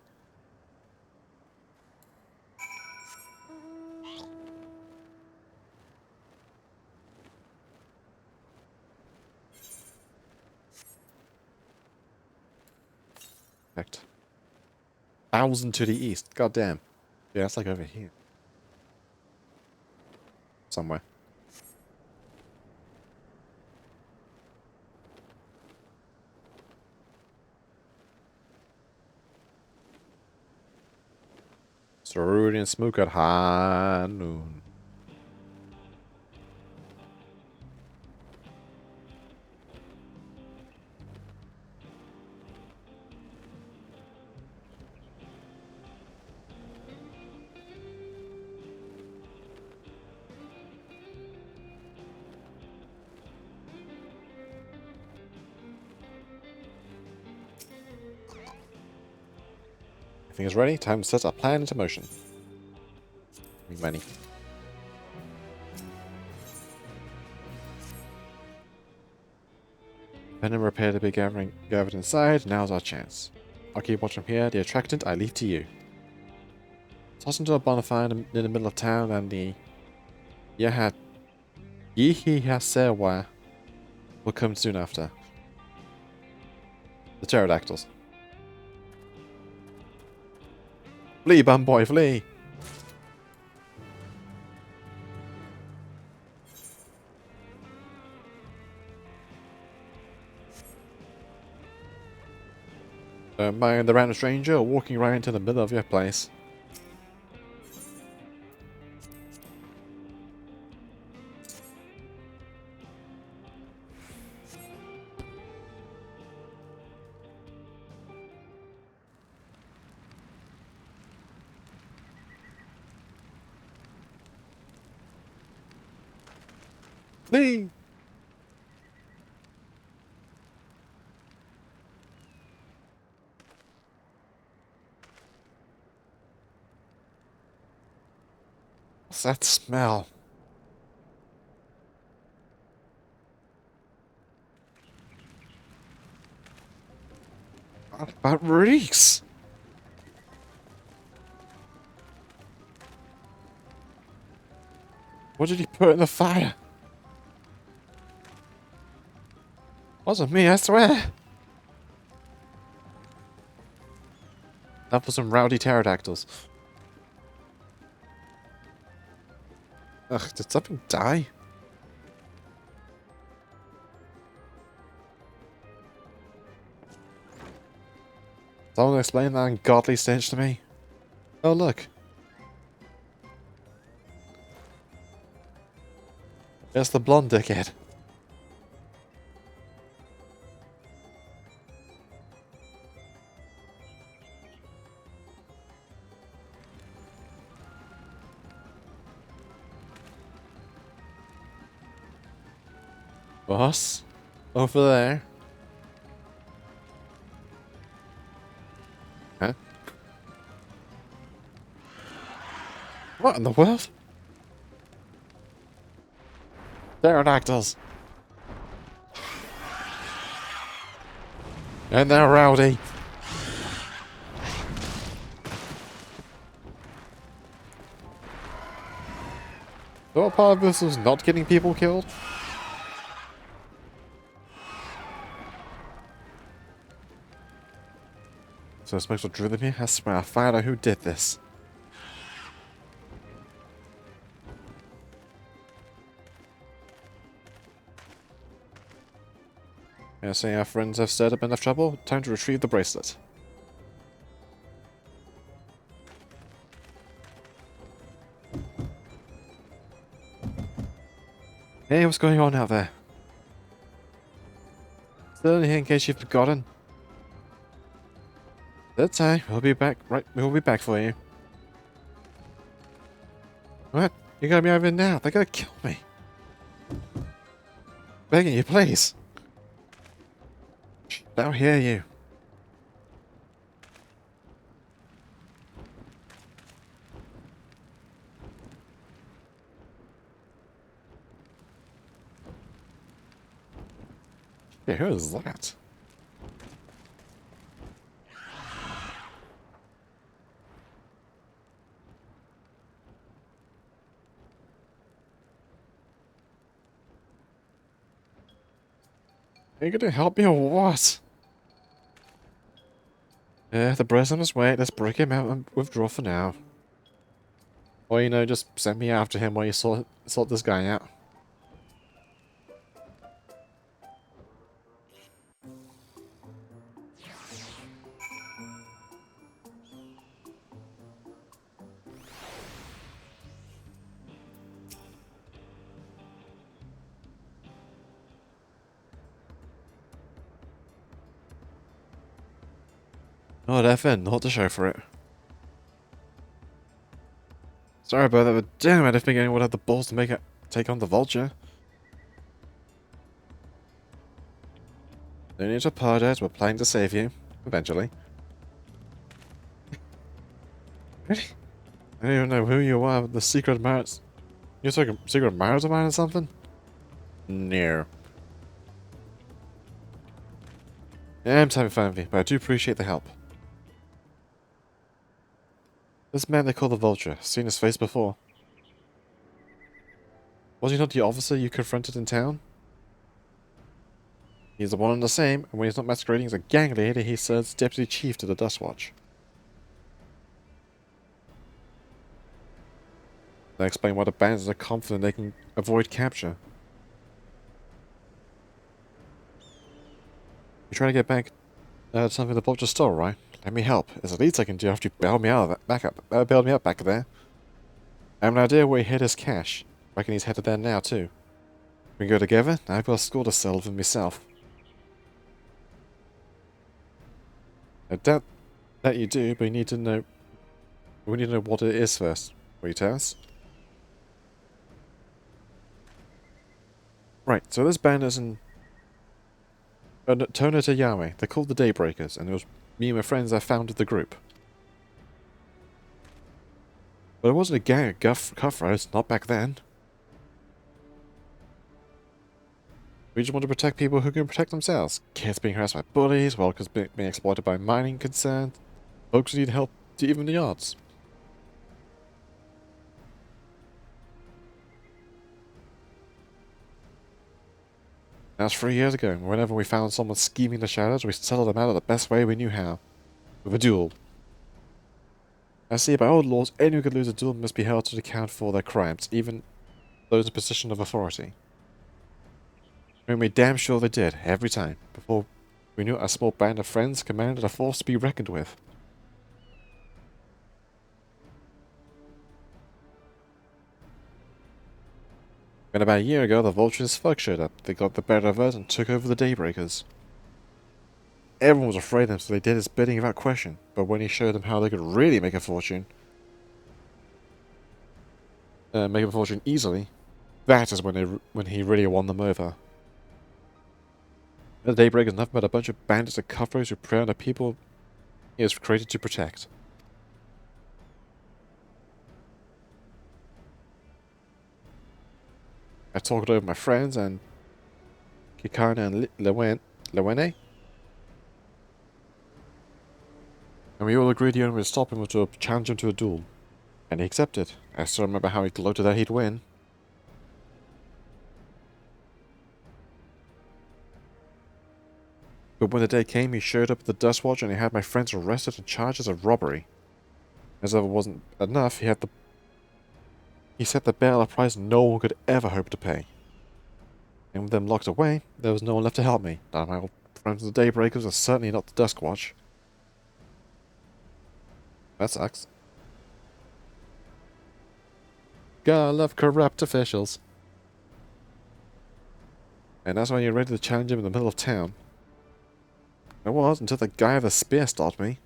Perfect. 1,000 to the east. God damn. Yeah, that's like over here. Somewhere. Cerulean smoke at high noon. Everything is ready. Time to set our plan into motion. Need money. Venom repair to be gathered inside. Now's our chance. I'll keep watch from here. The attractant I leave to you. Toss into a bonfire in the middle of town, and the Yihihasewa will come soon after. The pterodactyls. Flee, bum boy, flee! Don't mind the random stranger walking right into the middle of your place. Flee! What's that smell? That reeks! What did he put in the fire? Wasn't me, I swear! That was some rowdy pterodactyls. Ugh, did something die? Someone explain that ungodly stench to me? Oh, look. It's the blonde dickhead. Boss? Over there? Huh? What in the world? Pterodactyls. And they're rowdy. So what part of this was not getting people killed? So smoke's what drew them here? I swear I found out who did this. Yeah, saying our friends have stirred up enough trouble, time to retrieve the bracelet. Hey, what's going on out there? Still here in case you've forgotten. That's all. We'll be back. Right, we'll be back for you. What? You gotta be over now. They're gonna kill me. Begging you, please. They'll hear you. Yeah, who is that? Are you gonna help me or what? Yeah, the bracelet must wait. Let's break him out and withdraw for now. Or, you know, just send me after him while you sort this guy out. Not FN, not the show for it. Sorry about that, but damn, I didn't think anyone would have the balls to take on the vulture. No need to apologize, we're planning to save you. Eventually. Really? I don't even know who you are, the secret admirers. You're talking secret admirers of mine or something? No. Yeah, I'm having fun with you, but I do appreciate the help. This man they call the Vulture, seen his face before. Was he not the officer you confronted in town? He's the one and the same, and when he's not masquerading as a gang leader, he serves deputy chief to the Dust Watch. That explains why the bandits are confident they can avoid capture. You're trying to get back something the Vulture stole, right? Let me help. It's the least I can do after you bailed me out of that bailed me out back there. I have an idea where he hid his cash. Reckon he's headed there now too. We can go together. I've got a score to settle for myself. I doubt that you do, but we need to know what it is first. Will you tell us? Right, so this band is in Tona to Yahweh. They're called the Daybreakers, and it was me and my friends that founded the group. But it wasn't a gang of cutthroats, not back then. We just want to protect people who can protect themselves. Kids being harassed by bullies, workers being exploited by mining concerns, folks who need help to even the odds. That was 3 years ago, and whenever we found someone scheming in the shadows, we settled them out of the best way we knew how. With a duel. I see, by old laws, anyone who could lose a duel must be held to account for their crimes, even those in a position of authority. We made damn sure they did, every time, before we knew a small band of friends commanded a force to be reckoned with. And about a year ago, the Vultures' folk showed up. They got the better of us and took over the Daybreakers. Everyone was afraid of him, so they did his bidding without question. But when he showed them how they could really make a fortune easily, that is when he really won them over. The Daybreakers nothing but a bunch of bandits and cutthroats who prey on the people he was created to protect. I talked over my friends and Kikana and Lewene, and we all agreed the only way to stop him was to challenge him to a duel. And he accepted. I still remember how he gloated that he'd win. But when the day came, he showed up at the Dust Watch and he had my friends arrested on charges of robbery. As if it wasn't enough, he set the bail a price no one could ever hope to pay. And with them locked away, there was no one left to help me. None of my old friends of the Daybreakers, and certainly not the Dusk Watch. That sucks. Gotta love corrupt officials. And that's when you're ready to challenge him in the middle of town. I was, until the guy with the spear stopped me.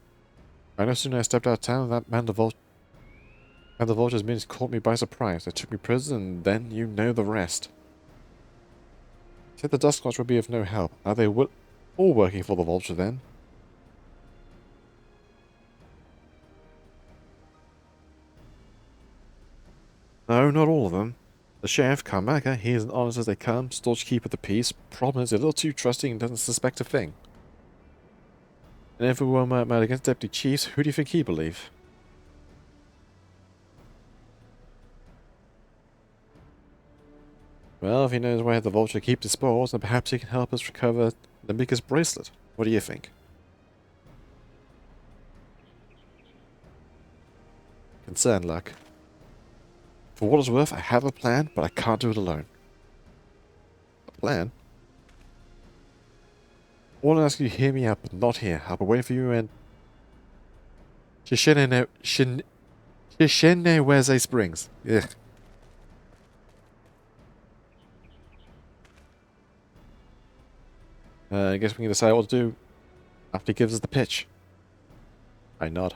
I know soon as I stepped out of town, that man the Vulture's minions caught me by surprise. They took me prisoner, and then you know the rest. Said the Duskwatch would be of no help. Are they all working for the Vulture then? No, not all of them. The sheriff, Carmacker, he is as honest as they come, staunch keeper of the peace. Problem is, he's a little too trusting and doesn't suspect a thing. And if we were mad against deputy chiefs, who do you think he believe? Well, if he knows where the Vulture keeps his spoils, then perhaps he can help us recover the Mika's bracelet. What do you think? Concerned, Luck. For what it's worth, I have a plan, but I can't do it alone. A plan? I want to ask you to hear me out, but not here. I'll be waiting for you in Shishene Weze Springs. Ugh. I guess we can decide what to do after he gives us the pitch. I nod.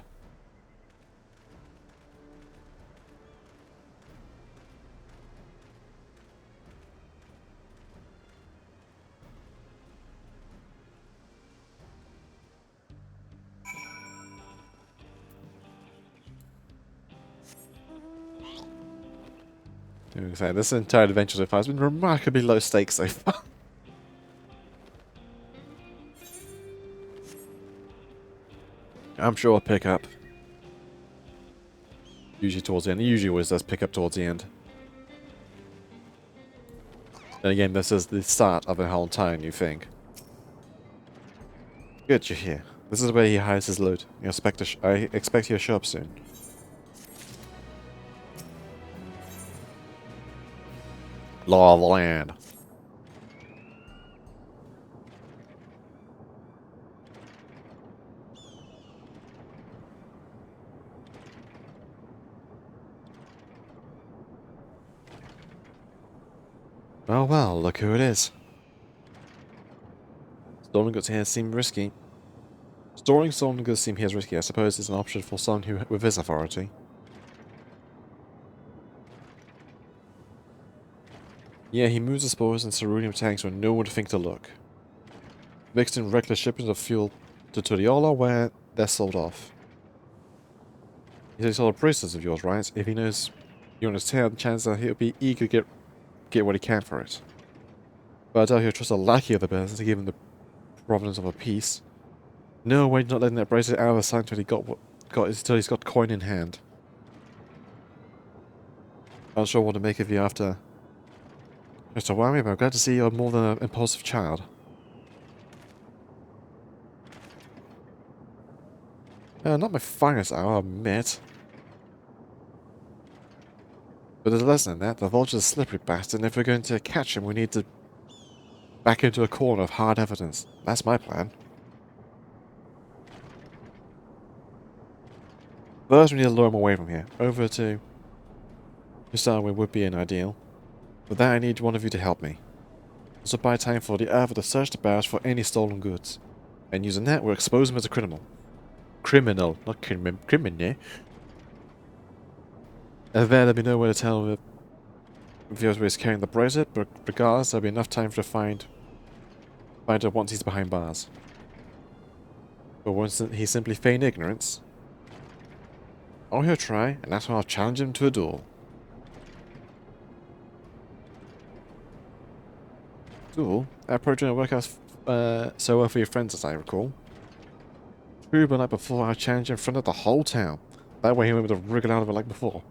This entire adventure so far has been remarkably low stakes so far. I'm sure I'll pick up. Usually towards the end. It usually always does pick up towards the end. Then again, this is the start of a whole entire new thing. Good, you're here. This is where he hides his loot. I expect you to show up soon. Law of the land. Oh well, look who it is. Storing goods here seem risky. Storing stolen goods seem here risky. I suppose it's an option for someone who with his authority. Yeah, he moves the spores in cerulean tanks where no one would think to look. Mixed in reckless shipments of fuel to Turiola where they're sold off. He says all the bracelets of yours, right? If he knows you're on his tail, the chances are he'll be eager to get what he can for it. But I doubt he'll trust a lackey of the business to give him the provenance of a piece. No way, not letting that bracelet out of his sight until he's got coin in hand. I'm not sure what to make of you after Mr. Whammy, but I'm glad to see you're more than an impulsive child. Not my finest hour, I'll admit. But there's a lesson in that. The vulture's a slippery bastard, and if we're going to catch him, we need to back into a corner of hard evidence. That's my plan. First, we need to lure him away from here. Over to Starway would be an ideal. For that, I need one of you to help me. Also buy time for the other to search the barracks for any stolen goods. And using that, we'll expose him as a criminal. Criminal, not criminal. And there'll be no way to tell if he was carrying the bracelet, but regardless, there'll be enough time for to find her once he's behind bars. But once he simply feigned ignorance, oh, he'll try, and that's when I'll challenge him to a duel. Duel? That approach didn't work out so well for your friends, as I recall. True, but like before, I challenged him in front of the whole town. That way he went able to wriggle out of it like before.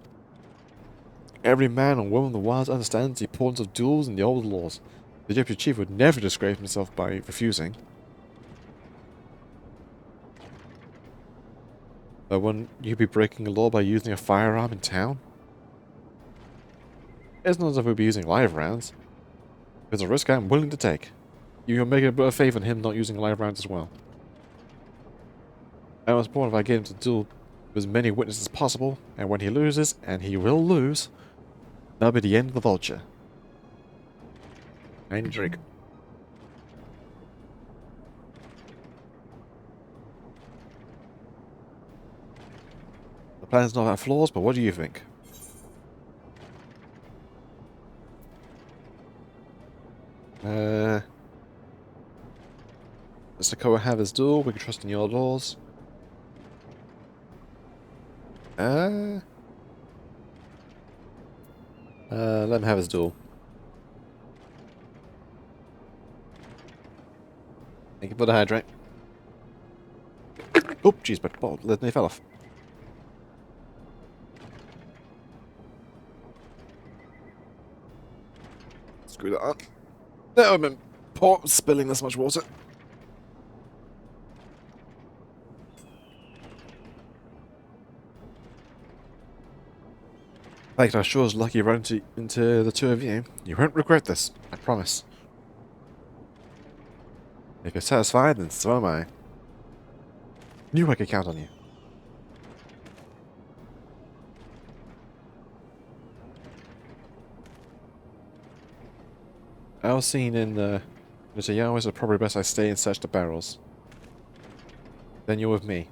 Every man and woman in the wilds understands the importance of duels and the old laws. The deputy chief would never disgrace himself by refusing. But wouldn't you be breaking a law by using a firearm in town? It's not as if we'd be using live rounds. It's a risk I'm willing to take. You're making a bit of faith in him not using live rounds as well. I was born if I get him to duel with as many witnesses as possible, and when he loses, and he will lose, that'll be the end of the vulture. And drink. The plan's not without flaws, but what do you think? Does Sokoa have his duel? We can trust in your laws. Let him have his duel. Thank you for the hydrate. Oh, jeez, but they fell off. Screw that up. That would have been spilling this much water. Like I sure was lucky you ran into the two of you. You won't regret this, I promise. If you're satisfied, then so am I. Knew I could count on you. I was seen in Mr. Yahweh's, it's probably best I stay and search the barrels. Then you're with me.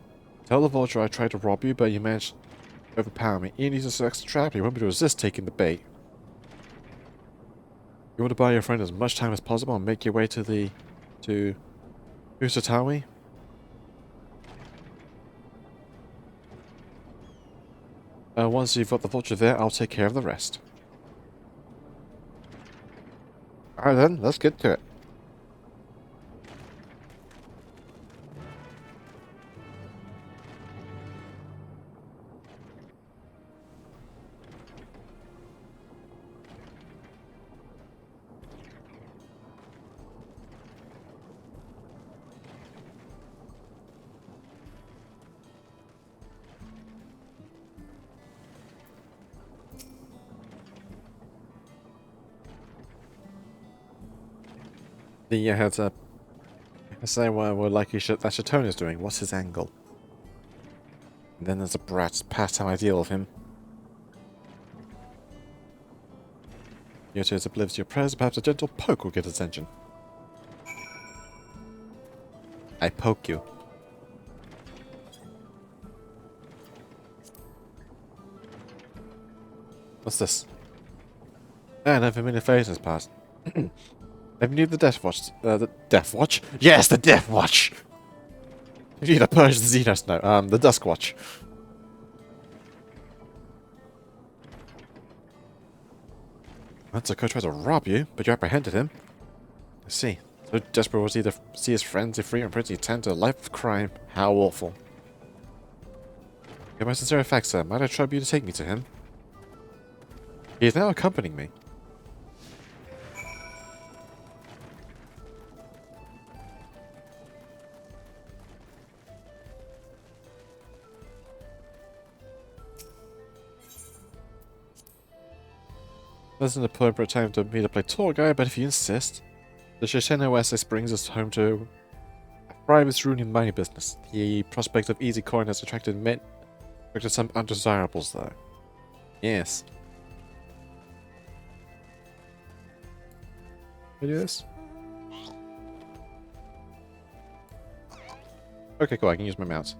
Tell the vulture I tried to rob you, but you managed to overpower me. Ian uses this extra trap, you won't be able to resist taking the bait. You want to buy your friend as much time as possible and make your way to Usatawi? Once you've got the vulture there, I'll take care of the rest. Alright then, let's get to it. The heads up. I say what likely that Chatone is doing. What's his angle? And then there's a brat's pastime ideal of him. Yoto is oblivious to your prayers, perhaps a gentle poke will get attention. I poke you. What's this? And a familiar face has passed. Have you need the Death Watch? The Death Watch? Yes, the Death Watch! You need to purge the Xenos now. The Dusk Watch. Atsuko tried to rob you, but you apprehended him. I see. So desperate was he to see his friends free and pretty tend to a life of crime. How awful. In my sincere thanks, sir. Might I trouble you to take me to him? He is now accompanying me. This is an appropriate time to me to play tour guide, but if you insist. The Shisheno Essex brings us home to a private Cerulean mining business. The prospect of easy coin has attracted some undesirables, though. Yes. Can I do this? Okay, cool. I can use my mouse.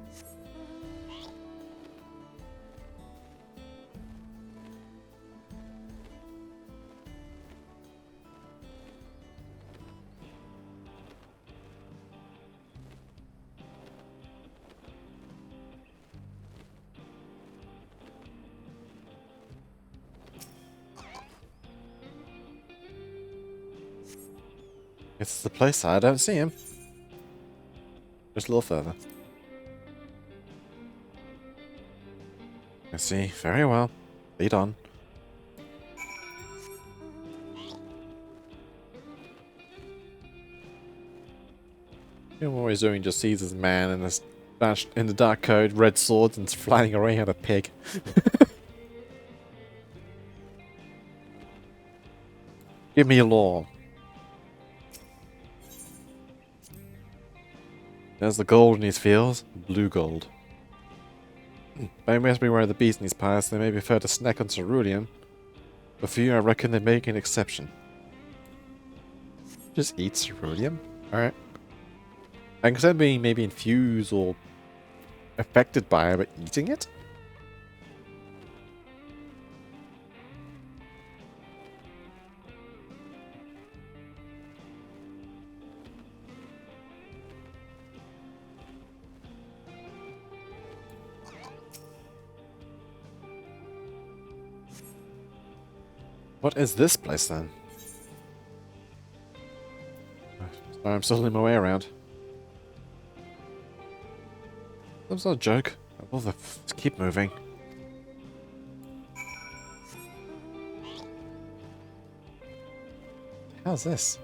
It's the place. I don't see him. Just a little further. I see. Very well. Lead on. You know what he's doing? Just sees this man in this in the dark coat, red swords, and flying around at a pig. Give me a law. There's the gold in these fields. Blue gold. They must be where the beast in these parts. They may prefer to snack on cerulean. But for you, I reckon they make an exception. Just eat cerulean? Alright. I can consider being maybe infused or affected by it, but eating it? What is this place then? Sorry, I'm still in my way around. That's not a joke. I'll just keep moving. How's this?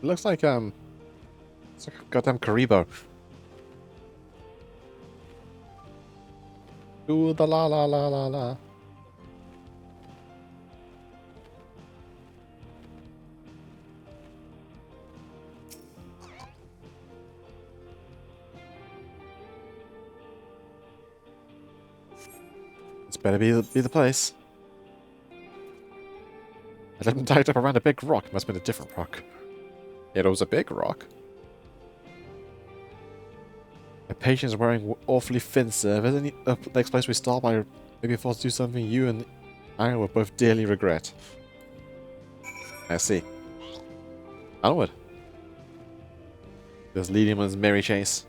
It looks like it's like a goddamn Karibo. Ooh, the la la la la la. This better be the place. I left him tied up around a big rock. Must have been a different rock. It was a big rock. My patient's wearing awfully thin, sir. If there's any next place we stop, I may be forced to do something you and I will both dearly regret. I see. Onward. Just lead him on his merry chase.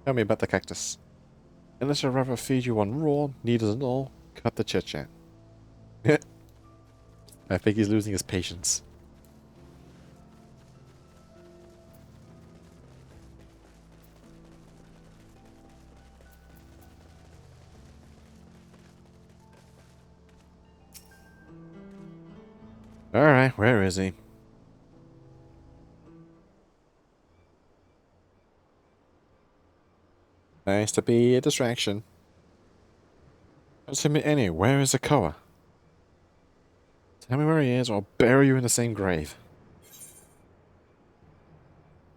Tell me about the cactus. Unless I'd rather feed you one raw, needles and all, cut the chit-chat. I think he's losing his patience. Alright, where is he? Nice to be a distraction. Tell me anyway, where is Akoa? Tell me where he is, or I'll bury you in the same grave.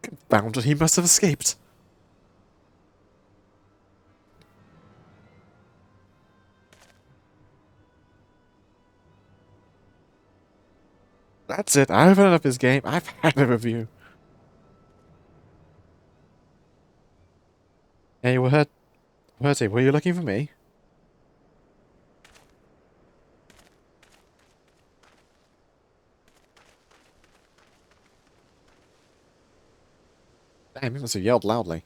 Confounded, he must have escaped. That's it, I've had enough of this game. I've had a review. Hey, were you looking for me? Damn, he must have yelled loudly.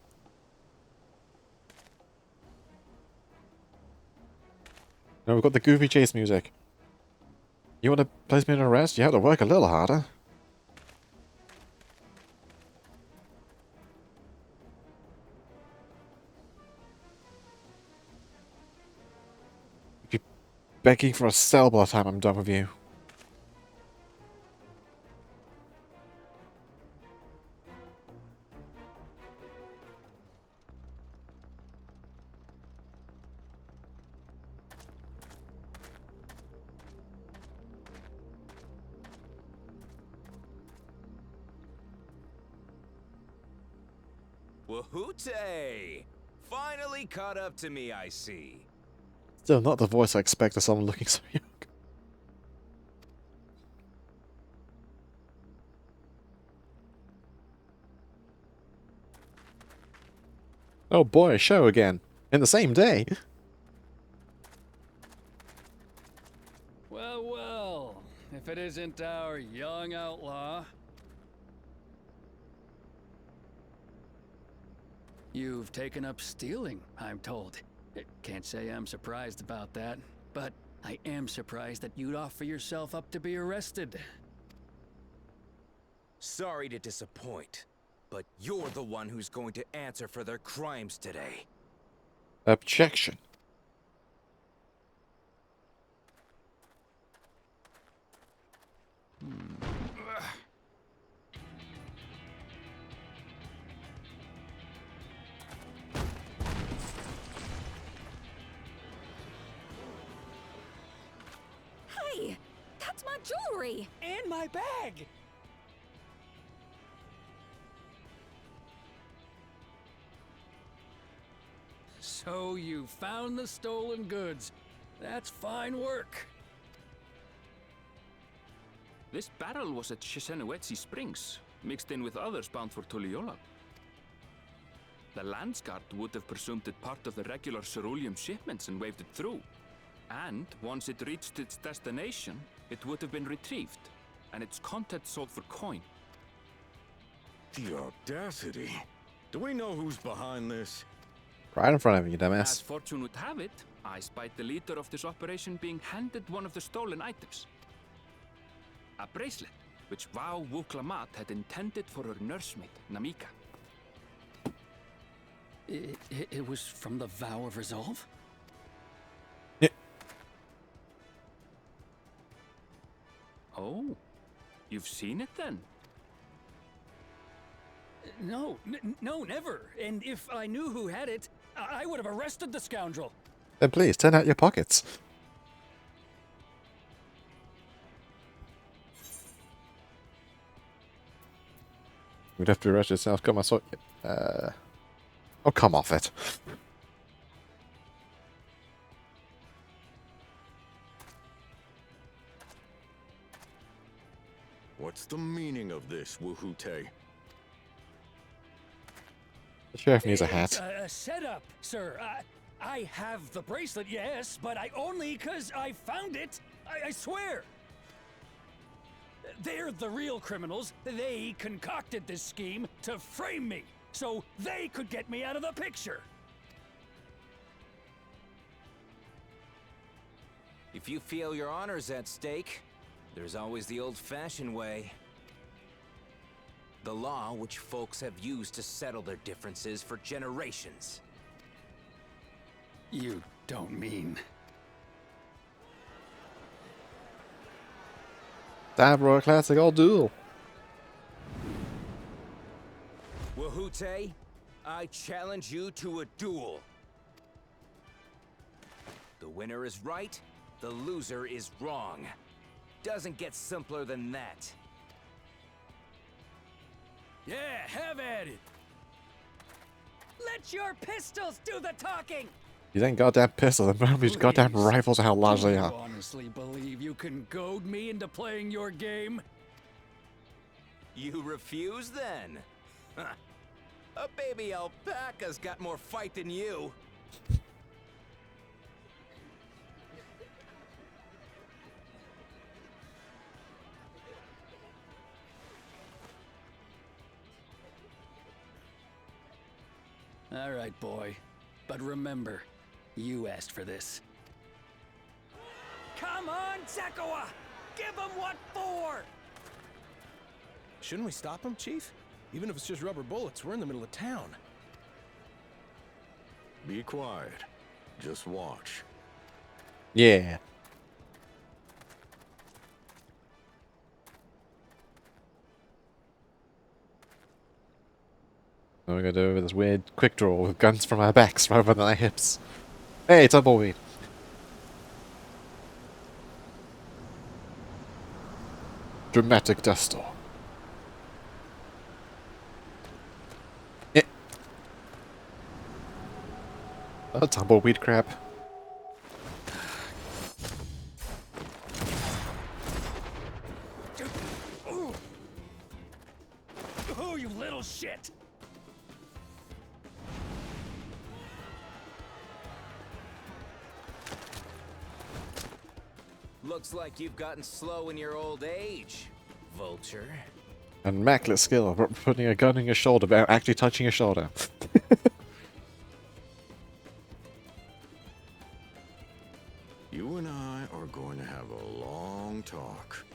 No, we've got the goofy chase music. You want to place me in arrest? You have to work a little harder. You'll be begging for a cell by the time I'm done with you. Wahoote! Finally caught up to me, I see. Still not the voice I expect of someone looking so young. Oh boy, a show again. In the same day. Well, well, if it isn't our young outlaw. You've taken up stealing, I'm told. Can't say I'm surprised about that, but I am surprised that you'd offer yourself up to be arrested. Sorry to disappoint, but you're the one who's going to answer for their crimes today. Objection. Hey, that's my jewelry! And my bag! So you found the stolen goods. That's fine work. This barrel was at Shisenuetsi Springs, mixed in with others bound for Tuliyola. The Landsguard would have presumed it part of the regular ceruleum shipments and waved it through. And once it reached its destination, it would have been retrieved, and its contents sold for coin. The audacity. Do we know who's behind this? Right in front of you, As dumbass. fortune would have it, I spied the leader of this operation being handed one of the stolen items. A bracelet, which Vau Wuklamat had intended for her nursemaid, Namika. It was from the Vow of Resolve? Yeah. Oh, you've seen it then? No, no, never. And if I knew who had it, I would have arrested the scoundrel. Then please, turn out your pockets. You'd have to arrest yourself. Come on, so... Oh, come off it. What's the meaning of this, Wahoote? The sheriff needs a hat. It's a setup, sir. I have the bracelet, yes, but I only 'cause I found it. I swear. They're the real criminals. They concocted this scheme to frame me, so they could get me out of the picture. If you feel your honor's at stake, there's always the old-fashioned way. The law which folks have used to settle their differences for generations. You don't mean... Damn, Royal Classic, I'll duel. Wahoote, I challenge you to a duel. The winner is right, the loser is wrong. Doesn't get simpler than that. Yeah, have at it. Let your pistols do the talking. You ain't goddamn pistol, and these goddamn Please. rifles are how large Do they you are. honestly believe you can goad me into playing your game? You refuse then? Huh. A baby alpaca's got more fight than you. All right, boy. But remember, you asked for this. Come on, Zekawa! Give him what for! Shouldn't we stop him, Chief? Even if it's just rubber bullets, we're in the middle of town. Be quiet. Just watch. Yeah. What we're gonna do with this weird quick draw with guns from our backs rather than our hips. Hey, tumbleweed. Dramatic dust storm. A tumbleweed crab. Oh, you little shit! Looks like you've gotten slow in your old age, Vulture. An immaculate skill of putting a gun in your shoulder without actually touching your shoulder. You and I are going to have a long talk.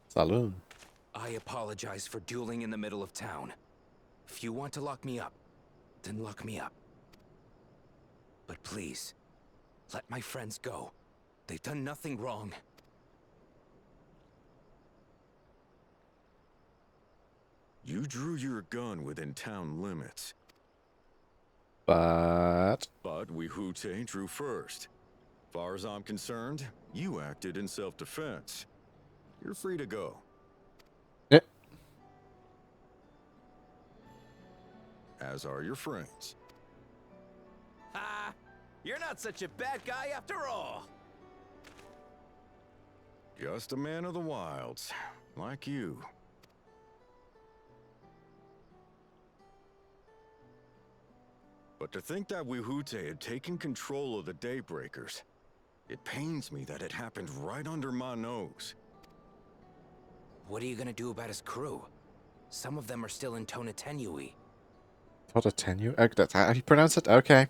Saloon. I apologize for dueling in the middle of town. If you want to lock me up, then lock me up. But please, let my friends go. They've done nothing wrong. You drew your gun within town limits. But we Hute drew first. Far as I'm concerned, you acted in self-defense. You're free to go. yeah. As are your friends. Ha! You're not such a bad guy after all! Just a man of the wilds, like you. But to think that Wihute had taken control of the Daybreakers, it pains me that it happened right under my nose. What are you gonna do about his crew? Some of them are still in Tonatenui. Tonatenui? Oh, that's how you pronounce it? Okay.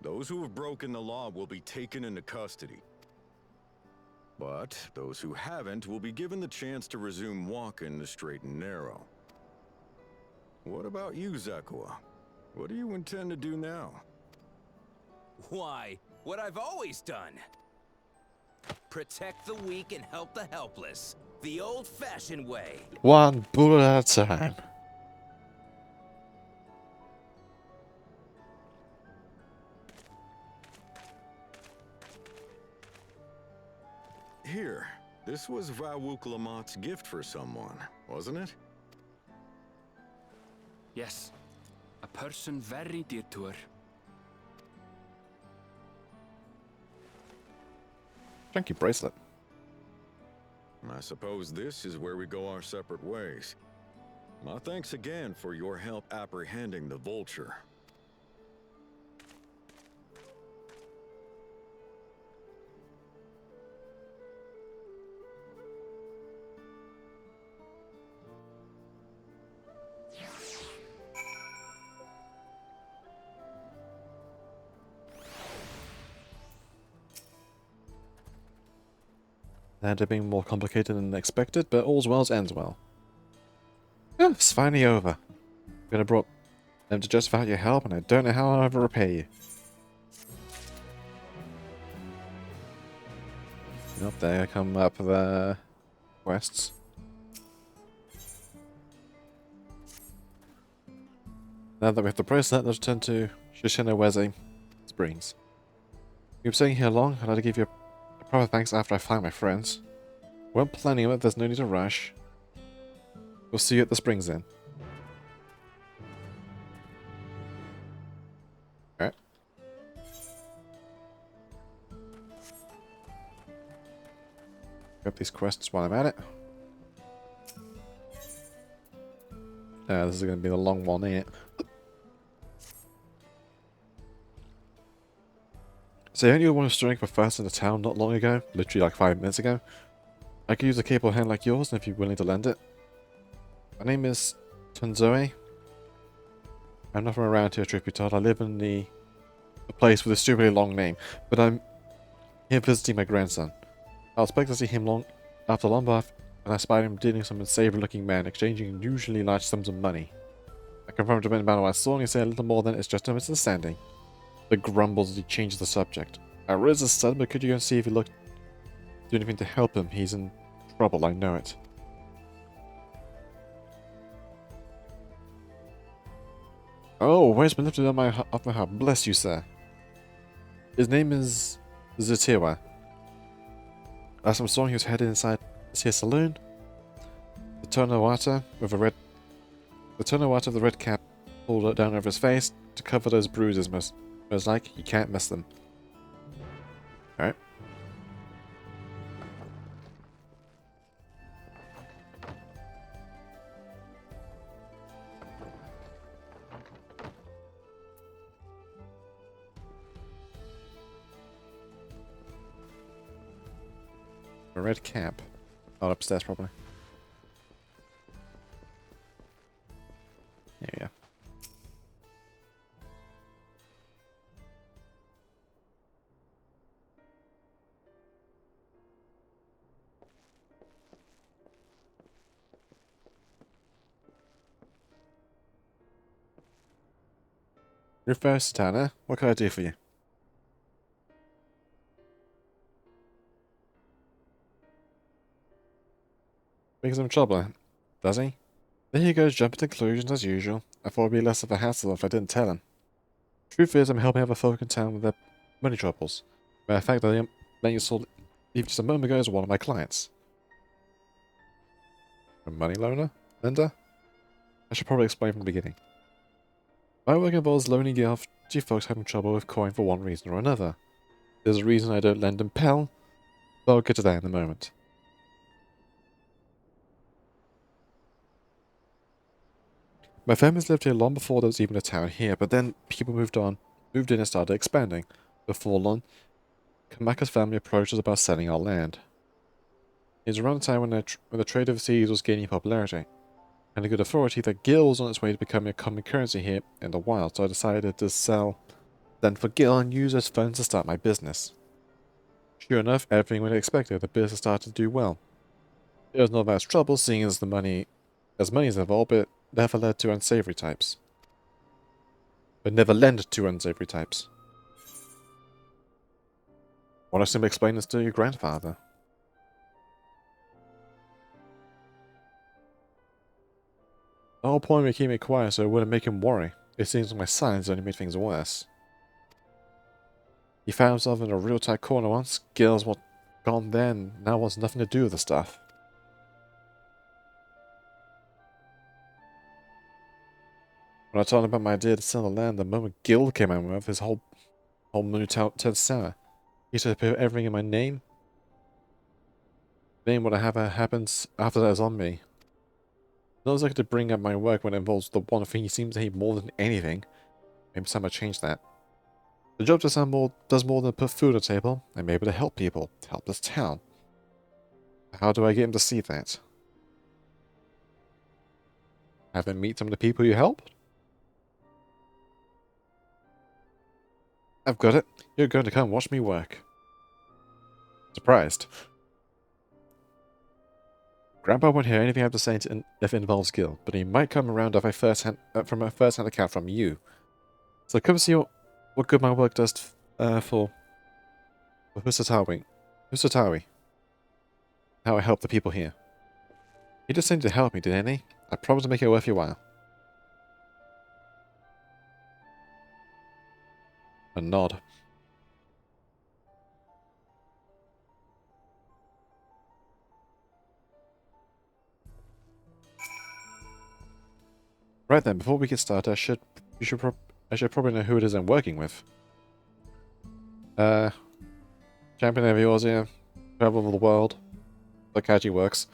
Those who have broken the law will be taken into custody. But those who haven't will be given the chance to resume walking the straight and narrow. What about you, Zekawa? What do you intend to do now? Why, what I've always done. Protect the weak and help the helpless. The old-fashioned way. One bullet at a time. Here, this was Vawuk Lamott's gift for someone, wasn't it? Yes, a person very dear to her. Thank you, bracelet. I suppose this is where we go our separate ways. My thanks again for your help apprehending the Vulture. That ended up being more complicated than expected, but all's well as ends well. Yeah, it's finally over. I'm gonna brought them to just about your help, and I don't know how I'll ever repay you. Up there come up the quests. Now that we have the bracelet, let's turn to Shishinaweze Springs. You've been staying here long, and I'd like to give you a proper thanks after I find my friends. We weren't planning on it, there's no need to rush. We'll see you at the springs then. Alright. Grab these quests while I'm at it. This is going to be the long one, ain't it? So aren't you the one who's straying for first in the town not long ago? Literally like 5 minutes ago? I could use a capable hand like yours if you're willing to lend it. My name is Tunzoe. I'm not from around here, truth be told. I live in the place with a stupidly long name, but I'm here visiting my grandson. I'll expect to see him after long, and I spied him dealing with some unsavory looking man, exchanging unusually large sums of money. I confirmed him about what I saw, and he said a little more than it's just a misunderstanding. The grumbles as he changes the subject. I raised his son, but could you go and see if he do anything to help him? He's in trouble, I know it. Oh, where's been lifted off my heart? Bless you, sir. His name is Zutiwa. Last time I saw him, he was headed inside this here saloon. The Tonawata with the red cap pulled down over his face to cover those bruises. Most like you can't miss them. All right. A red cap. Oh, upstairs probably. There we go. Your first, Tanner. What can I do for you? Making some trouble, does he? There he goes, jumping to conclusions as usual. I thought it'd be less of a hassle if I didn't tell him. Truth is, I'm helping other folk in town with their money troubles. Matter of fact, the man you saw even just a moment ago is one of my clients. A money lender? I should probably explain from the beginning. My work involves loaning off to folks having trouble with coin for one reason or another. There's a reason I don't lend them Pell, but I'll get to that in a moment. My family's lived here long before there was even a town here, but then people moved in and started expanding. Before long, Kamaka's family approached us about selling our land. It was around the time when the trade overseas was gaining popularity, and a good authority that Gil was on its way to becoming a common currency here in the wild, so I decided to sell then for Gil and use those funds to start my business. Sure enough, everything went as expected. The business started to do well. It was not much trouble, seeing as money is involved, but never led to unsavory types. But never lend to unsavory types. Want to simply explain this to your grandfather? The whole point of keeping it quiet so it wouldn't make him worry. It seems like my silence only made things worse. He found himself in a real tight corner once. Gil's gone then, now wants nothing to do with the stuff. When I told him about my idea to sell the land, the moment Gil came out with his whole mood turned sour. He said to put everything in my name. Name whatever happens after that is on me. Not as I could bring up my work when it involves the one thing he seems to hate more than anything. Maybe somehow change that. The job does more than put food on the table. I'm able to help people, to help this town. How do I get him to see that? Have him meet some of the people you help? I've got it. You're going to come watch me work. Surprised. Grandpa won't hear anything I have to say if it involves Gil, but he might come around from a first-hand account from you. So come see what good my work does for Husatawi. how I help the people here. He just seemed to help me, didn't he? I promise to make it worth your while. A nod. Right then, before we get started, I should probably know who it is I'm working with. Champion of yours here, travel of the world. The Kaji works.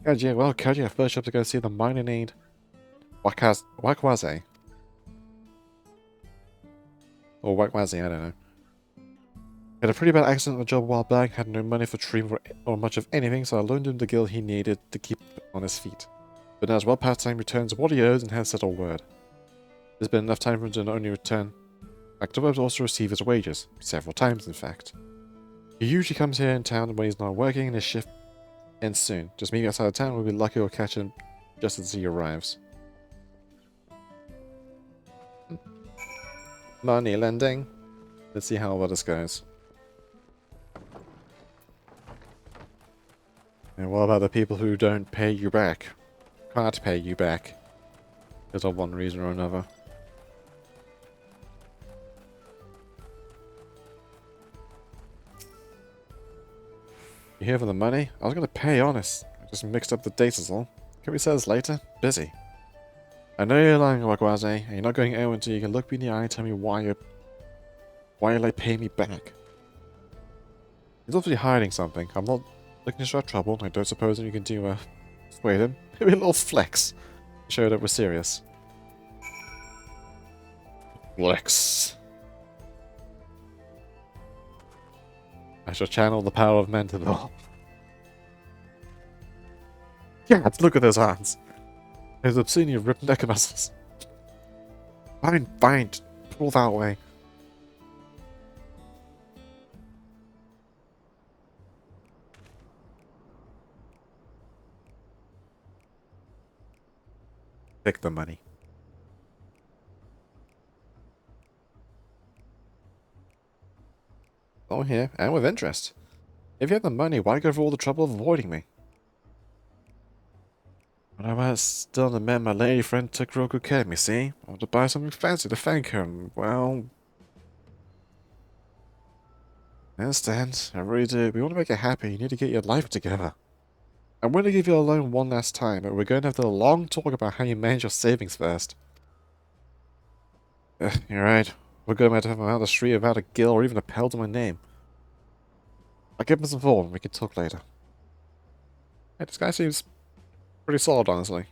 Kaji, I first up to go see the miner named Wakwaze. Or Wakwaze, I don't know. Had a pretty bad accident on the job a while back, had no money for treatment or much of anything, so I loaned him the gil he needed to keep on his feet. But now as well past time returns what he owes and has said a word. There's been enough time for him to not only return back to work, but also receive his wages. Several times, in fact. He usually comes here in town when he's not working and his shift ends soon. Just meet me outside of town, we'll be lucky we'll catch him just as he arrives. Money lending. Let's see how well this goes. And what about the people who don't pay you back? Can't pay you back. Because of one reason or another. You here for the money? I was going to pay, honest. I just mixed up the dates is all. Can we say this later? Busy. I know you're lying, Wakwaze, and you're not going anywhere until you can look me in the eye and tell me why you're like paying me back. He's obviously hiding something. I'm not looking to start trouble. I don't suppose you can do persuade him. Maybe a little flex. Show that we're serious. Flex. I shall channel the power of Mentabel. Yeah, look at those hands. There's obscenely ripped neck muscles. Fine. Pull that way. Take the money. Oh, here, and with interest. If you have the money, why go through all the trouble of avoiding me? When I was still in the men, my lady friend took real good care of me, see? I wanted to buy something fancy to thank her, and, well... I understand, I really do. We want to make her happy, you need to get your life together. I'm going to give you a loan one last time, but we're going to have a long talk about how you manage your savings first. You're right. We're going to have to have him out the street without a gill or even a pelt to my name. I'll give him some form and we can talk later. Hey, this guy seems pretty solid, honestly.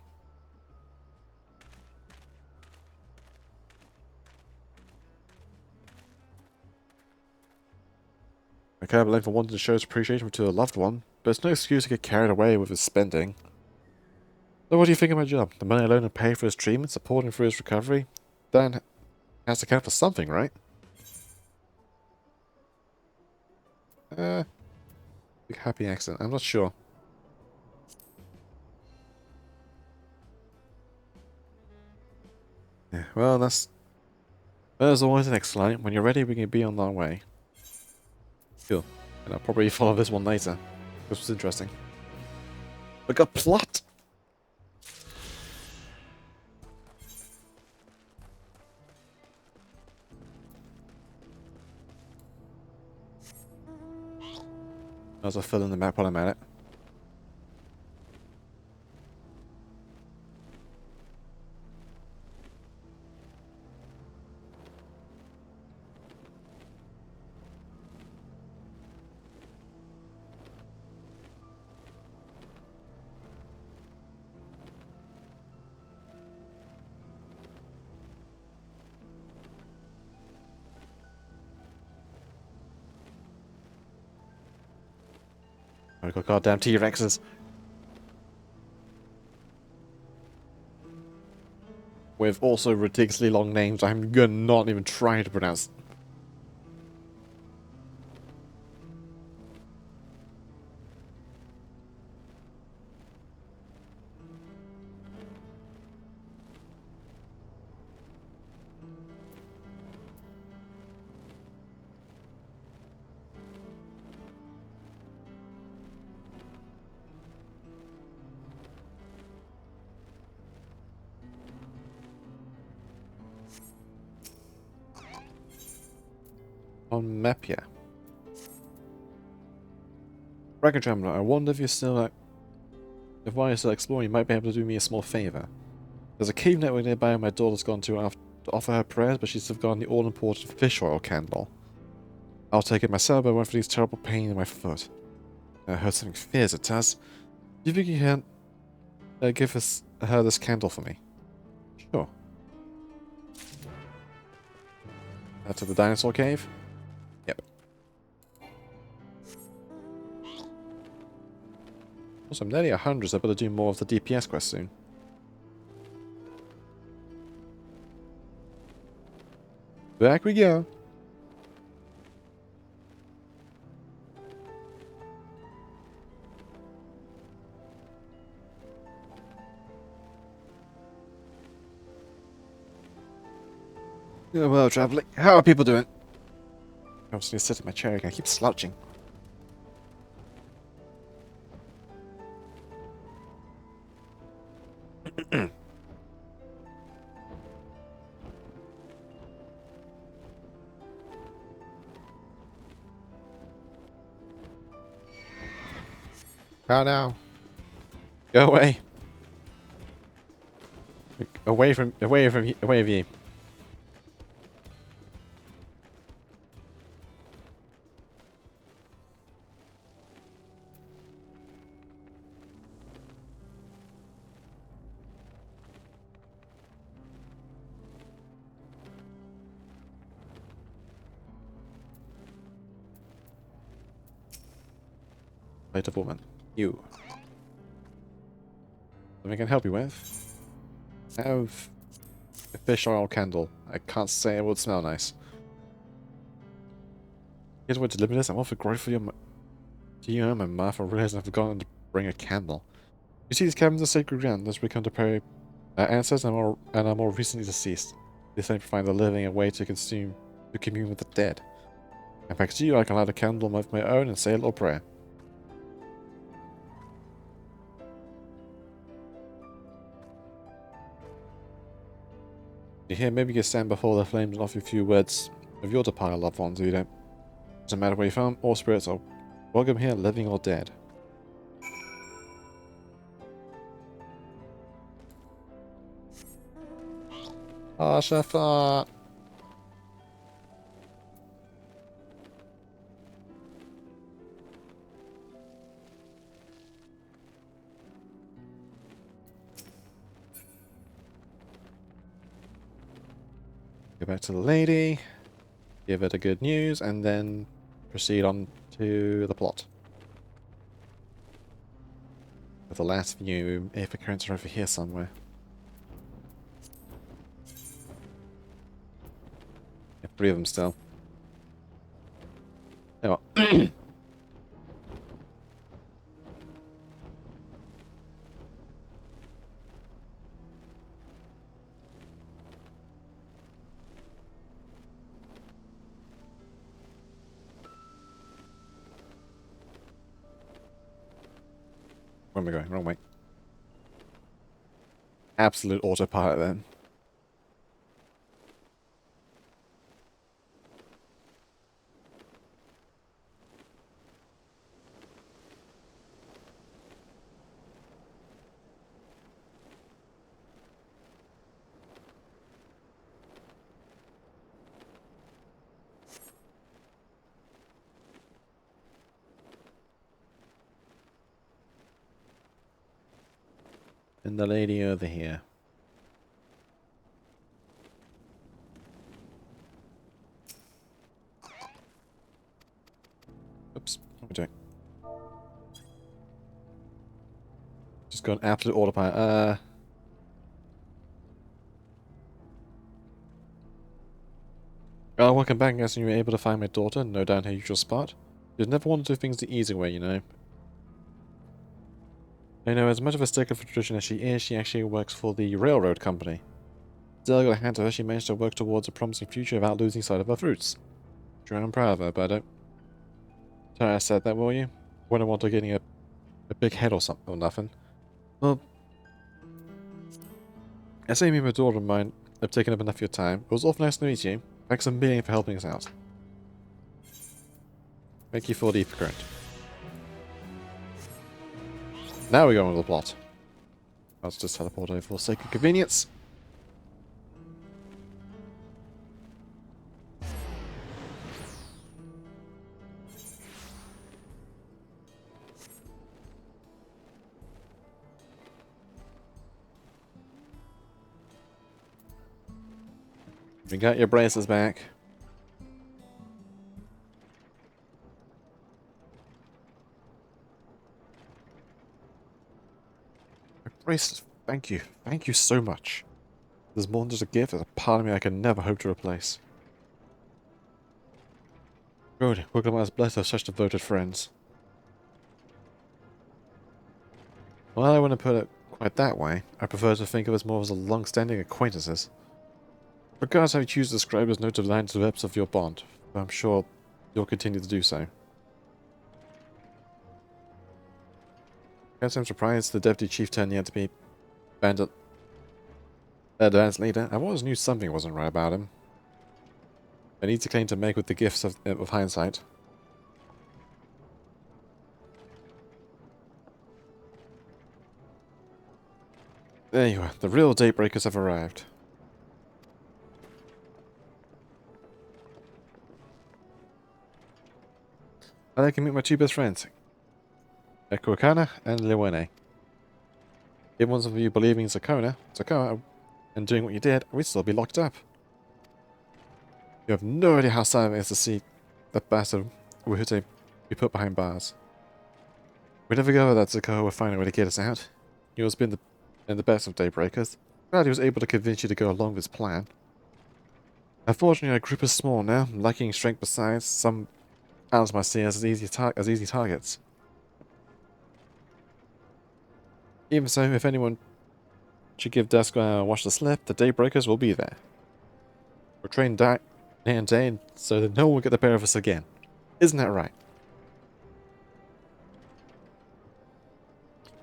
I can't believe I wanted to show his appreciation to a loved one, but it's no excuse to get carried away with his spending. So what do you think of my job? The money alone to pay for his treatment, support him through his recovery? Then has to count for something, right? Big happy accident. I'm not sure. Yeah, well, that's always the next line. When you're ready, we can be on our way. Cool. And I'll probably follow this one later. This was interesting. Like a plot! Might as well fill in the map while I'm at it. I got goddamn T-Rexes. With also ridiculously long names I'm gonna not even try to pronounce. On map, yeah. Bracken Traveler, I wonder if you're still if while you're still exploring, you might be able to do me a small favor. There's a cave network nearby my daughter's gone to offer her prayers, but she's forgotten the all-important fish oil candle. I'll take it myself, but I went for these terrible pain in my foot. I heard something fierce, it does. Do you think you can give her this candle for me? Sure. To the dinosaur cave? Yep. Also, I'm nearly 100, so I better do more of the DPS quest soon. Back we go. Oh, well, traveling. How are people doing? I'm just gonna sit in my chair again. I keep slouching. How now? Go away. Away of you. Later, woman. You. Something I can help you with? I have a fish oil candle. I can't say it would smell nice. Here's where to limit this. I'm awfully grateful to you and my mother for realizing I've forgotten to bring a candle. You see, these cabins are sacred ground as we come to pray our ancestors and are more recently deceased. This ain't find the living a way to commune with the dead. And thanks to you, I can light a candle of my own and say a little prayer. You hear, maybe you can stand before the flames and offer a few words of your departed loved ones who don't. Doesn't matter where you're from, all spirits are welcome here, living or dead. Ah, Shafa! Go back to the lady, give her the good news, and then proceed on to the plot. With the last view, if occurrence are over here somewhere. Yeah, 3 of them still. Oh. Where am I going? Wrong way. Absolute autopilot then. And the lady over here. Oops, what am I doing? Just got an absolute autopilot. Welcome back, guys. You were able to find my daughter, no doubt her usual spot. You'd never want to do things the easy way, you know. I know, as much of a stickler for tradition as she is, she actually works for the railroad company. Still, I got a hand to her, she managed to work towards a promising future without losing sight of her roots. Sure, I'm proud of her, but I don't... Sorry I said that, will you? Wouldn't want her getting a big head or something, or nothing. Well... I say me and my daughter of mine have taken up enough of your time. It was awful nice to meet you. Thanks a million for helping us out. Thank you for the current. Now we go into the plot. Let's just teleport over for sake of convenience. We got your braces back. Braces, thank you. Thank you so much. There's more than just a gift, there's a part of me I can never hope to replace. Good, we're glad I was blessed with such devoted friends. Well, I wouldn't put it quite that way. I prefer to think of us more as a long-standing acquaintances. Regardless how you choose to describe as no divine depths of your bond, but I'm sure you'll continue to do so. Guess I'm surprised the deputy chief turned out to be bandit advanced leader. I always knew something wasn't right about him. An easy claim to make with the gifts of hindsight. There you are. The real Daybreakers have arrived. I can meet my two best friends, Ekokana and Liwene. If one of you believing in Sokoa, and doing what you did, we'd still be locked up. You have no idea how sad it is to see that bastard Wihute be put behind bars. We never go that Sokoa will find a way to get us out. He has been the best of Daybreakers. Glad he was able to convince you to go along with his plan. Unfortunately, our group is small now, lacking strength besides. Some ants might see us as easy targets. Even so, if anyone should give Dusk a watch the slip, the Daybreakers will be there. We're trained day and day so that no one will get the better of us again. Isn't that right?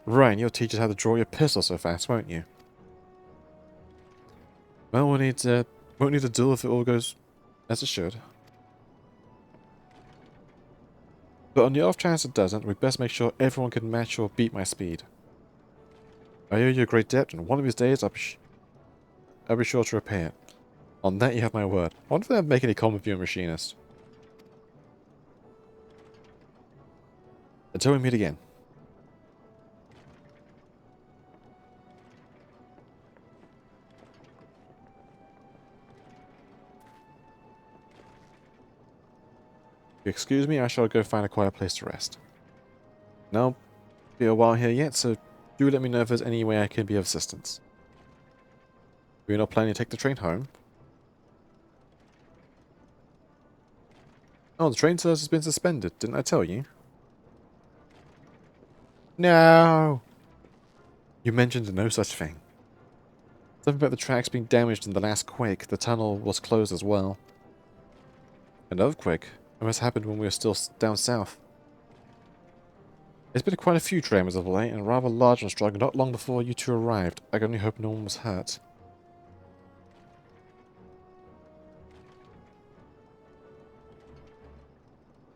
Ryan, you'll teach us how to draw your pistol so fast, won't you? Well, won't need to duel if it all goes as it should. But on the off chance it doesn't, we best make sure everyone can match or beat my speed. I owe you a great debt, and one of these days I'll be sure to repay it. On that you have my word. I wonder if they'll make any comment with you, machinist. Until we meet again. If you excuse me, I shall go find a quiet place to rest. Now, be a while here yet, so do let me know if there's any way I can be of assistance. We're not planning to take the train home. Oh, the train service has been suspended, didn't I tell you? No! You mentioned no such thing. Something about the tracks being damaged in the last quake. The tunnel was closed as well. An earthquake? It must have happened when we were still down south. There's been quite a few tremors of late, and rather large and strong not long before you two arrived. I can only hope no one was hurt.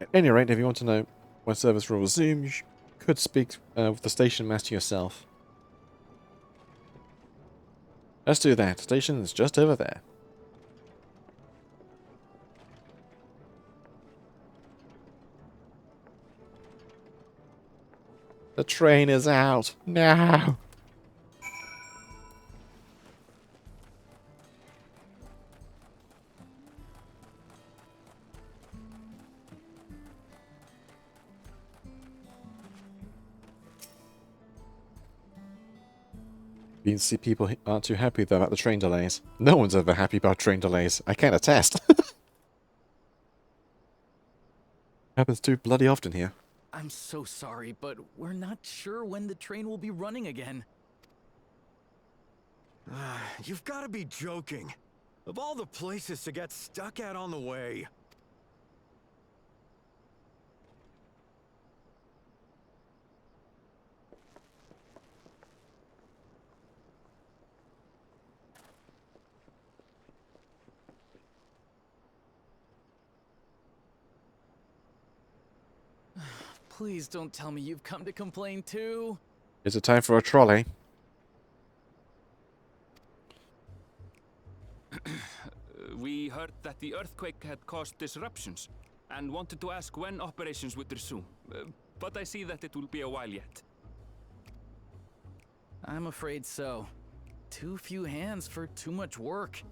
At any rate, if you want to know when service will resume, you could speak with the station master yourself. Let's do that. The station is just over there. The train is out. No! You can see people aren't too happy though about the train delays. No one's ever happy about train delays. I can attest. Happens too bloody often here. I'm so sorry, but we're not sure when the train will be running again. You've got to be joking. Of all the places to get stuck at on the way. Please don't tell me you've come to complain too. Is it time for a trolley? We heard that the earthquake had caused disruptions and wanted to ask when operations would resume. But I see that it will be a while yet. I'm afraid so. Too few hands for too much work.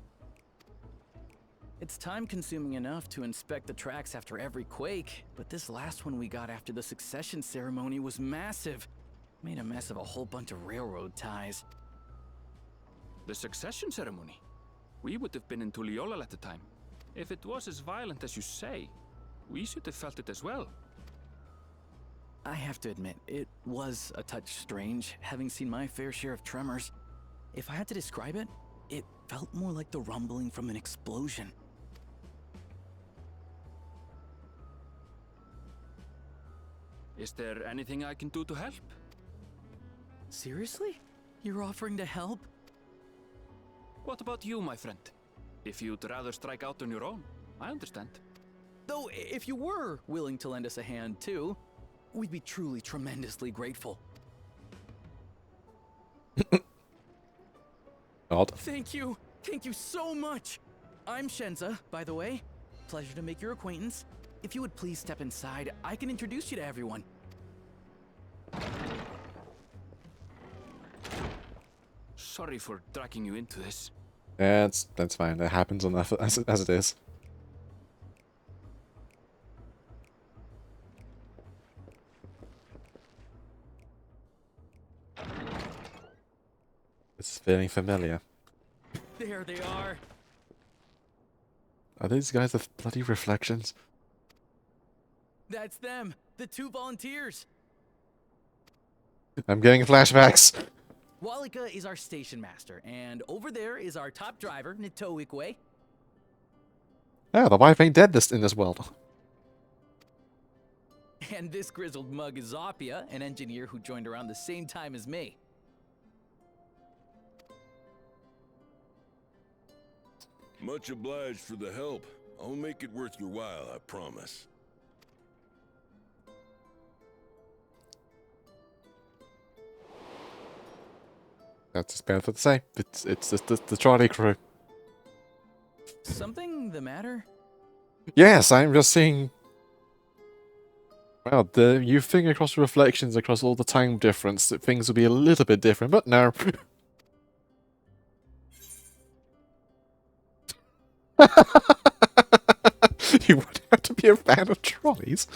It's time-consuming enough to inspect the tracks after every quake, but this last one we got after the succession ceremony was massive. Made a mess of a whole bunch of railroad ties. The succession ceremony? We would have been in Tuliolal at the time. If it was as violent as you say, we should have felt it as well. I have to admit, it was a touch strange, having seen my fair share of tremors. If I had to describe it, it felt more like the rumbling from an explosion. Is there anything I can do to help? Seriously? You're offering to help? What about you, my friend? If you'd rather strike out on your own, I understand. Though, if you were willing to lend us a hand too, we'd be truly tremendously grateful. Odd. Thank you! Thank you so much! I'm Shenza, by the way. Pleasure to make your acquaintance. If you would please step inside, I can introduce you to everyone. Sorry for dragging you into this. Yeah, that's fine. It happens enough as it is. It's feeling familiar. There they are. Are these guys the bloody reflections? That's them, the 2 volunteers. I'm getting flashbacks. Walika is our station master, and over there is our top driver, Nitoikwe. Oh, the wife ain't dead in this world. And this grizzled mug is Zopia, an engineer who joined around the same time as me. Much obliged for the help. I'll make it worth your while, I promise. That's as bad to say. It's the trolley crew. Something the matter? Yes, I'm just seeing. Well, you think across the reflections, across all the time difference, that things will be a little bit different, but no. You would have to be a fan of trolleys.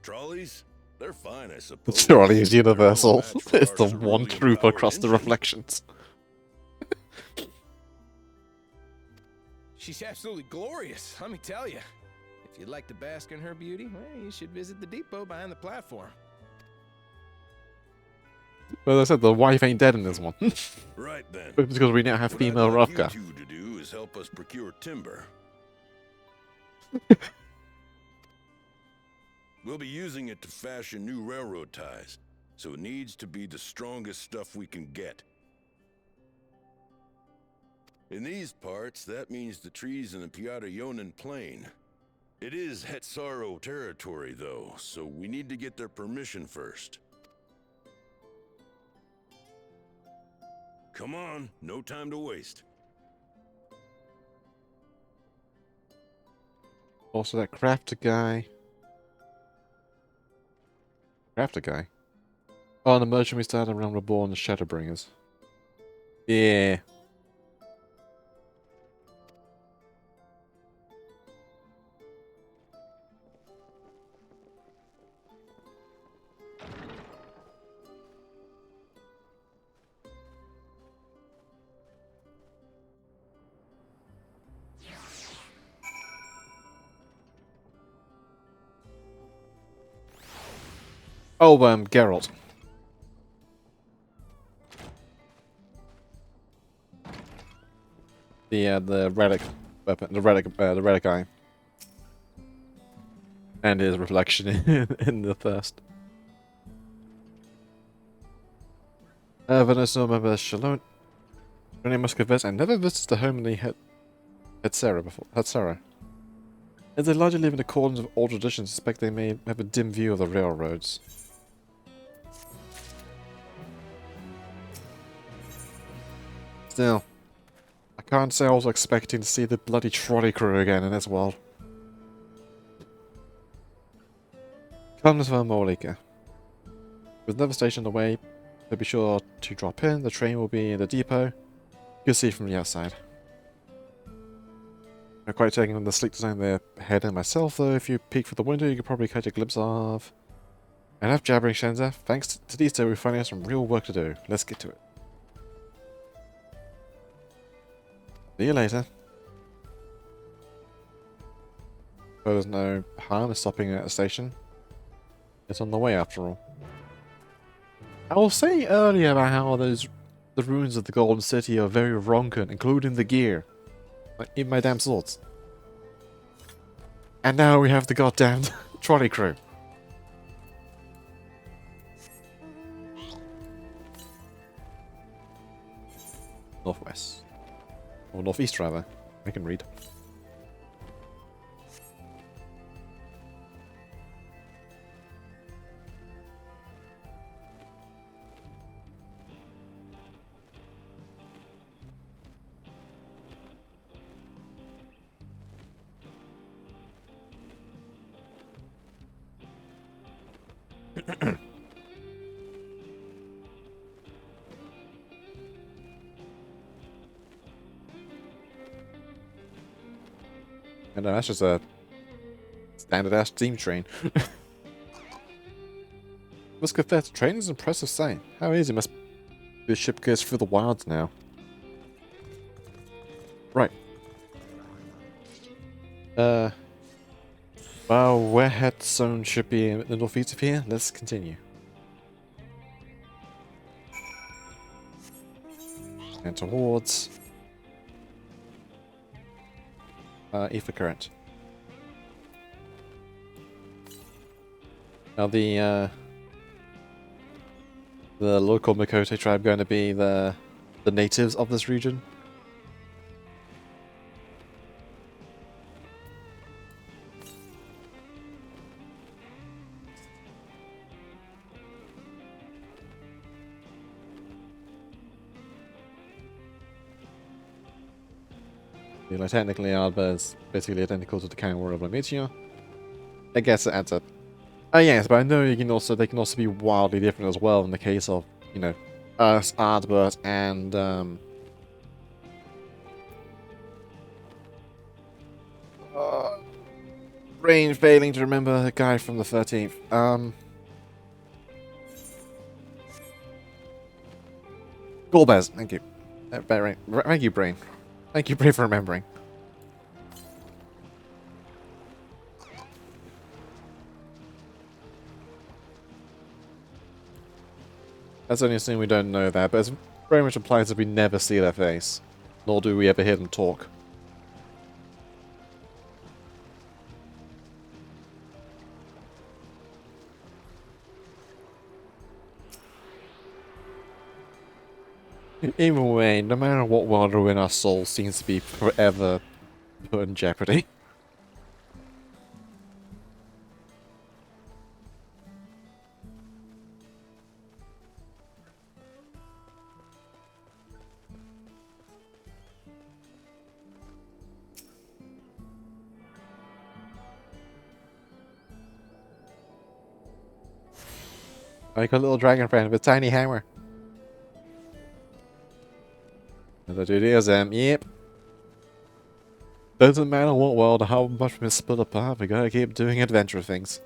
Trolleys? They're fine, I suppose. The trolley is universal. It's the one troop across the reflections. She's absolutely glorious, let me tell you. If you'd like to bask in her beauty, well, you should visit the depot behind the platform. Well, as I said, the wife ain't dead in this one. Right then. Because we now have female What Rovka. I'd like you two to do is help us procure timber. We'll be using it to fashion new railroad ties, so it needs to be the strongest stuff we can get. In these parts, that means the trees in the Piata-Yonan Plain. It is Hetsaro territory, though, so we need to get their permission first. Come on, no time to waste. Also, that crafter guy. Crafter guy? Oh, and the merchant we started around Reborn, the Shadowbringers. Yeah. Oh, Geralt. The relic weapon, the relic eye, and his reflection in the thirst. Vanessa member Shalom. René Muscovez and never visited the home of the Hetsara before. Hetsara. As they largely live in accordance with old traditions, suspect they may have a dim view of the railroads. Still, I can't say I was expecting to see the bloody trolley crew again in this world. Comes from Molika. With another station on the way, so be sure to drop in. The train will be in the depot. You can see from the outside. I'm quite taking on the sleek design there ahead and myself, though. If you peek through the window, you can probably catch a glimpse of. Enough jabbering, Shenza. Thanks to these two, we finally have some real work to do. Let's get to it. See you later. So there's no harm in stopping at a station. It's on the way after all. I was saying earlier about how the ruins of the Golden City are very ronken, including the gear. Like, in my damn swords. And now we have the goddamn trolley crew. Northwest. Or northeast, rather. I can read. I know, that's just a standard-ass steam train. Must confess, the train is an impressive sight. How easy must this ship goes through the wilds now. Right. Well, where head zone should be in the northeast of here. Let's continue. And towards ether current. Now the local Makote tribe going to be the natives of this region. Like technically Alba is basically identical to the current world of Lamitium. I guess it adds up. Oh yes, but I know they can also be wildly different as well in the case of, you know, us, Ardbert, and brain failing to remember the guy from the 13th. Golbez, thank you. Thank you, Brain. Thank you, Brain, for remembering. That's only assuming we don't know that, but it very much implies that we never see their face. Nor do we ever hear them talk. Either way, no matter what world we're in, our soul seems to be forever put in jeopardy. Like a little dragon friend with a tiny hammer. Another dude is yep. Doesn't matter what world or how much we split apart, we gotta keep doing adventure things.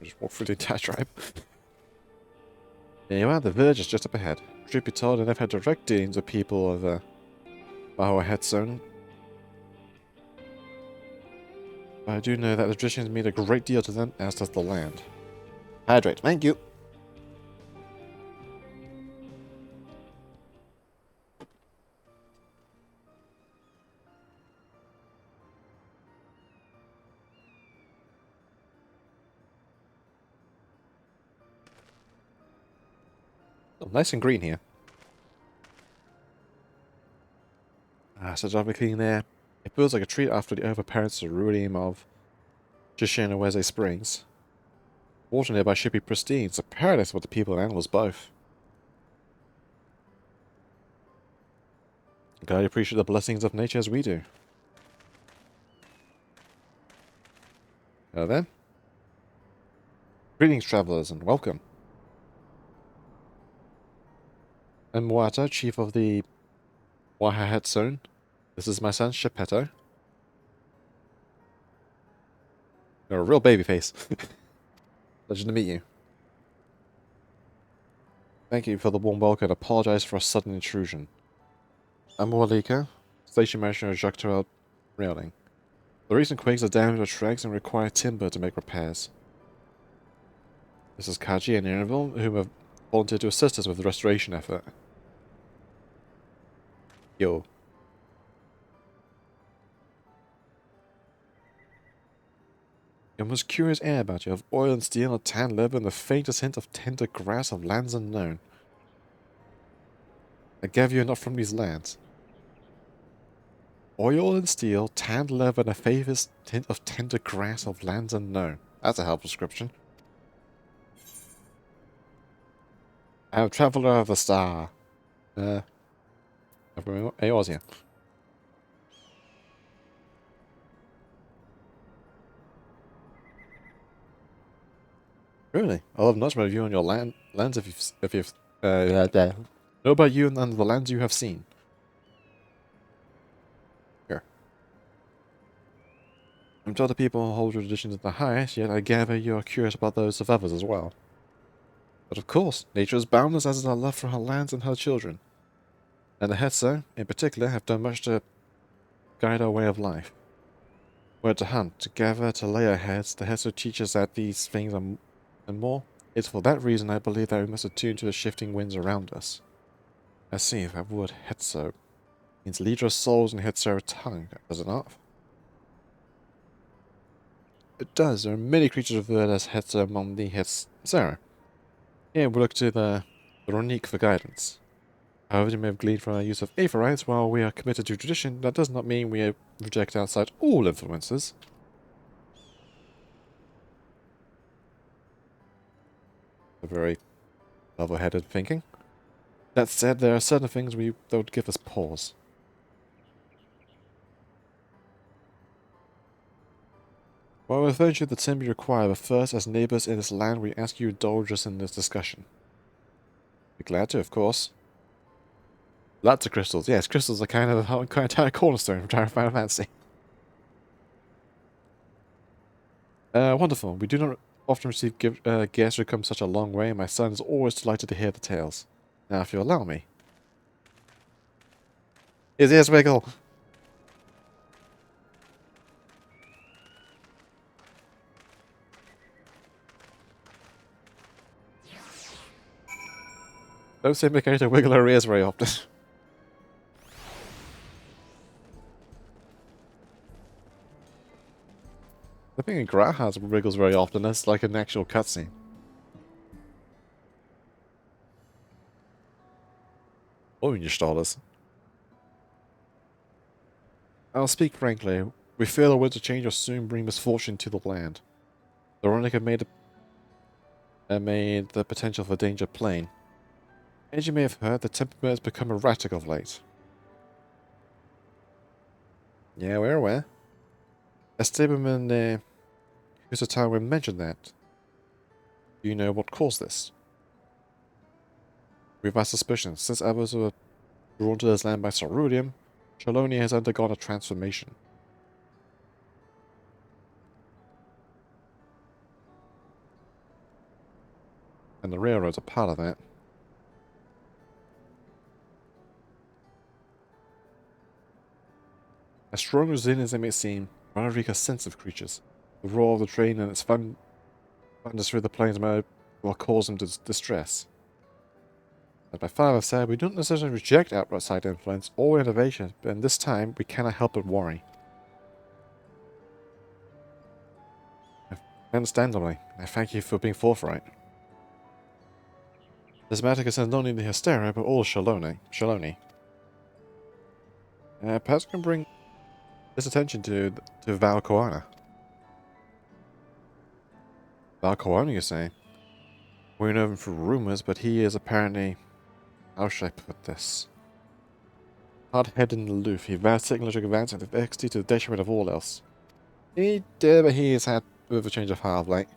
Just walk through the entire tribe. There you are, the village is just up ahead. Truth be told, I've had direct dealings with people of our head zone. But I do know that the traditions mean a great deal to them, as does the land. Hydrate, thank you. nice and green here. So lovely clean air. It feels like a treat after the overpowering ceruleum of Shishinaweze Springs. Water nearby should be pristine. It's a paradise for the people and animals both. I'm glad you appreciate the blessings of nature as we do. Hello then. Greetings, travelers, and welcome. I'm Mwata, chief of the Wahahat Zone. This is my son, Shepetto. You're a real babyface. Pleasure to meet you. Thank you for the warm welcome. Apologize for a sudden intrusion. I'm Walika, station manager of Dawntrail railing. The recent quakes have damaged our tracks and require timber to make repairs. This is Kaji and Ironville, whom have volunteered to assist us with the restoration effort. Yo. A most curious air about you, of oil and steel and tan leather and the faintest hint of tender grass of lands unknown. I gather you are not from these lands. Oil and steel, tanned leather, and a faintest hint of tender grass of lands unknown. That's a helpful description. I am a traveller of the star. I was here. Really? I'll have much more of you on your lands if you've know about you and the lands you have seen. Here. I'm told the people hold your traditions at the highest, yet I gather you are curious about those of others as well. But of course, nature is boundless as is our love for her lands and her children. And the Hetzer, in particular, have done much to guide our way of life. We're to hunt, to gather, to lay our heads. The Hetzer teaches that these things and more. It's for that reason I believe that we must attune to the shifting winds around us. I see, that word Hetzer means leader of souls and Hetzer tongue, does it not? It does. There are many creatures referred as Hetzer among the Hetzer. Here we look to the Ronique for guidance. However, you may have gleaned from our use of Aetherites, while we are committed to tradition, that does not mean we reject outside all influences. A very level-headed thinking. That said, there are certain things that would give us pause. While we furnish you the timber you require, but first, as neighbours in this land, we ask you to indulge us in this discussion. Be glad to, of course. Lots of crystals. Yes, crystals are kind of a entire cornerstone from Final Fantasy. Wonderful. We do not often receive guests who come such a long way, and my son is always delighted to hear the tales. Now, if you allow me. His ears wiggle. Don't say Mikhail wiggle her ears very often. I think in Grahaz wriggles very often. That's like an actual cutscene. Oh, you stallers. I'll speak frankly. We fear the winds of change will soon bring misfortune to the land. The Veronica made the potential for danger plain. As you may have heard, the temperament has become erratic of late. Yeah, we're aware. A stableman who's a time when mentioned that. Do you know what caused this? We have our suspicions. Since others were drawn to this land by Ceruleum, Shalonia has undergone a transformation. And the railroads are part of that. As strong as as they may seem, Marika are sensitive creatures. The roar of the train and its thunders through the plains will cause them distress. As my father said, we don't necessarily reject outside influence or innovation, but in this time, we cannot help but worry. Understandably, I thank you for being forthright. This matter concerns not only the Hysteria, but all Shaloni. Perhaps we can bring this attention to Val Koana. Val Koana, you say? We know him through rumors, but he is apparently... How should I put this? Hard-headed and aloof, he values technological advancement of XT to the detriment of all else. He did, but he has had a bit of a change of heart of late.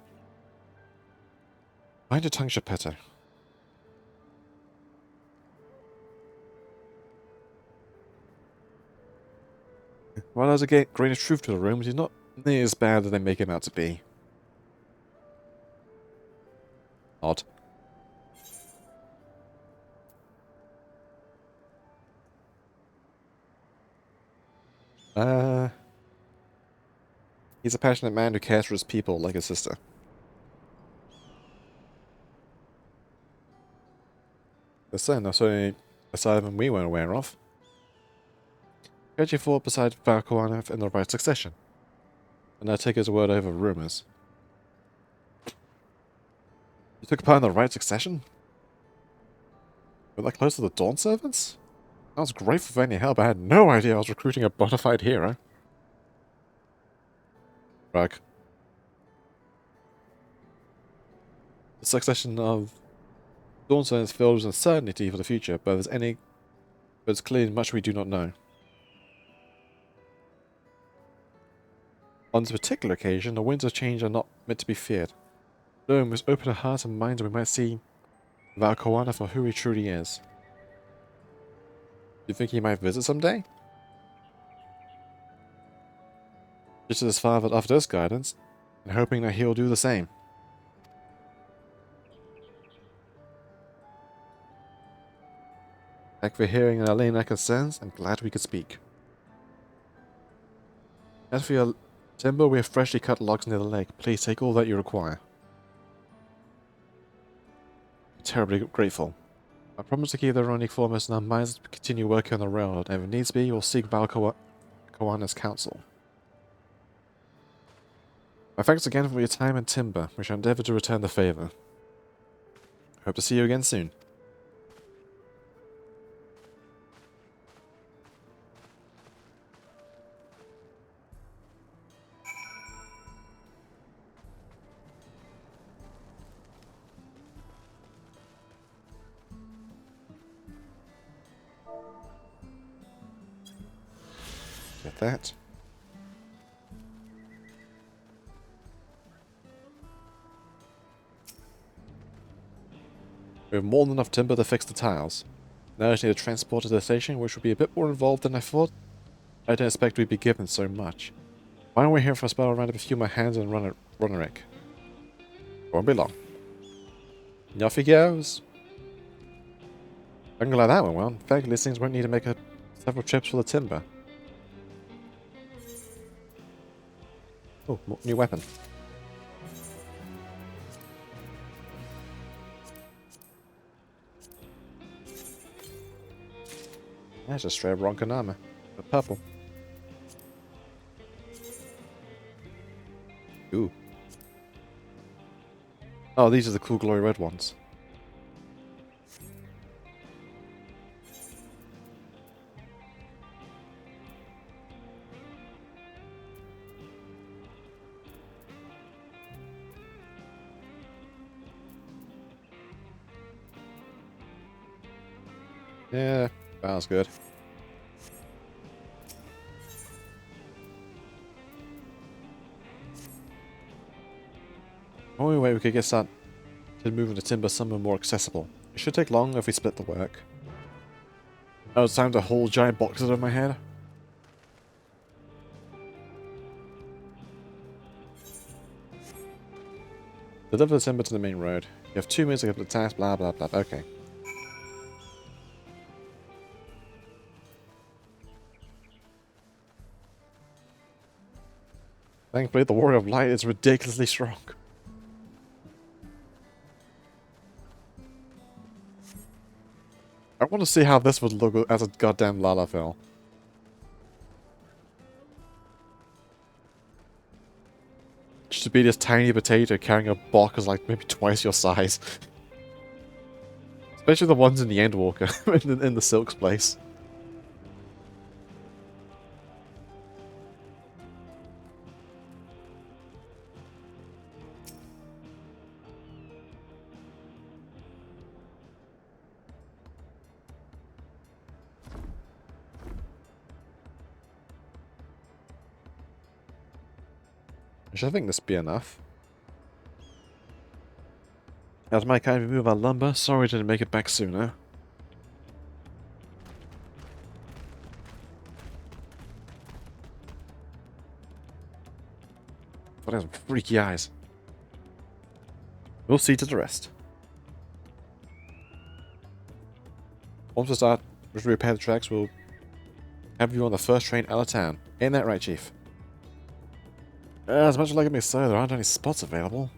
Mind your tongue, Geppetto. While there's a grain of truth to the rumors, he's not near as bad as they make him out to be. Odd. He's a passionate man who cares for his people like his sister. There's certainly a side of him we weren't aware of. Actually fought beside Valkoana in the right succession, and I take his word over rumors. You took part in the right succession? Were that close to the Dawn Servants? I was grateful for any help, I had no idea I was recruiting a bona fide hero. Rug. The succession of Dawn Servants filled with uncertainty for the future, but it's clearly much we do not know. On this particular occasion, the winds of change are not meant to be feared. No, we must open our hearts and minds and we might see Valkoana for who he truly is. Do you think he might visit someday? Just as his father offered us guidance, and hoping that he'll do the same. Thank you for hearing and allaying our concerns. I'm glad we could speak. As for your timber, we have freshly cut logs near the lake. Please take all that you require. I'm terribly grateful. I promise to keep the Ronic foremost in our minds to continue working on the railroad, and if needs be, we'll seek Valkoana's counsel. My thanks again for your time and timber. We shall endeavour to return the favour. Hope to see you again soon. Get that. We have more than enough timber to fix the tiles. Now I just need to transport it to the station, which will be a bit more involved than I thought. I didn't expect we'd be given so much. Why don't we here for a spell around up a few more hands and run it? Won't be long. And off he goes. I can glad that went well. In fact, these things won't need to make several trips for the timber. Oh, new weapon. That's just straight up Ronkan armor. But purple. Ooh. Oh, these are the cool glory red ones. Yeah, that was good. Only way we could get started moving the timber somewhere more accessible. It should take long if we split the work. Oh, it's time to hold giant boxes over my head. Deliver the timber to the main road. You have 2 minutes to get the task, blah blah blah. Okay. Thankfully, the Warrior of Light is ridiculously strong. I want to see how this would look as a goddamn Lalafell. Just to be this tiny potato carrying a box is like maybe twice your size. Especially the ones in the Endwalker, in the Silk's place. Which I think this be enough. As my kind remove our lumber, sorry didn't make it back sooner. But has some freaky eyes. We'll see to the rest. Once we start to repair the tracks, we'll have you on the first train out of town. Ain't that right, Chief? As much as like it may so, there aren't any spots available.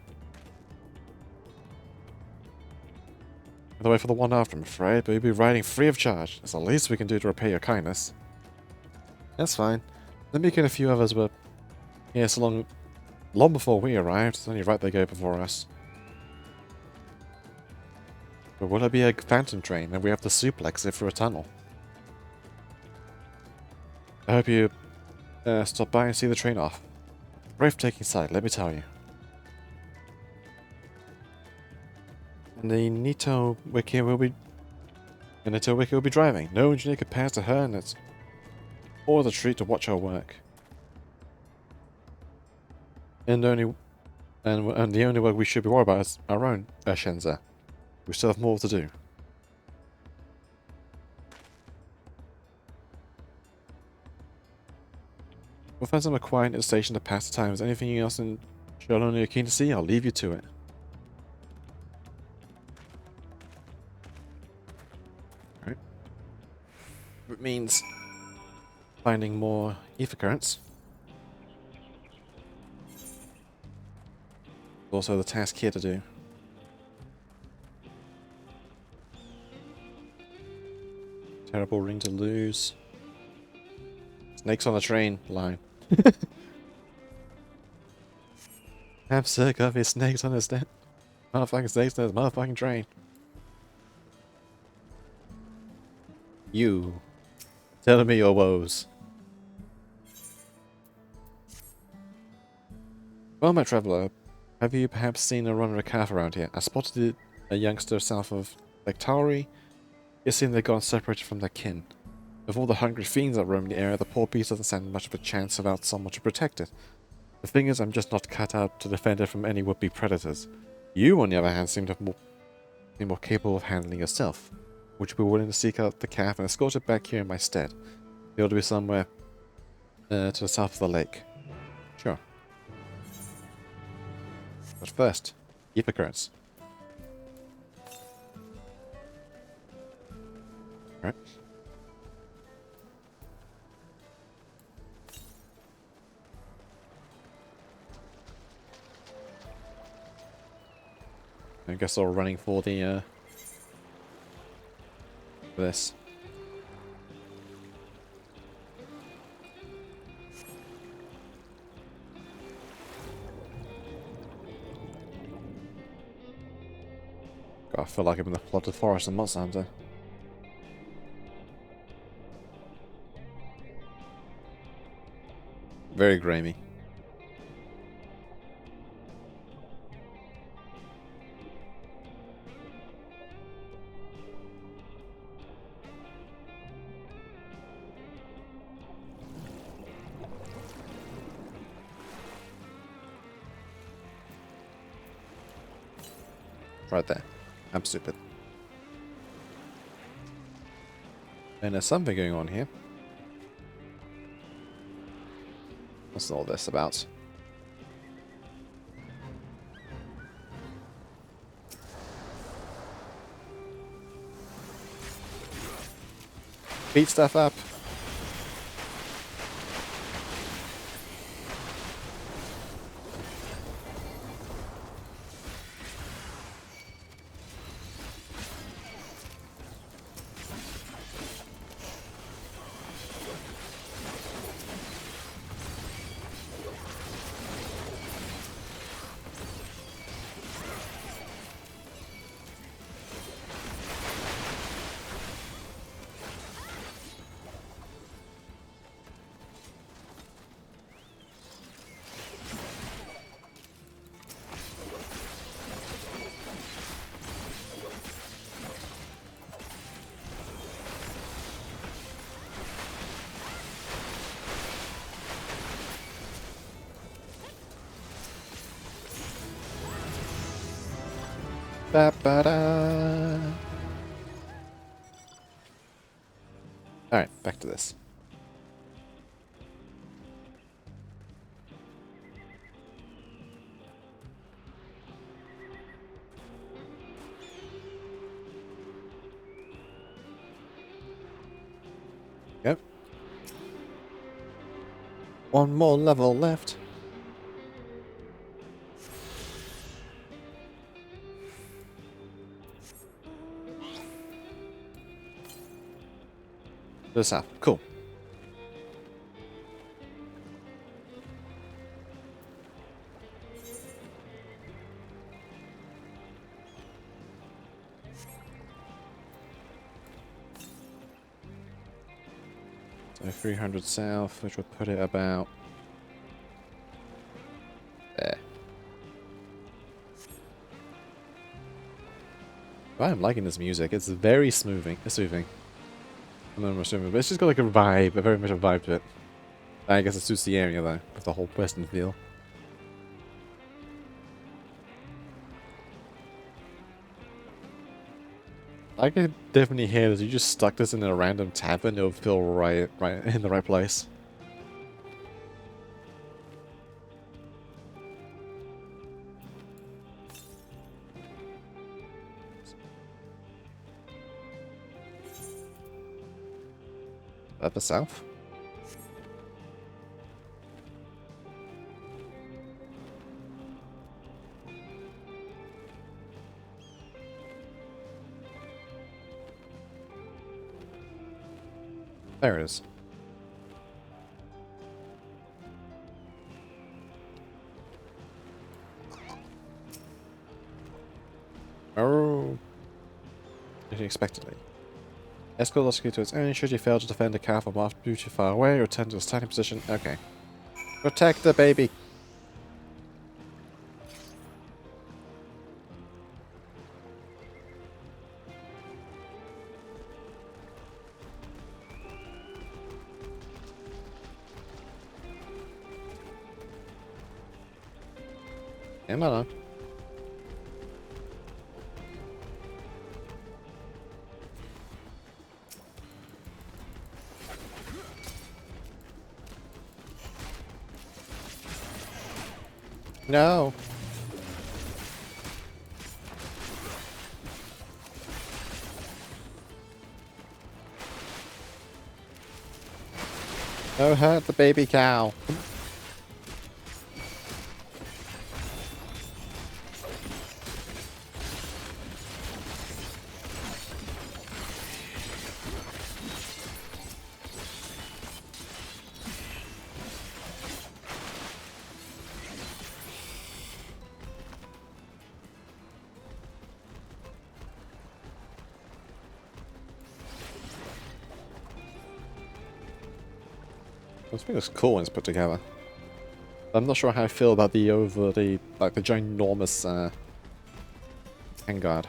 By the way, for the one after, I'm afraid, but you'll be riding free of charge. That's the least we can do to repay your kindness. That's fine. Let me get a few others, but yeah, so long before we arrived. It's only right they go before us. But will it be a phantom train? Then we have to suplex it through a tunnel. I hope you stop by and see the train off. Breathtaking sight, let me tell you. And the Nito Wiki will be driving. No engineer compares to her, and it's always a treat to watch her work. And the only work we should be worried about is our own Shenza. We still have more to do. We'll find somewhere quiet at the station to pass the time. Is anything else in Charlotte you're keen to see? I'll leave you to it. Alright. It means finding more ether currents. Also the task here to do. Terrible ring to lose. Snakes on the train line. I'm sick of his snakes on his motherfucking snakes on his motherfucking train. You telling me your woes. Well, my traveller, have you perhaps seen a runner of calf around here? I spotted a youngster south of Lake Tauri. It seemed they'd gone separated from their kin. With all the hungry fiends that roam the area, the poor beast doesn't stand much of a chance without someone to protect it. The thing is, I'm just not cut out to defend it from any would-be predators. You, on the other hand, seem more capable of handling yourself. Would you be willing to seek out the calf and escort it back here in my stead? It ought to be somewhere to the south of the lake. Sure. But first, ether currents. Alright. I guess they're running for the for this. God, I feel like I'm in the flooded forest of Monster Hunter. Very grimy. Right there. I'm stupid. And there's something going on here. What's all this about? Beat stuff up. Ba-ba-da. Alright, back to this. Yep. One more level left. To the south. Cool. So 300 south, which would put it about there. I'm liking this music. It's very smoothing. It's soothing. I'm not assuming, but it's just got like a vibe, a very much a vibe to it. I guess it suits the area though, with the whole western feel. I can definitely hear this. You just stuck this in a random tavern, it'll feel right in the right place. Up the south. There it is. Oh. Unexpectedly. Escort lost key to its own. Should you fail to defend the car from after too far away, return to a standing position. Okay. Protect the baby. Come on. No. Don't hurt the baby cow. This thing looks cool when it's put together. I'm not sure how I feel about the like the ginormous handguard.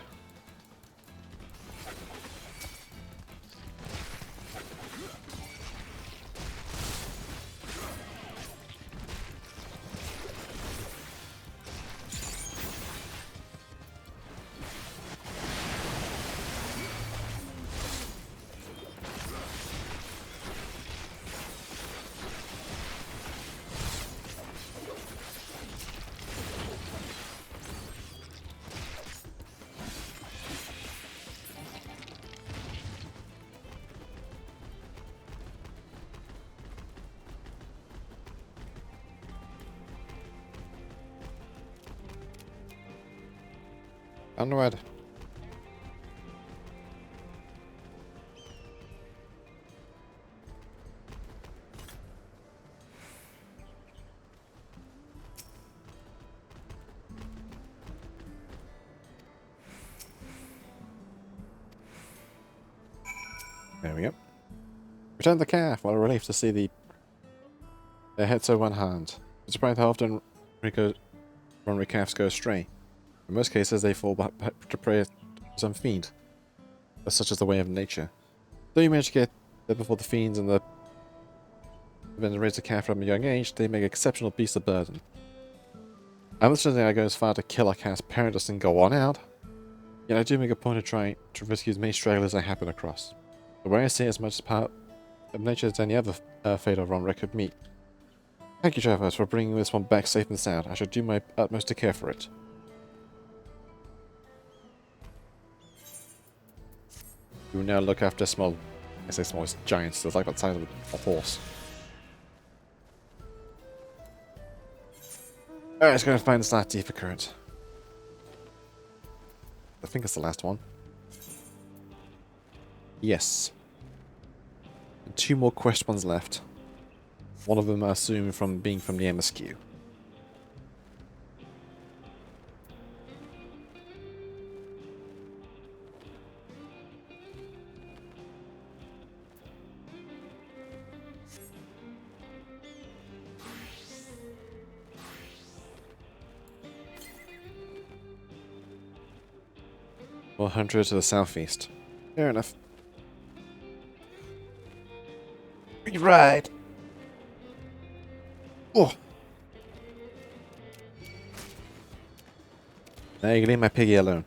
Onward. There we go. Return the calf. What a relief to see their head so one hand. It's surprising how often runaway calves go astray. In most cases, they fall back to prey to some fiend. But such is the way of nature. Though you manage to get there before the fiends and the then raise the calf from a young age, they make exceptional beasts of burden. I'm not sure I go as far to kill a calf's parent and go on out. Yet I do make a point of trying to rescue as many stragglers as I happen across. But where I see as much part of nature as any other fatal wrong record meet. Thank you, travelers, for bringing this one back safe and sound. I shall do my utmost to care for it. We will now look after small, I say small, it's giants, it's like the size of a horse. Alright, let's go and find this last ether current. I think it's the last one. Yes. And 2 more quest ones left. One of them I assume from being from the MSQ. Well, 100 to the southeast. Fair enough. Right. Oh. Now you can leave my piggy alone.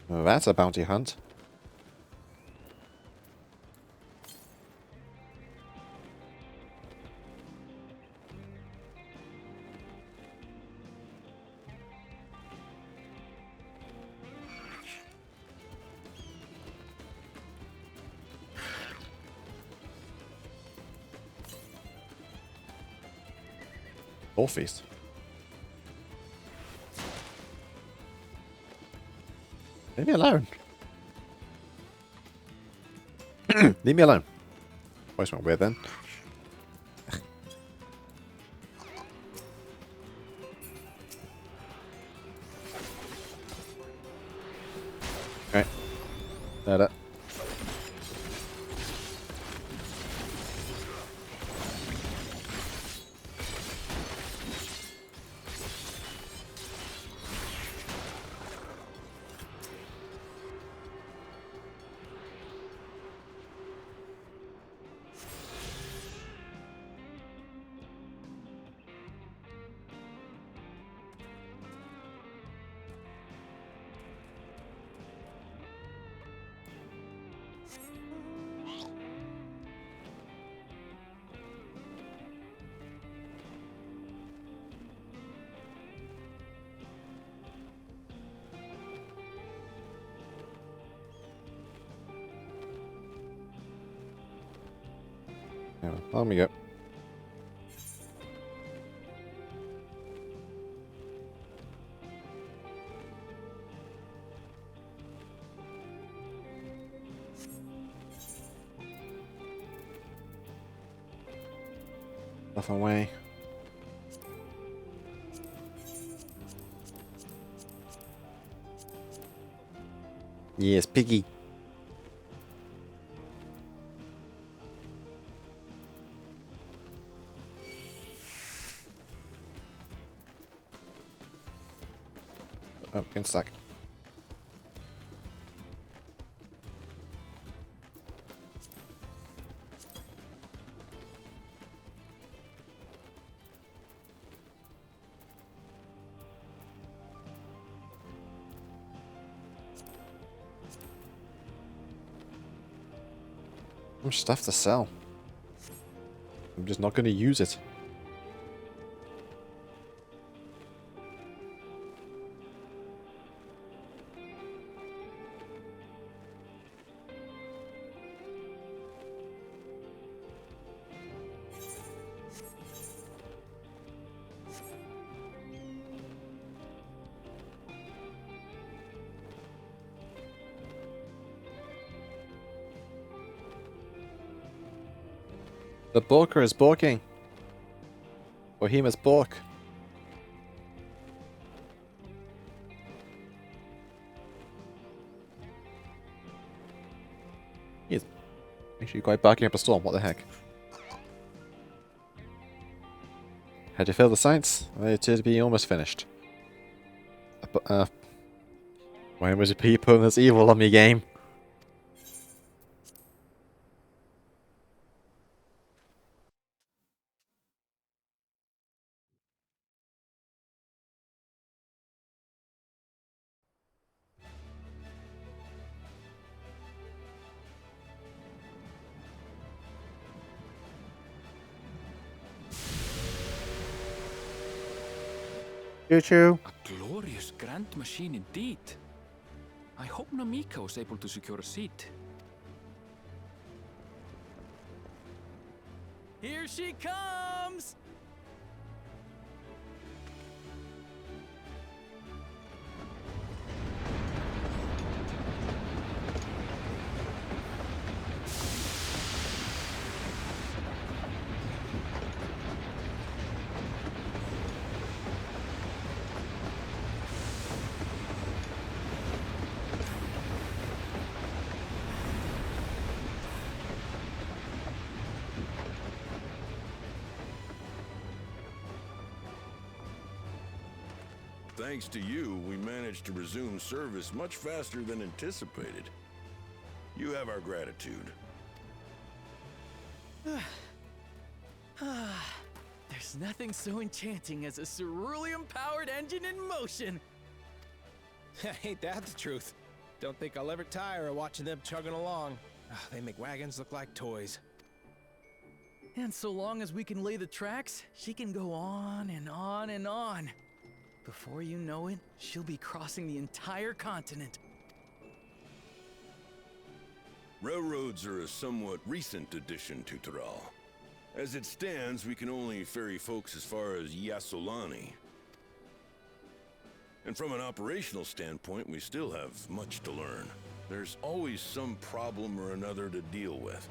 Oh, that's a bounty hunt. All feast. Leave me alone. Leave me alone. Voice went weird then. Okay. That. Yeah, let me go. Stuff away. Yes, piggy. Oh, getting stuck. Much stuff to sell. I'm just not going to use it. The Borker is borking. Bohemus Bork. He is actually quite barking up a storm, what the heck. Had you filled the sights? They appear to be almost finished. When was it people this evil on me game? Choo-choo. A glorious grand machine indeed. I hope Namika was able to secure a seat. Here she comes! Thanks to you, we managed to resume service much faster than anticipated. You have our gratitude. There's nothing so enchanting as a cerulean-powered engine in motion. Ain't that the truth? Don't think I'll ever tire of watching them chugging along. They make wagons look like toys. And so long as we can lay the tracks, she can go on and on and on. Before you know it, she'll be crossing the entire continent. Railroads are a somewhat recent addition to Tyrell. As it stands, we can only ferry folks as far as Yasolani. And from an operational standpoint, we still have much to learn. There's always some problem or another to deal with.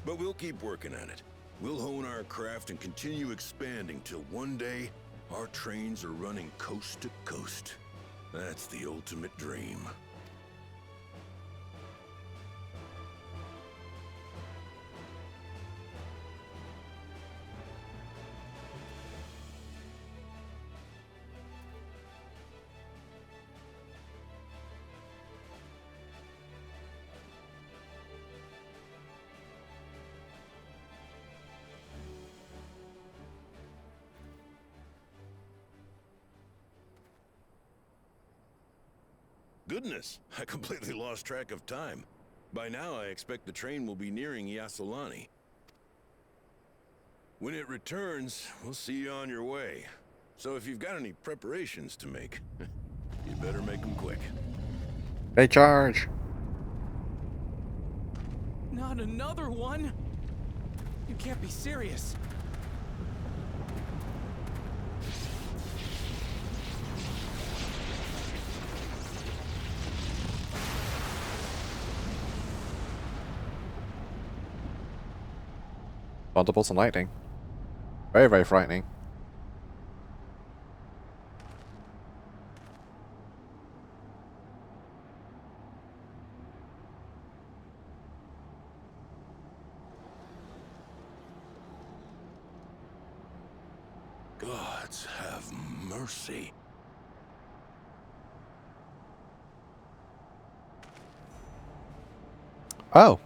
But we'll keep working at it. We'll hone our craft and continue expanding till one day, our trains are running coast to coast. That's the ultimate dream. Goodness, I completely lost track of time. By now, I expect the train will be nearing Yasolani. When it returns, we'll see you on your way. So if you've got any preparations to make, you better make them quick. Hey, charge! Not another one! You can't be serious. Thunderbolts and lightning. Very, very frightening. Gods have mercy. Oh.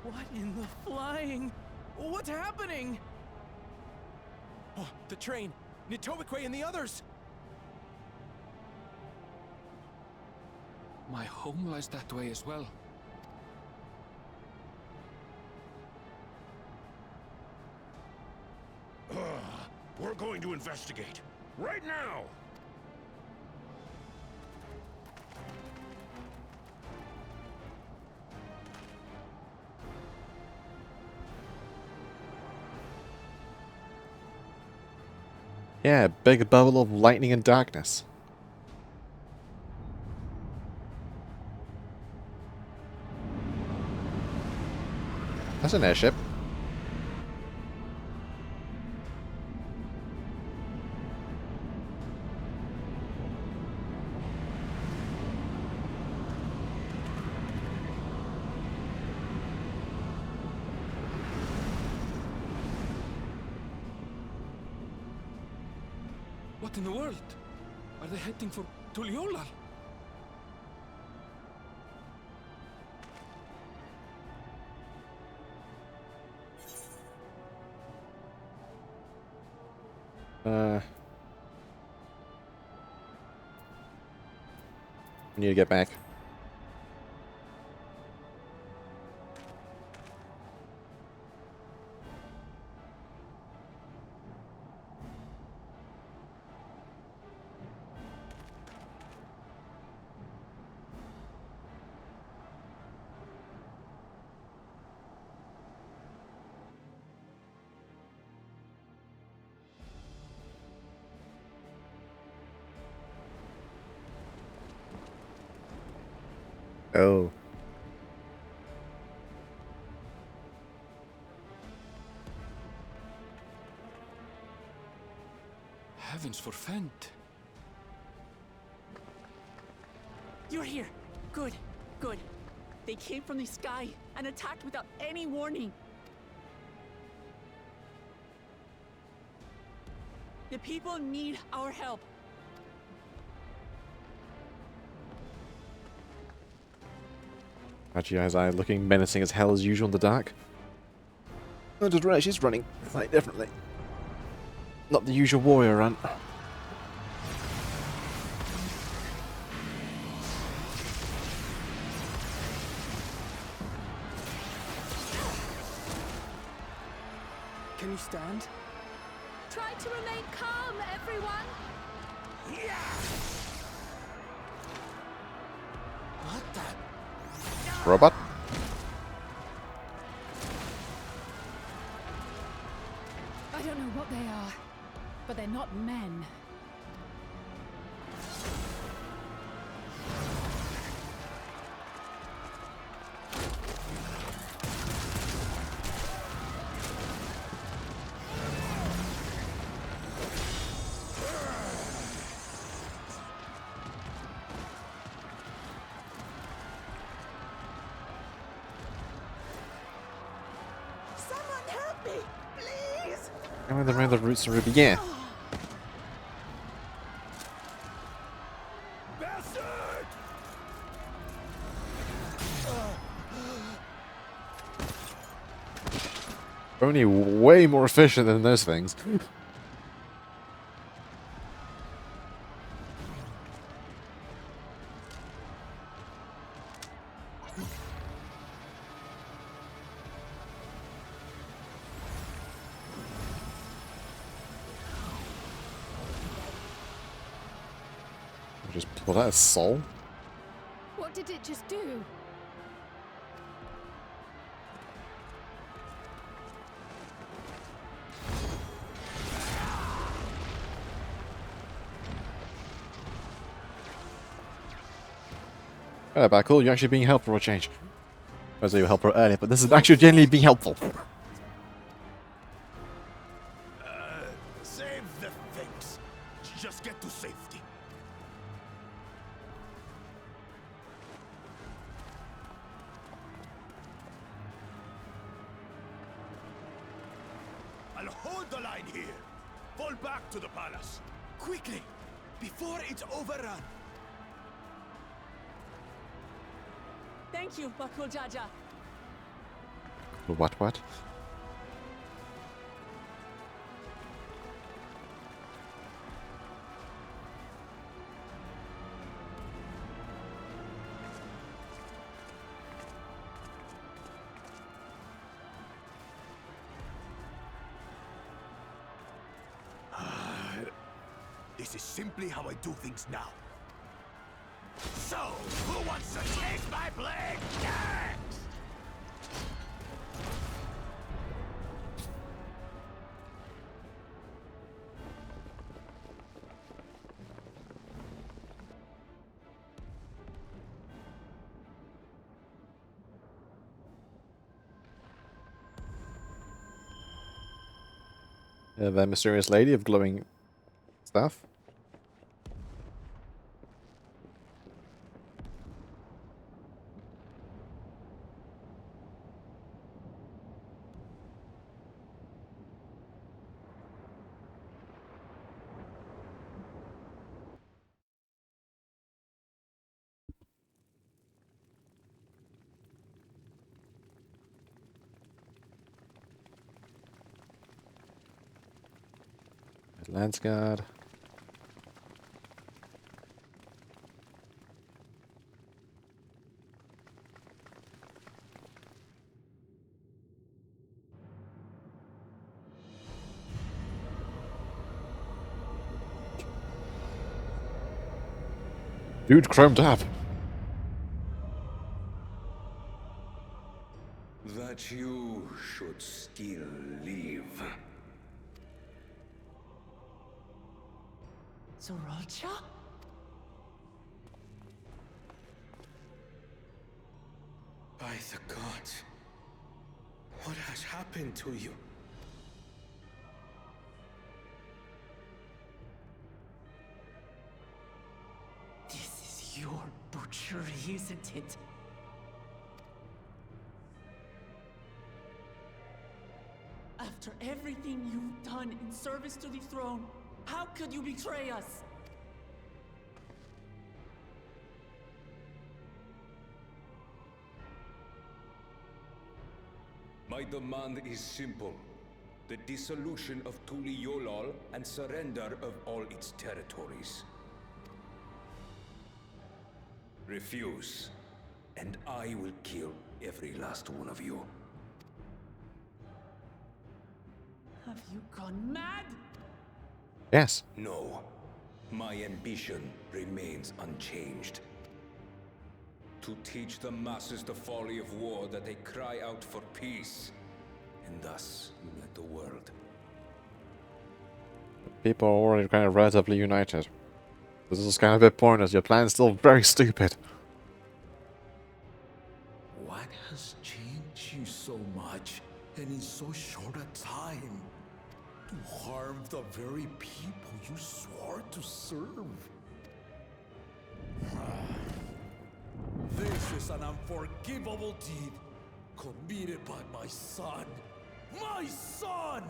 What in the flying? What's happening? Oh, the train! Nitobekwe and the others! My home lies that way as well. We're going to investigate. Right now! Yeah, big bubble of lightning and darkness. That's an airship. What in the world? Are they heading for Tuliolal? We need to get back. Oh. Heavens forfend. You're here. Good, good. They came from the sky and attacked without any warning. The people need our help. Hachi's eye looking menacing as hell as usual in the dark. I just realized she's running slightly differently. Not the usual warrior run. Can you stand? Try to remain calm, everyone. What the? Robot? I don't know what they are, but they're not men. Someone help me, please! How are the around the roots of Ruby? Yeah. Only way more efficient than those things. Just pull out a soul? What did it just do? Oh, but cool, you're actually being helpful for a change. I was you were helpful earlier, but this is actually genuinely being helpful. Save the things. Just get to safety. I'll hold the line here. Fall back to the palace. Quickly, before it's overrun. Thank you, Bakul Jaja. What? This is simply how I do things now. So, who wants to take my blade next? The mysterious lady of glowing stuff. Lance guard. Dude, chromed up. That you should still live. Zorolcha? What has happened to you? This is your butchery, isn't it? After everything you've done in service to the throne, how could you betray us? My demand is simple. The dissolution of Tuli Yolal and surrender of all its territories. Refuse, and I will kill every last one of you. Have you gone mad? Yes. No. My ambition remains unchanged. To teach the masses the folly of war, that they cry out for peace, and thus unite the world. People are already kind of relatively united. This is kind of a bit pointless. Your plan's still very stupid. What has changed you so much, and in so short a time? To harm the very people you swore to serve? This is an unforgivable deed committed by my son. My son!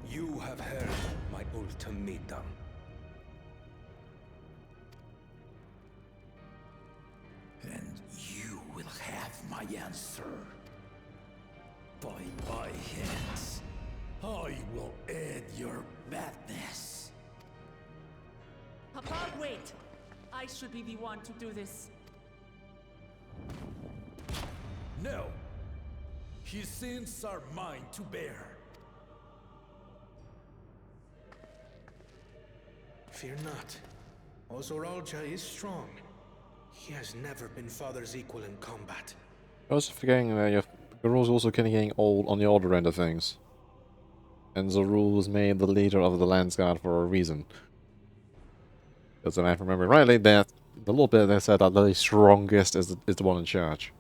You have heard my ultimatum. And you will have my answer. By my hands, I will end your madness. Papa, wait! I should be the one to do this. No. His sins are mine to bear. Fear not. Ozoralja is strong. He has never been father's equal in combat. I was forgetting that Garul's also kind of getting old on the older end of things. And Zorul was made the leader of the Landsguard for a reason. Because if I remember rightly, that the little bit they said that the strongest is the one in charge.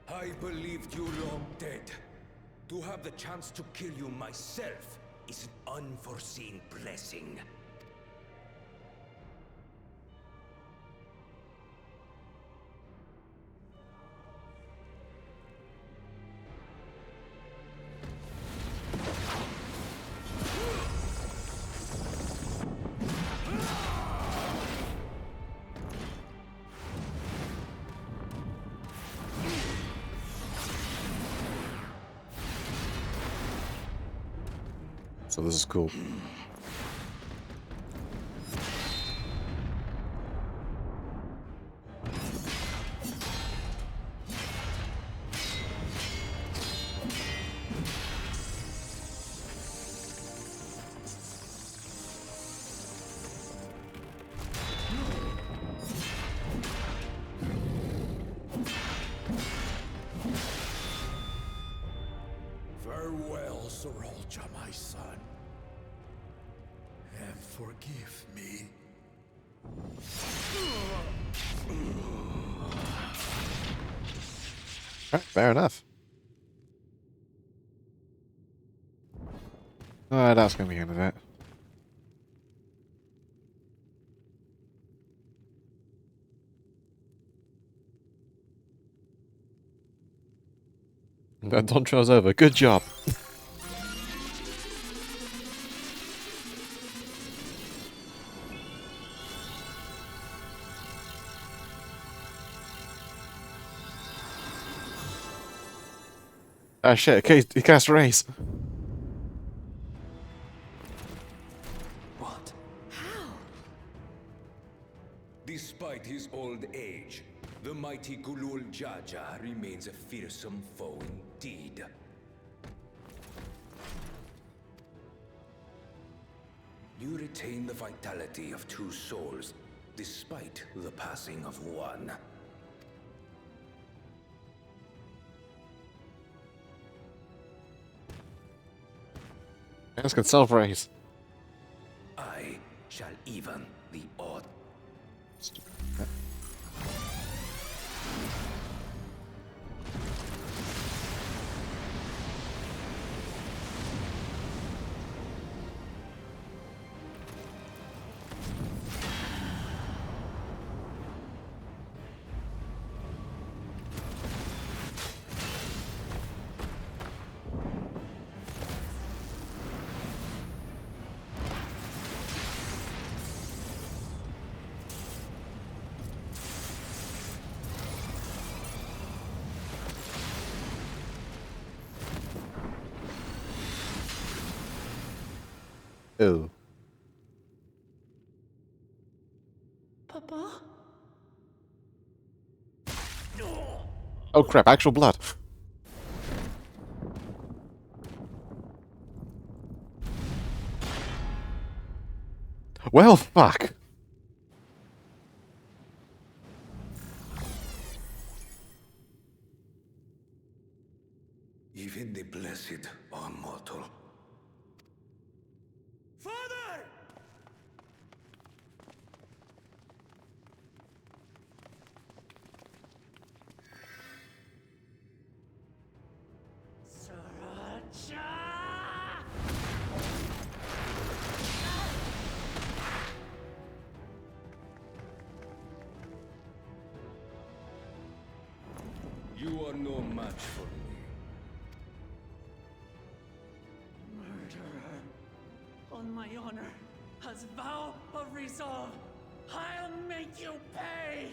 I believed you long dead. To have the chance to kill you myself is an unforeseen blessing. So this is cool. Farewell, Zoralja, my son. And forgive me. Alright, fair enough. That's gonna be the end of it. That Dawntrail's over. Good job. Ah shit, okay, he cast race. What? How? Despite his old age, the mighty Gulul Jaja remains a fearsome foe indeed. You retain the vitality of two souls, despite the passing of one. Ask can self-raise. I shall even the odd. Oh. Papa? Oh crap, actual blood. Well, fuck. Even the blessed are mortal. Father! You are no match for me. Murderer. On my honor, as vow of resolve, I'll make you pay!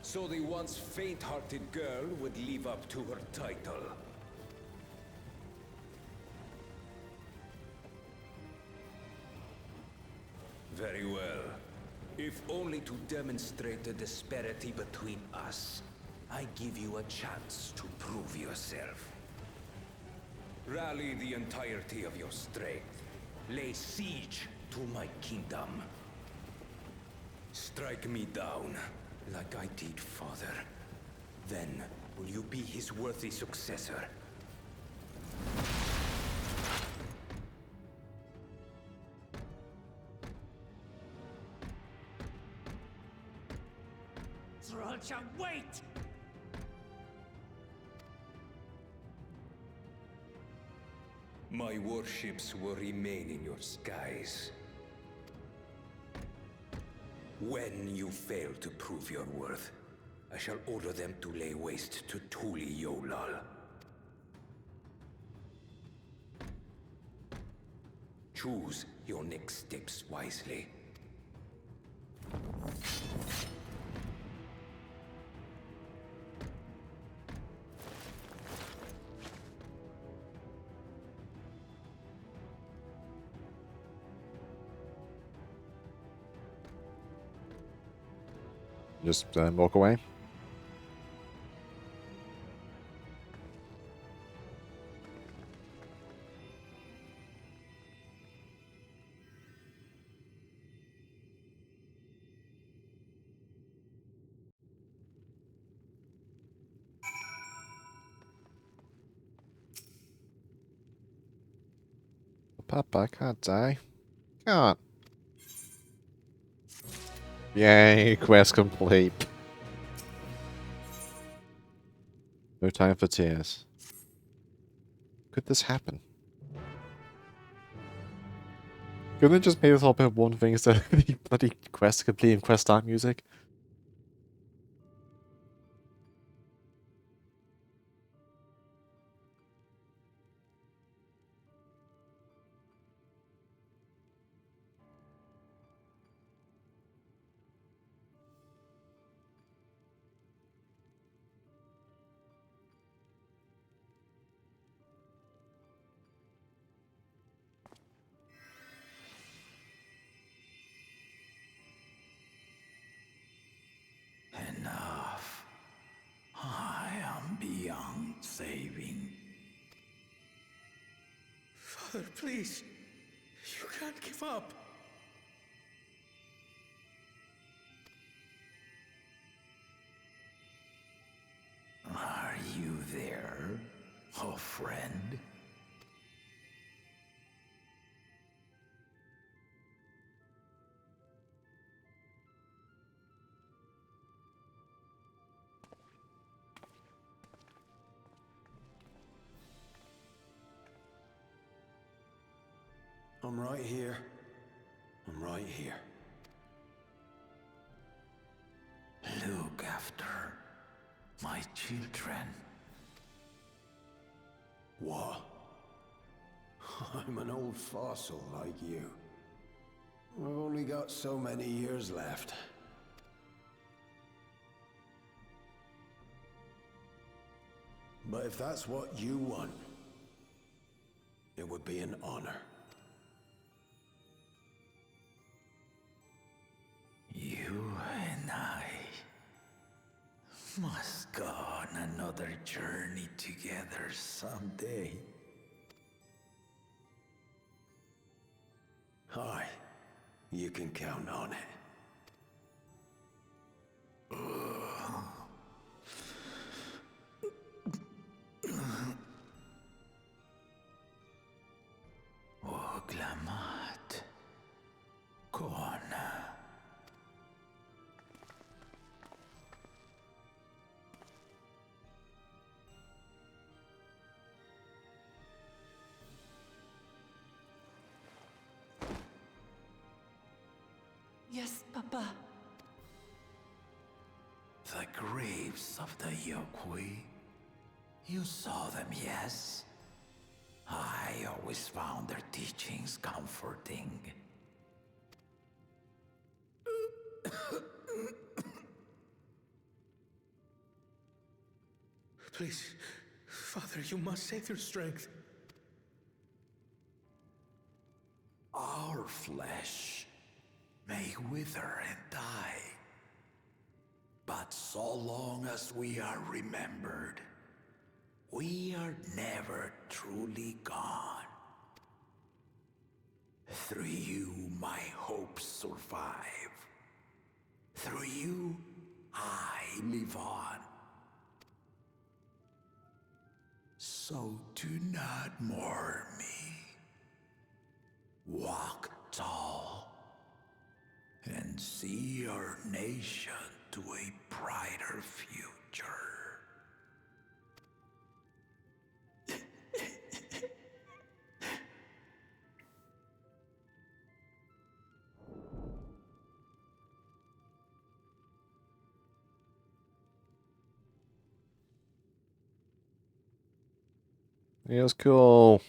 So the once faint-hearted girl would live up to her title. Very well. If only to demonstrate the disparity between us, I give you a chance to prove yourself. Rally the entirety of your strength. Lay siege to my kingdom. Strike me down, like I did father. Then will you be his worthy successor? Sriracha, wait! My warships will remain in your skies. When you fail to prove your worth, I shall order them to lay waste to Tuli Yolal. Choose your next steps wisely. Just walk away. Papa, I can't die. Can't. Yay, quest complete. No time for tears. Could this happen? Couldn't it just make this whole bit of one thing instead of the bloody quest complete and quest start music? Father, please. You can't give up. Are you there, oh friend? I'm right here. I'm right here. Look after my children. What? I'm an old fossil like you. I've only got so many years left. But if that's what you want, it would be an honor. You and I must go on another journey together someday. Aye, you can count on it. Oglamat. Kona. Yes, Papa. The graves of the Yokwi. You saw them, yes? I always found their teachings comforting. Please, Father, you must save your strength. Our flesh may wither and die, but so long as we are remembered, we are never truly gone. Through you, my hopes survive. Through you, I live on. So do not mourn me. Walk tall and see our nation to a brighter future. Yeah, it's cool.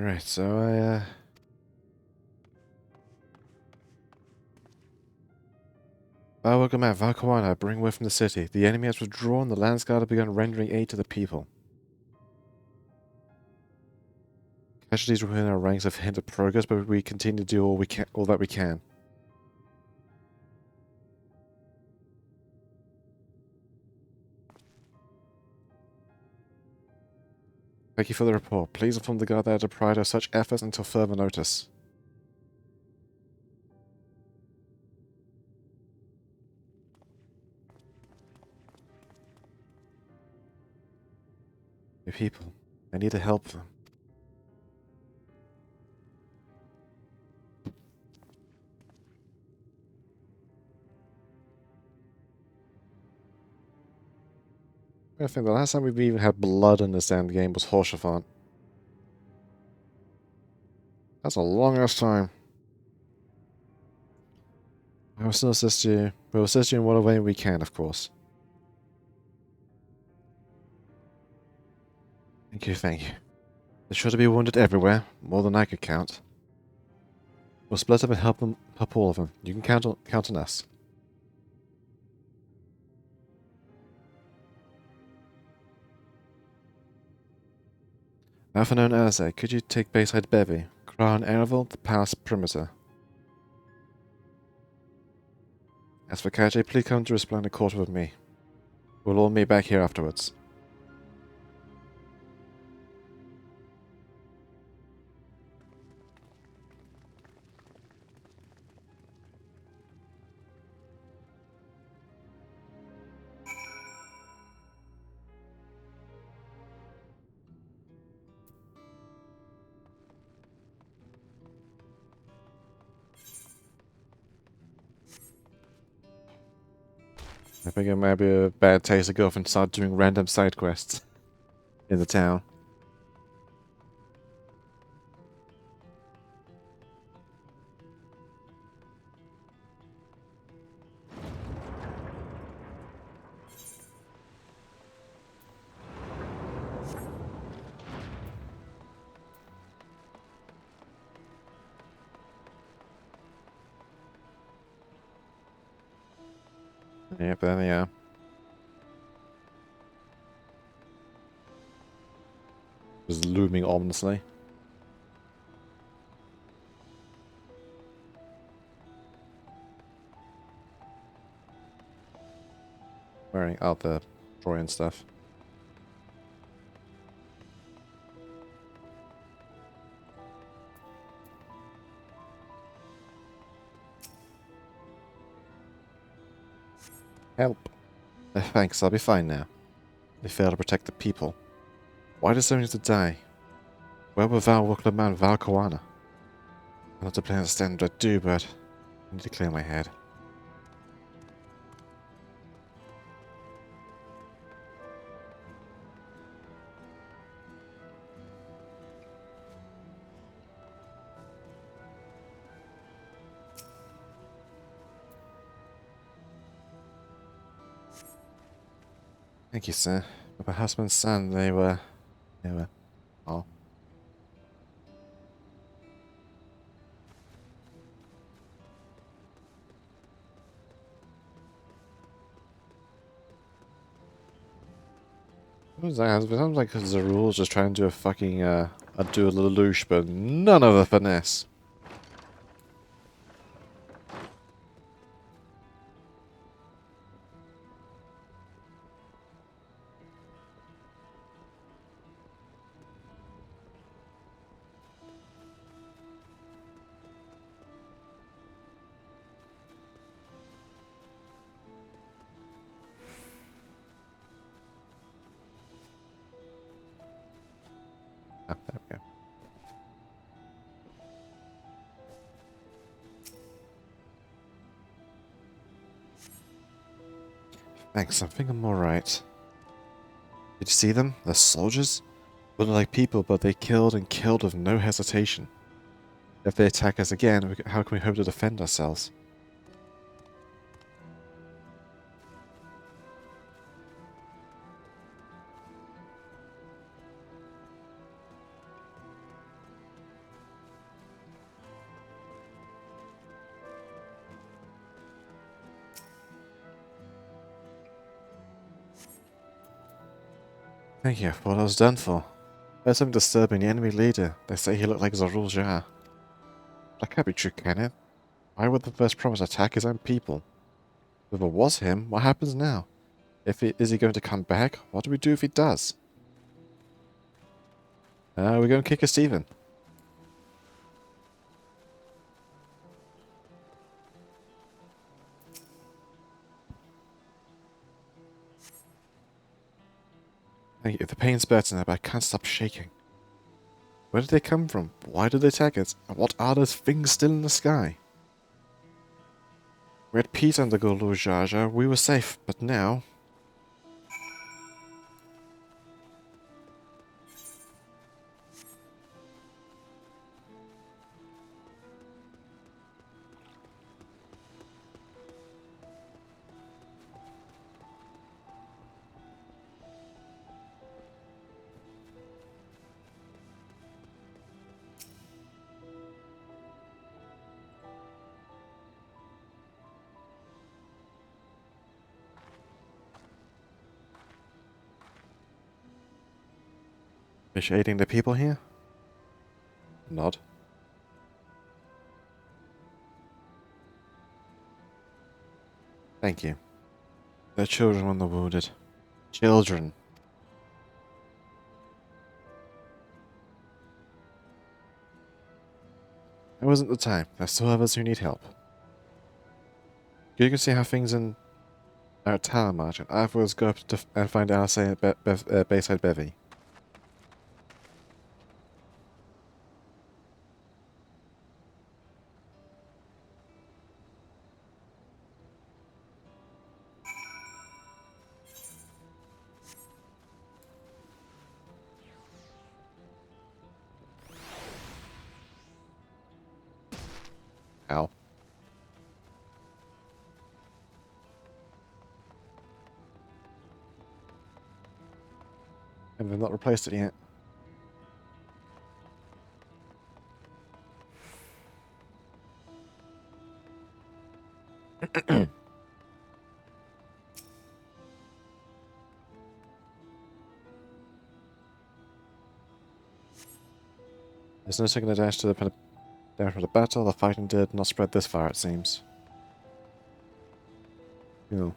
Right, so welcome at Valkawana, bring away from the city. The enemy has withdrawn, the Landsguard have begun rendering aid to the people. Casualties within our ranks have hindered progress, but we continue to do all that we can. Thank you for the report. Please inform the guard they are deprived of such efforts until further notice. The people. I need to help them. I think the last time we've even had blood in this damn game was Horshaphant. That's a long ass time. I will still assist you. We will assist you in whatever way we can, of course. Thank you, thank you. There's sure to be wounded everywhere, more than I could count. We'll split up and help all of them. You can count on us. Alpha known Erze, could you take Bayside Bevy, Crown Erevel, the palace perimeter? As for Kaji, please come to Resplendent Court with me. We'll all meet back here afterwards. I think it might be a bad taste to go off and start doing random side quests in the town. Yep, there they are. Just looming ominously. Wearing out the Trojan stuff. Help. Thanks, I'll be fine now. They fail to protect the people. Why does someone need to die? Where were Val Man Val Koana? I'm not to plan to stand what I do, but I need to clear my head. Thank you, sir. But my husband's son, they were... Oh. It sounds like Zarul's just trying to do a fucking, do a little loosh, but none of the finesse. Ah, there we go. Thanks, I think I'm alright. Did you see them? They're soldiers? They look like people, but they killed and killed with no hesitation. If they attack us again, how can we hope to defend ourselves? Thank you for what I was done for. There's something disturbing the enemy leader. They say he looked like Zarul Jar. That can't be true, can it? Why would the first promise attack his own people? If it was him, what happens now? Is he going to come back? What do we do if he does? We're going to kick a Steven. Thank you. The pain's better now, but I can't stop shaking. Where did they come from? Why did they attack us? And what are those things still in the sky? We had peace under Gulu Jaja. We were safe, but now... Fish aiding the people here? Nod. Thank you. The children and the wounded. Children. It wasn't the time. There's still others who need help. You can see how things in our tower march, and afterwards go up to and find Alice at Bayside Bevy. Ow. And they've not replaced it yet. There's no second dash to the down from the battle. The fighting did not spread this far, it seems. Cool.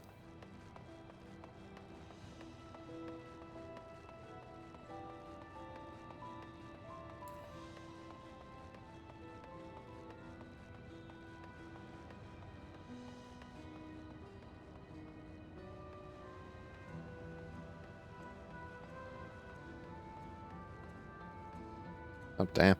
Oh, damn.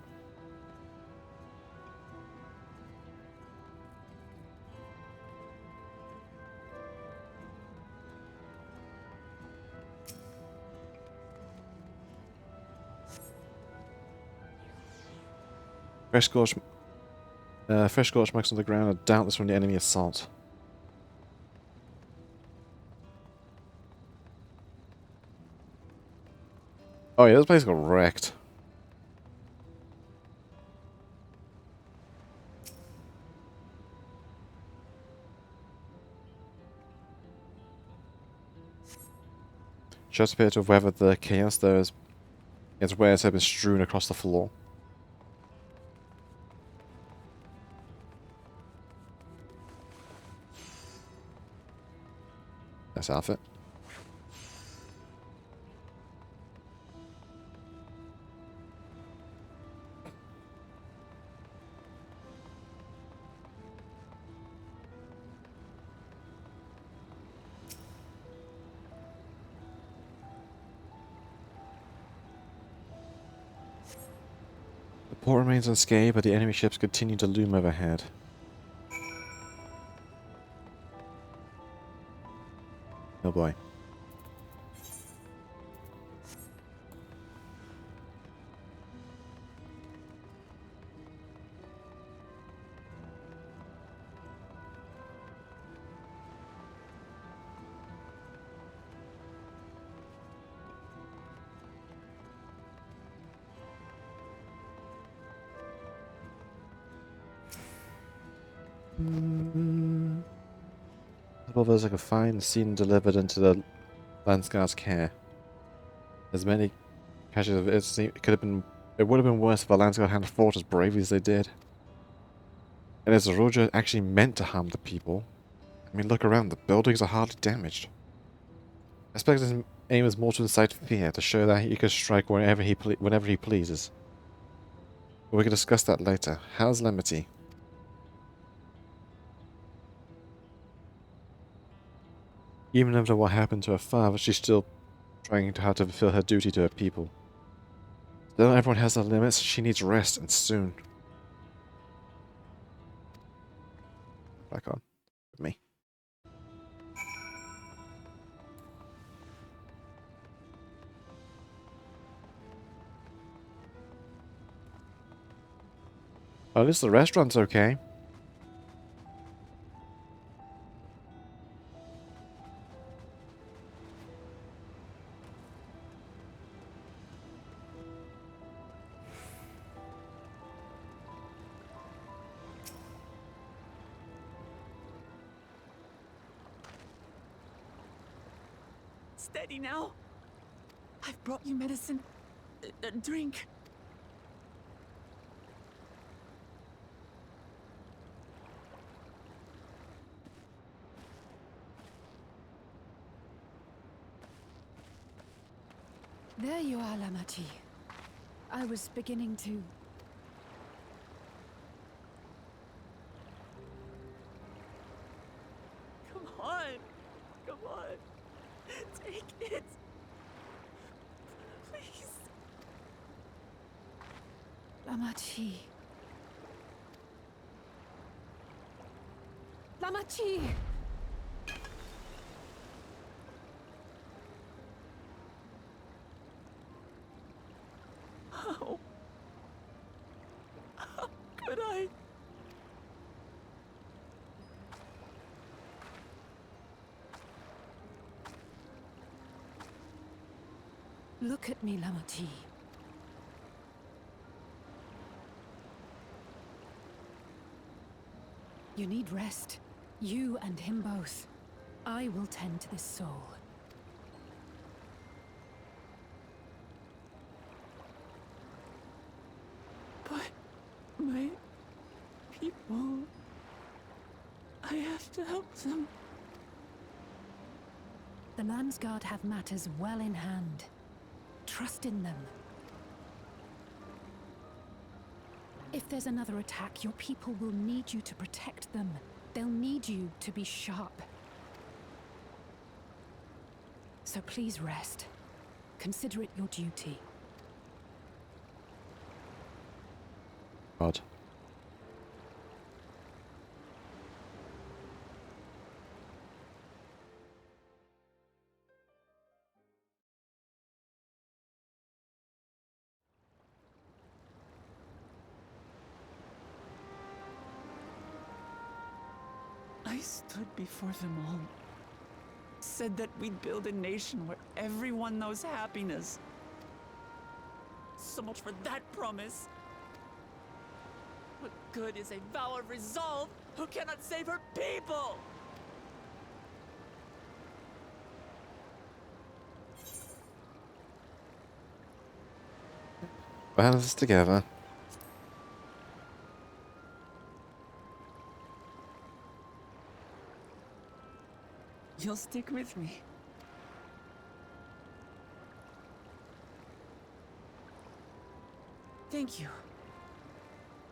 Fresh scorch marks on the ground are doubtless from the enemy assault. Oh yeah, this place got wrecked. Just appear to have weathered the chaos there is. Its wares have been strewn across the floor. Nice outfit. The port remains unscathed, but the enemy ships continue to loom overhead. Oh boy. Above us, I could find the scene delivered into the Landsguard's care. As many casualties, it would have been worse if the Landsguard hadn't fought as bravely as they did. And as the Roger actually meant to harm the people, I mean, look around, the buildings are hardly damaged. I expect his aim is more to incite fear, to show that he can strike whenever he pleases. But we can discuss that later. How's Lemity? Even after what happened to her father, she's still trying hard to fulfill her duty to her people. Still, everyone has their limits. She needs rest, and soon. Back on. With me. Well, at least the restaurant's okay. Steady now. I've brought you medicine. a drink. There you are, Lamachi. I was beginning to... Come on. Come on. Take it. Please. Lamachi. Lamachi! How could I? Look at me, Lamachi. You need rest. You and him both. I will tend to this soul. But my people... I have to help them. The Landsguard have matters well in hand. Trust in them. If there's another attack, your people will need you to protect them. They'll need you to be sharp. So please rest. Consider it your duty. God. I stood before them all. Said that we'd build a nation where everyone knows happiness. So much for that promise. What good is a vow of resolve who cannot save her people? Bands together. You'll stick with me. Thank you.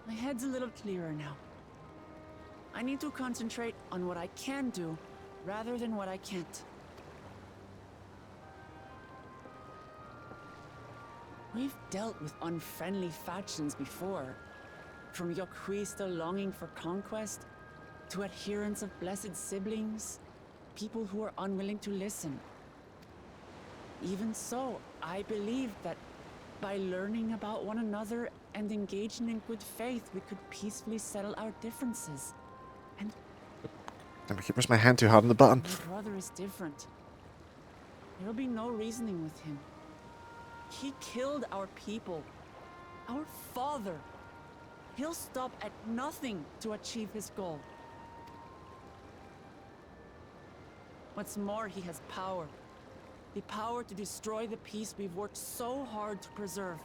My head's a little clearer now. I need to concentrate on what I can do, rather than what I can't. We've dealt with unfriendly factions before. From Yokhui still longing for conquest, to adherents of blessed siblings, people who are unwilling to listen. Even so, I believe that by learning about one another and engaging in good faith, we could peacefully settle our differences. And I keep pressing my hand too hard on the button. my brother is different. There'll be no reasoning with him. He killed our people, our father. He'll stop at nothing to achieve his goal. What's more, he has power. The power to destroy the peace we've worked so hard to preserve.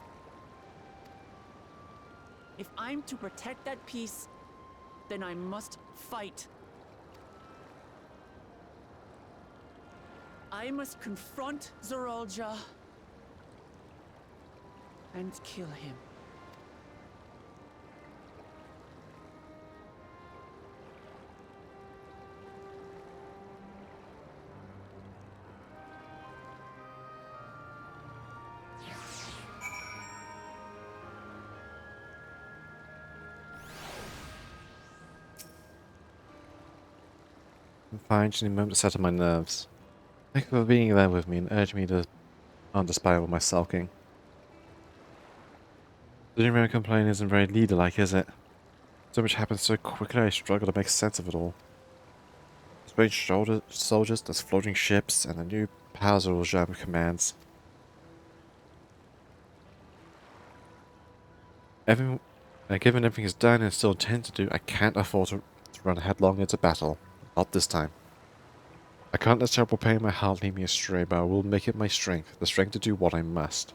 If I'm to protect that peace, then I must fight. I must confront Zorolja and kill him. I'm fine, just need a moment to settle my nerves. Thank you for being there with me and urging me to undespiral my sulking. The Roman complaint isn't very leader-like, is it? So much happens so quickly I struggle to make sense of it all. There's strange soldiers, there's floating ships, and the new powers are all German commands. Given everything is done and still intend to do, I can't afford to run headlong into battle. Not this time. I can't let terrible pain in my heart lead me astray, but I will make it my strength, the strength to do what I must.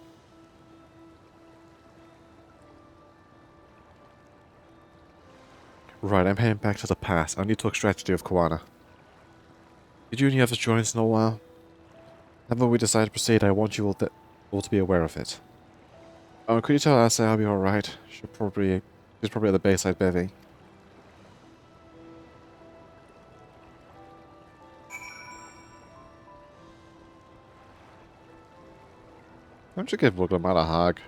Right, I'm heading back to the pass. I need to talk strategy with Koana. Did you and the others join us in a while? However we decide to proceed, I want you all to be aware of it. Oh, could you tell Asa I'll be alright? She's probably at the Bayside Bevy. Why don't you give Wuglam a hug?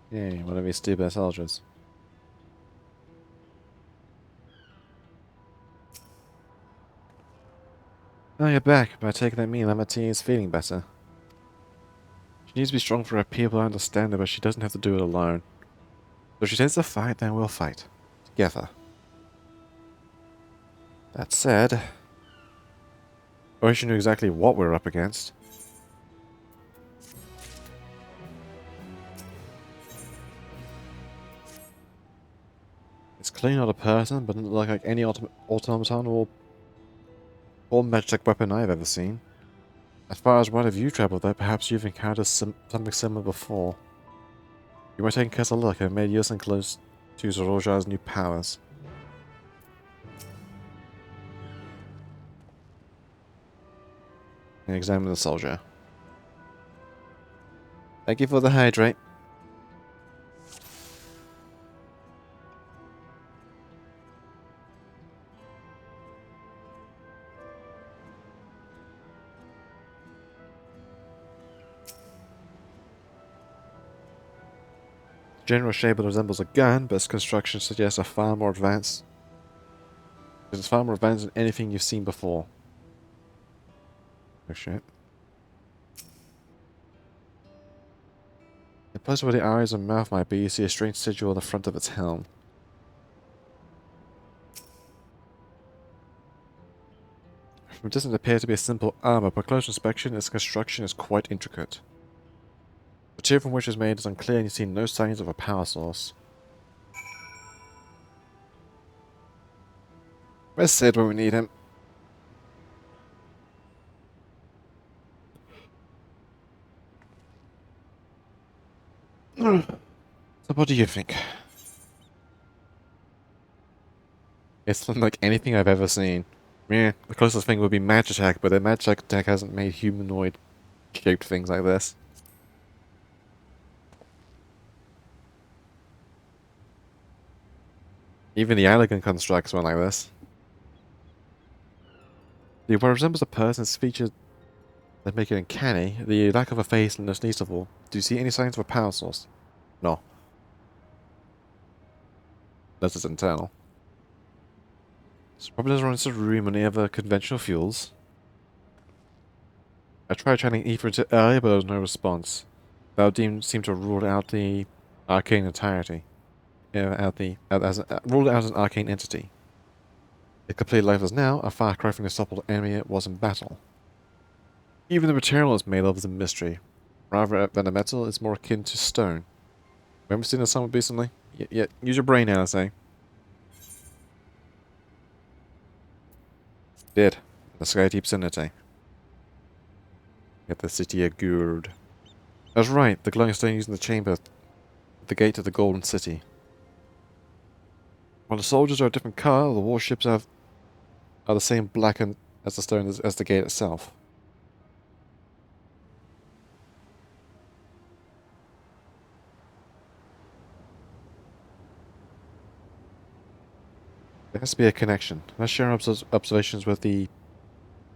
Yay, one of these stupid soldiers. Oh, you're back, but I take that mean Lamartine is feeling better. She needs to be strong for her people, I understand it, but she doesn't have to do it alone. So if she tends to fight, then we'll fight. Together. That said, I wish you knew exactly what we're up against. It's clearly not a person, but doesn't look like any automaton or magic weapon I've ever seen. As far as what have you traveled though, perhaps you've encountered something similar before. You might take a closer look and made yours close to Zoroja's new powers. And examine the soldier. Thank you for the hydrate. General shape resembles a gun, but its construction suggests it's far more advanced than anything you've seen before. Oh shit. In place where the eyes and mouth might be, you see a strange sigil on the front of its helm. It doesn't appear to be a simple armor, but close inspection, its construction is quite intricate. The material from which it's made is unclear and you see no signs of a power source. Where's Sid when we need him? So what do you think? It's not like anything I've ever seen. Yeah, the closest thing would be Magitech, but the Magitech tech hasn't made humanoid shaped things like this. Even the elegant constructs one like this. What resembles a person's features that make it uncanny, the lack of a face and least of all. Do you see any signs of a power source? No. Unless it's internal. So probably doesn't run into the room on any other conventional fuels. I tried channeling ether into earlier, but there was no response. Valdim seemed to rule out the arcane entirety. Ruled out as an arcane entity. It completely lifeless now, a far cry from the unstoppable enemy it was in battle. Even the material it's made of is a mystery. Rather than a metal, it's more akin to stone. Remember seeing this somewhere recently? Yeah, use your brain now, I say. Did. The sky deep vicinity. Get the city of Gurd. That's right, the glowing stone used in the chamber at the gate to the Golden City. While the soldiers are a different color, the warships are the same blackened as the stone as the gate itself. There has to be a connection. Let's share observations with the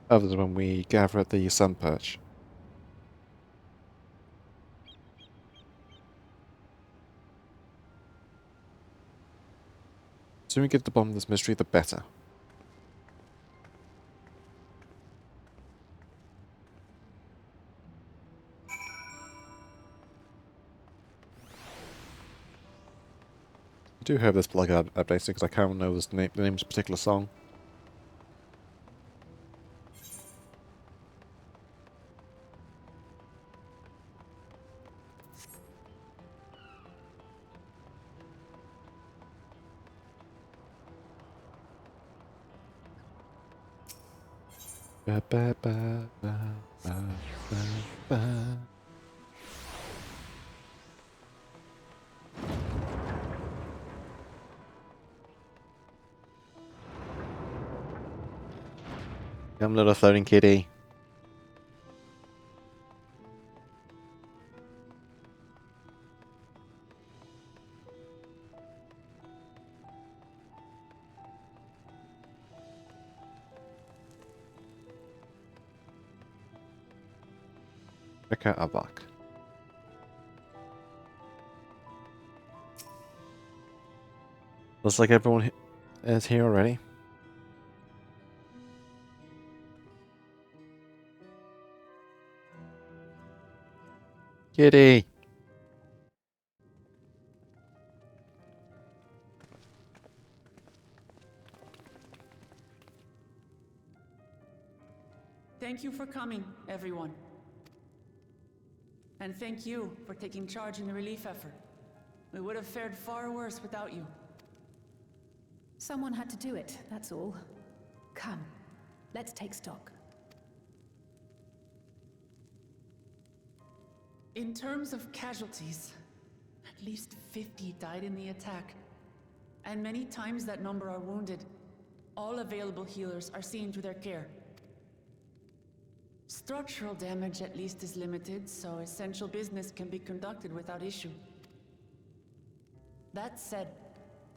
others when we gather at the sun perch. sooner we get to the bottom of this mystery, the better. I do have this plug updated because I can't know the name of this particular song. Ba, ba, ba, ba, ba, ba, ba. Come, little floating kitty. Check out our buck. Looks like everyone is here already. Kitty! Thank you for coming, everyone. And thank you for taking charge in the relief effort. We would have fared far worse without you. Someone had to do it, that's all. Come, let's take stock. In terms of casualties, at least 50 died in the attack. And many times that number are wounded. All available healers are seen to their care. Structural damage at least is limited, so essential business can be conducted without issue. That said,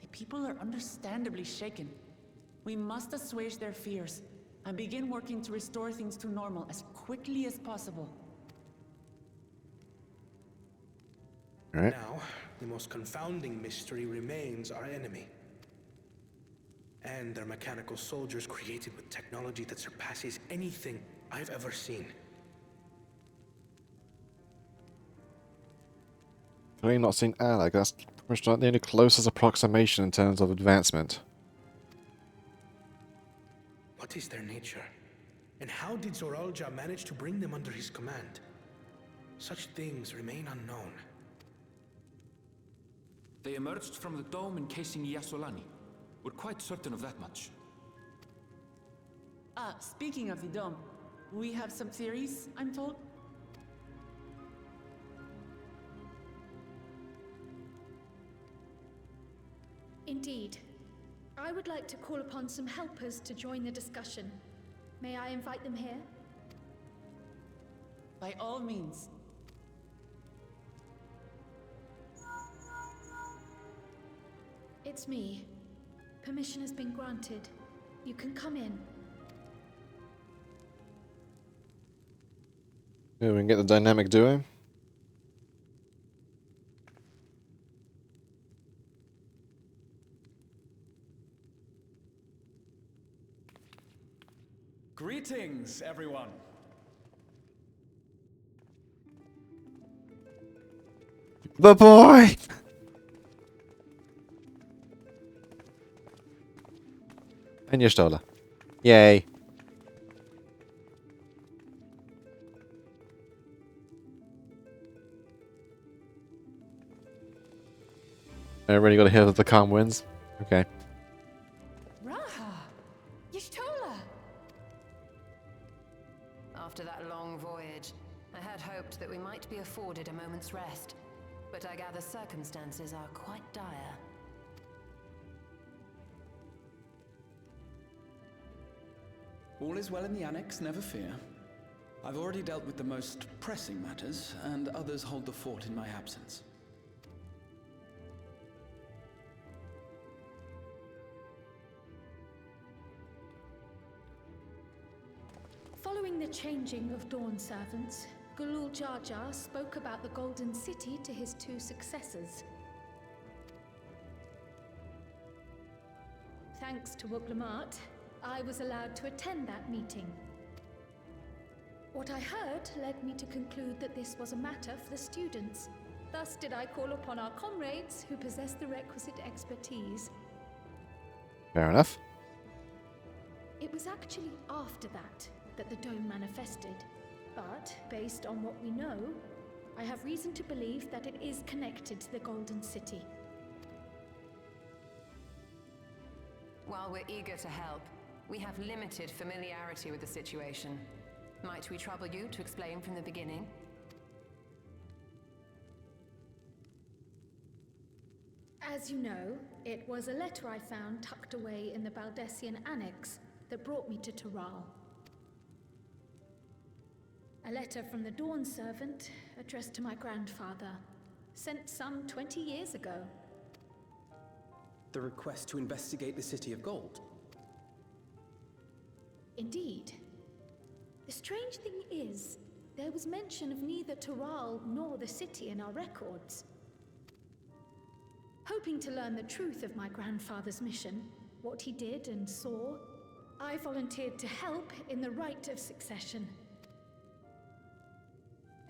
the people are understandably shaken. We must assuage their fears and begin working to restore things to normal as quickly as possible. Right. Now, the most confounding mystery remains our enemy. And their mechanical soldiers created with technology that surpasses anything I've ever seen. Clearly not seen Alec. That's pretty much not the only closest approximation in terms of advancement. What is their nature? And how did Zoralja manage to bring them under his command? Such things remain unknown. They emerged from the dome encasing Yasolani. We're quite certain of that much. Speaking of the dome, we have some theories, I'm told. Indeed. I would like to call upon some helpers to join the discussion. May I invite them here? By all means. It's me. Permission has been granted. You can come in. Yeah, we can get the dynamic duo. Greetings, everyone. The boy! And your Stola. Yay. Everybody got to hear that the calm wins? Okay. Raha! Y'shtola! After that long voyage, I had hoped that we might be afforded a moment's rest. But I gather circumstances are quite dire. All is well in the Annex, never fear. I've already dealt with the most pressing matters, and others hold the fort in my absence. Following the changing of Dawn servants, Gulul Jar Jar spoke about the Golden City to his two successors. thanks to Wuglamart, I was allowed to attend that meeting. What I heard led me to conclude that this was a matter for the students. Thus did I call upon our comrades who possess the requisite expertise. Fair enough. It was actually after that the dome manifested. But, based on what we know, I have reason to believe that it is connected to the Golden City. While we're eager to help, we have limited familiarity with the situation. Might we trouble you to explain from the beginning? As you know, it was a letter I found tucked away in the Baldessian Annex that brought me to Toral. A letter from the Dawn servant addressed to my grandfather, sent some 20 years ago. The request to investigate the City of Gold? Indeed. The strange thing is, there was mention of neither Toral nor the city in our records. Hoping to learn the truth of my grandfather's mission, what he did and saw, I volunteered to help in the rite of succession.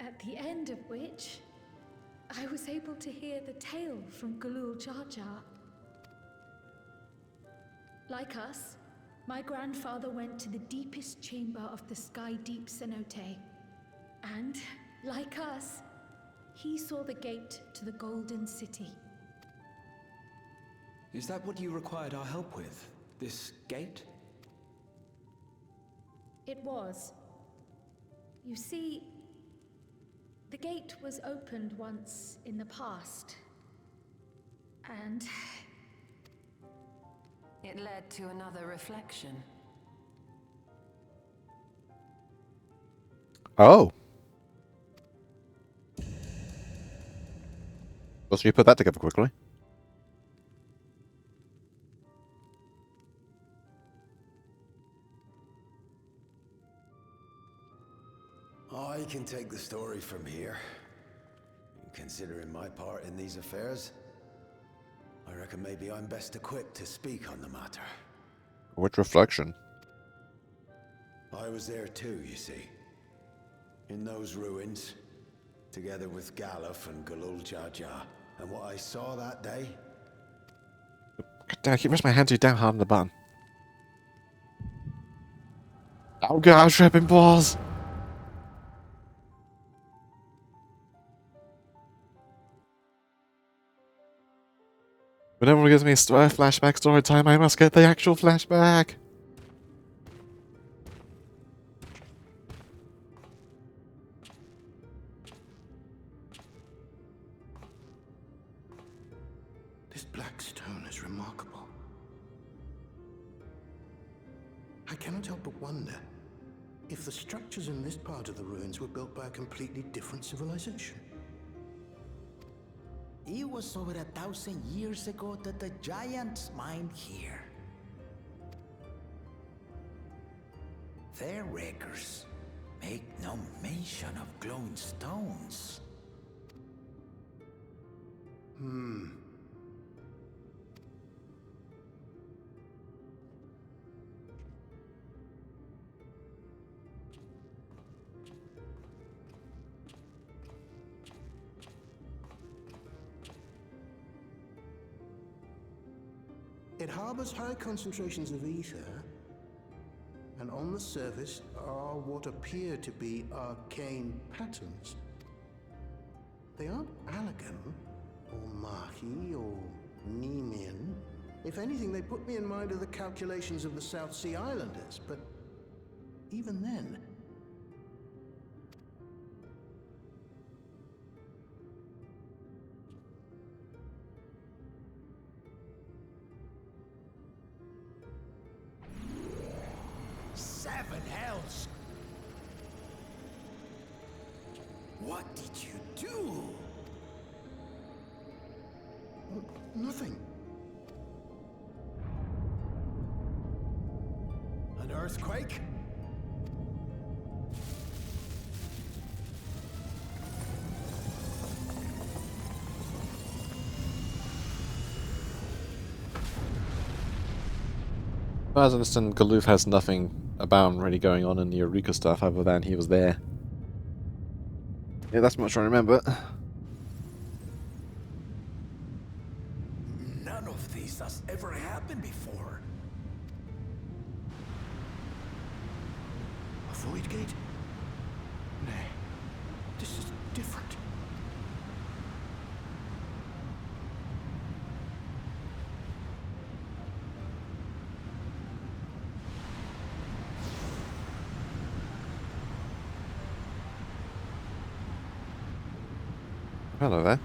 At the end of which, I was able to hear the tale from Galul Jar Jar. Like us, my grandfather went to the deepest chamber of the Sky Deep Cenote. And, like us, he saw the gate to the Golden City. Is that what you required our help with? This gate? It was. You see, the gate was opened once in the past. And it led to another reflection. Oh. Well, so you put that together quickly. I can take the story from here. Considering my part in these affairs, I reckon maybe I'm best equipped to speak on the matter. Which reflection? I was there too, you see. In those ruins, together with Galuf and Galul Jar Jar. And what I saw that day... God damn, I keep pressing my hand too damn hard on the button. Oh god, I'm tripping balls! When everyone gives me a flashback story time, I must get the actual flashback! This black stone is remarkable. I cannot help but wonder if the structures in this part of the ruins were built by a completely different civilization. It was over 1,000 years ago that the giants mined here. Their records make no mention of glowing stones. It harbors high concentrations of ether, and on the surface are what appear to be arcane patterns. They aren't Allagan, or Mahi, or Nemean. If anything, they put me in mind of the calculations of the South Sea Islanders, but even then... Seven hells! What did you do? Nothing. An earthquake? As I understand, Galuf has nothing about him really going on in the Eureka stuff other than he was there. Yeah, that's much I remember. None of this has ever happened before. A void gate? Nay, this is different. Hello there.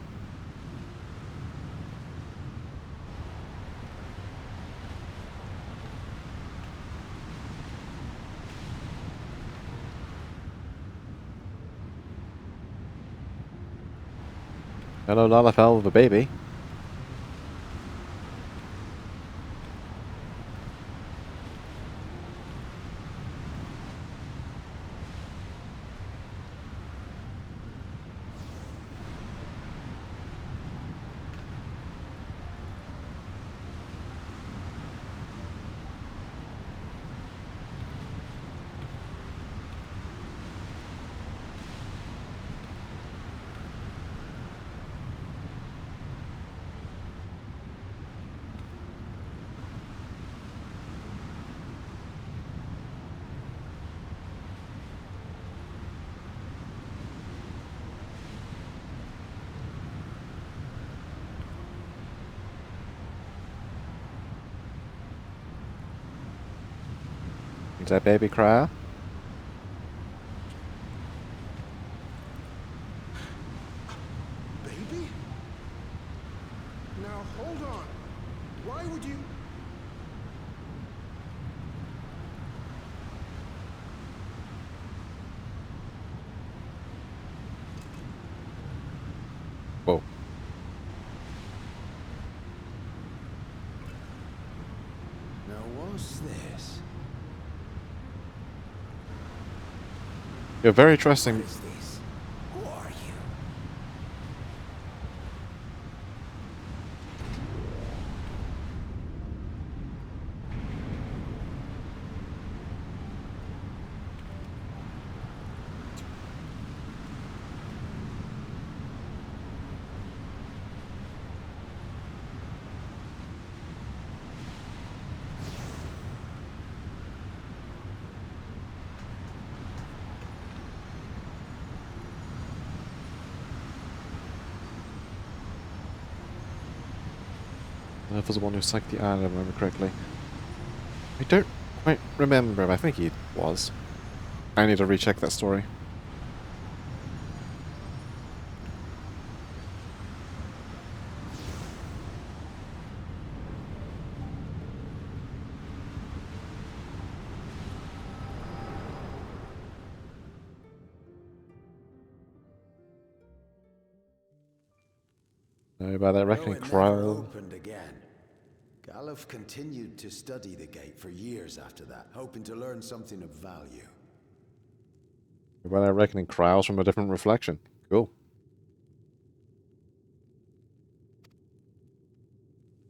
Hello, Lalafell, the baby. Is that baby cry? Baby? Now hold on. Why would you... Whoa. Now what's this? You're very trusting. What is this? Who are you? If was the one who sank the island, if I remember correctly. I don't quite remember, but I think he was. I need to recheck that story. No, by that reckoning, Though it never Crow. opened again. Galuf continued to study the gate for years after that, hoping to learn something of value. By that reckoning, Crow's from a different reflection. Cool.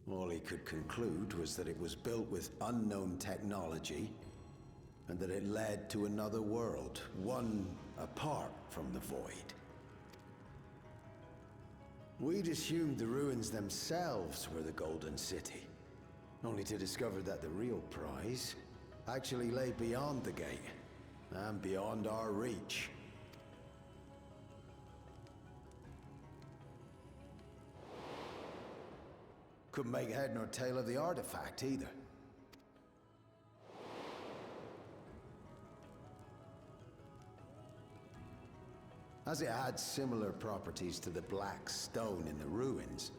All he could conclude was that it was built with unknown technology, and that it led to another world, one apart from the Void. We'd assumed the ruins themselves were the Golden City, only to discover that the real prize actually lay beyond the gate, and beyond our reach. Couldn't make head nor tail of the artifact either. As it had similar properties to the black stone in the ruins,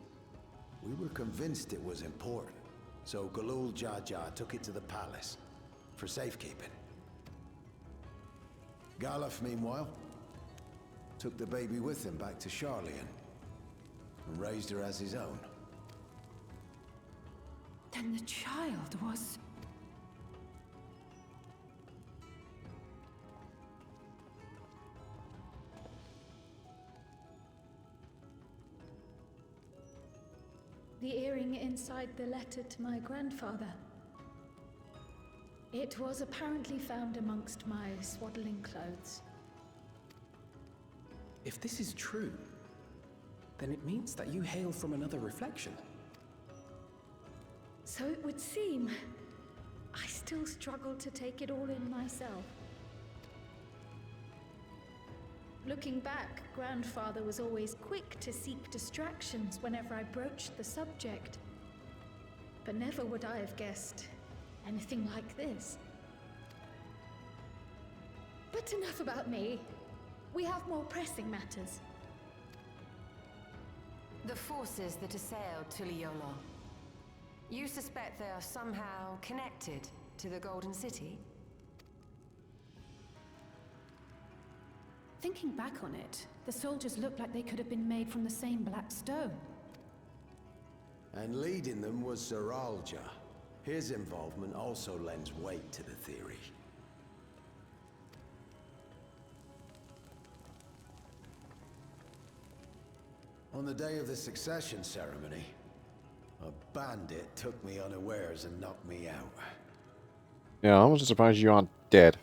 we were convinced it was important. So Galul Jaja took it to the palace for safekeeping. Galuf, meanwhile, took the baby with him back to Charlian and raised her as his own. Then the child was... The earring inside the letter to my grandfather. It was apparently found amongst my swaddling clothes. If this is true, then it means that you hail from another reflection. So it would seem. I still struggle to take it all in myself. Looking back, Grandfather was always quick to seek distractions whenever I broached the subject. But never would I have guessed anything like this. But enough about me. We have more pressing matters. The forces that assailed Tuliyola. You suspect they are somehow connected to the Golden City? Thinking back on it, the soldiers looked like they could have been made from the same black stone. And leading them was Zeralja. His involvement also lends weight to the theory. On the day of the succession ceremony, a bandit took me unawares and knocked me out. Yeah, I'm just surprised you aren't dead.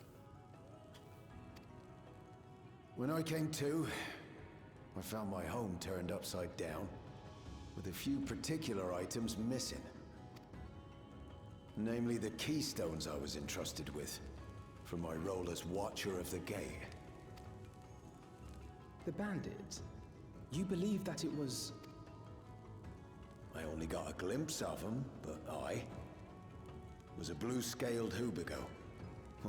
When I came to, I found my home turned upside down, with a few particular items missing. Namely the keystones I was entrusted with, for my role as Watcher of the Gate. The bandit? You believe that it was... I only got a glimpse of him, but I was a blue-scaled Hubigo.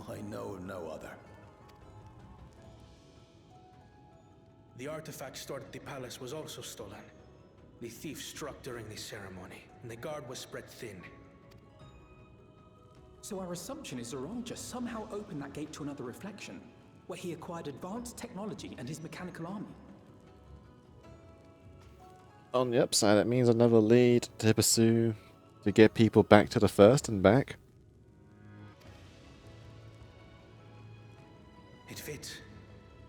I know of no other. The artifact stored at the palace was also stolen. The thief struck during the ceremony, and the guard was spread thin. So our assumption is Zeralja somehow opened that gate to another reflection, where he acquired advanced technology and his mechanical army. On the upside, that means another lead to pursue to get people back to the first and back. It fits.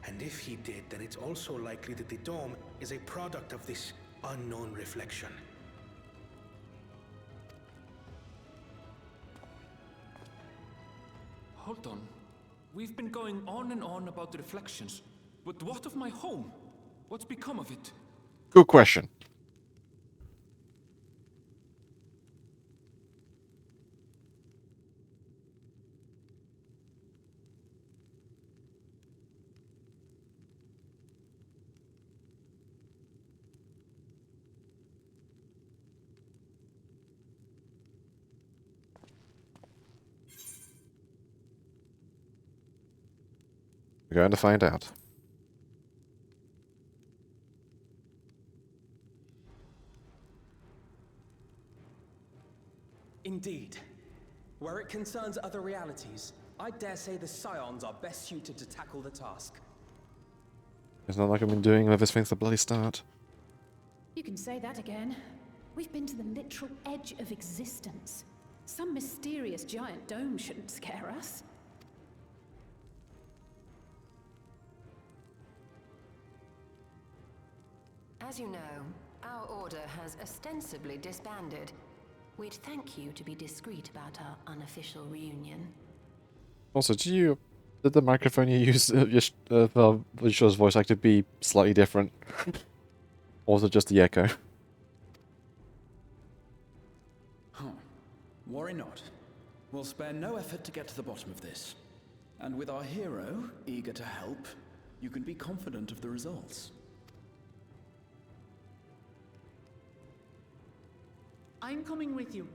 And if he did, then it's also likely that the dome is a product of this unknown reflection. Hold on. We've been going on and on about the reflections. But what of my home? What's become of it? Good question. We're going to find out. Indeed. Where it concerns other realities, I dare say the Scions are best suited to tackle the task. It's not like I've been doing ever since the bloody start. You can say that again. We've been to the literal edge of existence. Some mysterious giant dome shouldn't scare us. As you know, our order has ostensibly disbanded. We'd thank you to be discreet about our unofficial reunion. Also, did the microphone you used for Visual's voice actor be slightly different? Or was it just the echo? Huh. Worry not. We'll spare no effort to get to the bottom of this. And with our hero eager to help, you can be confident of the results. I'm coming with you.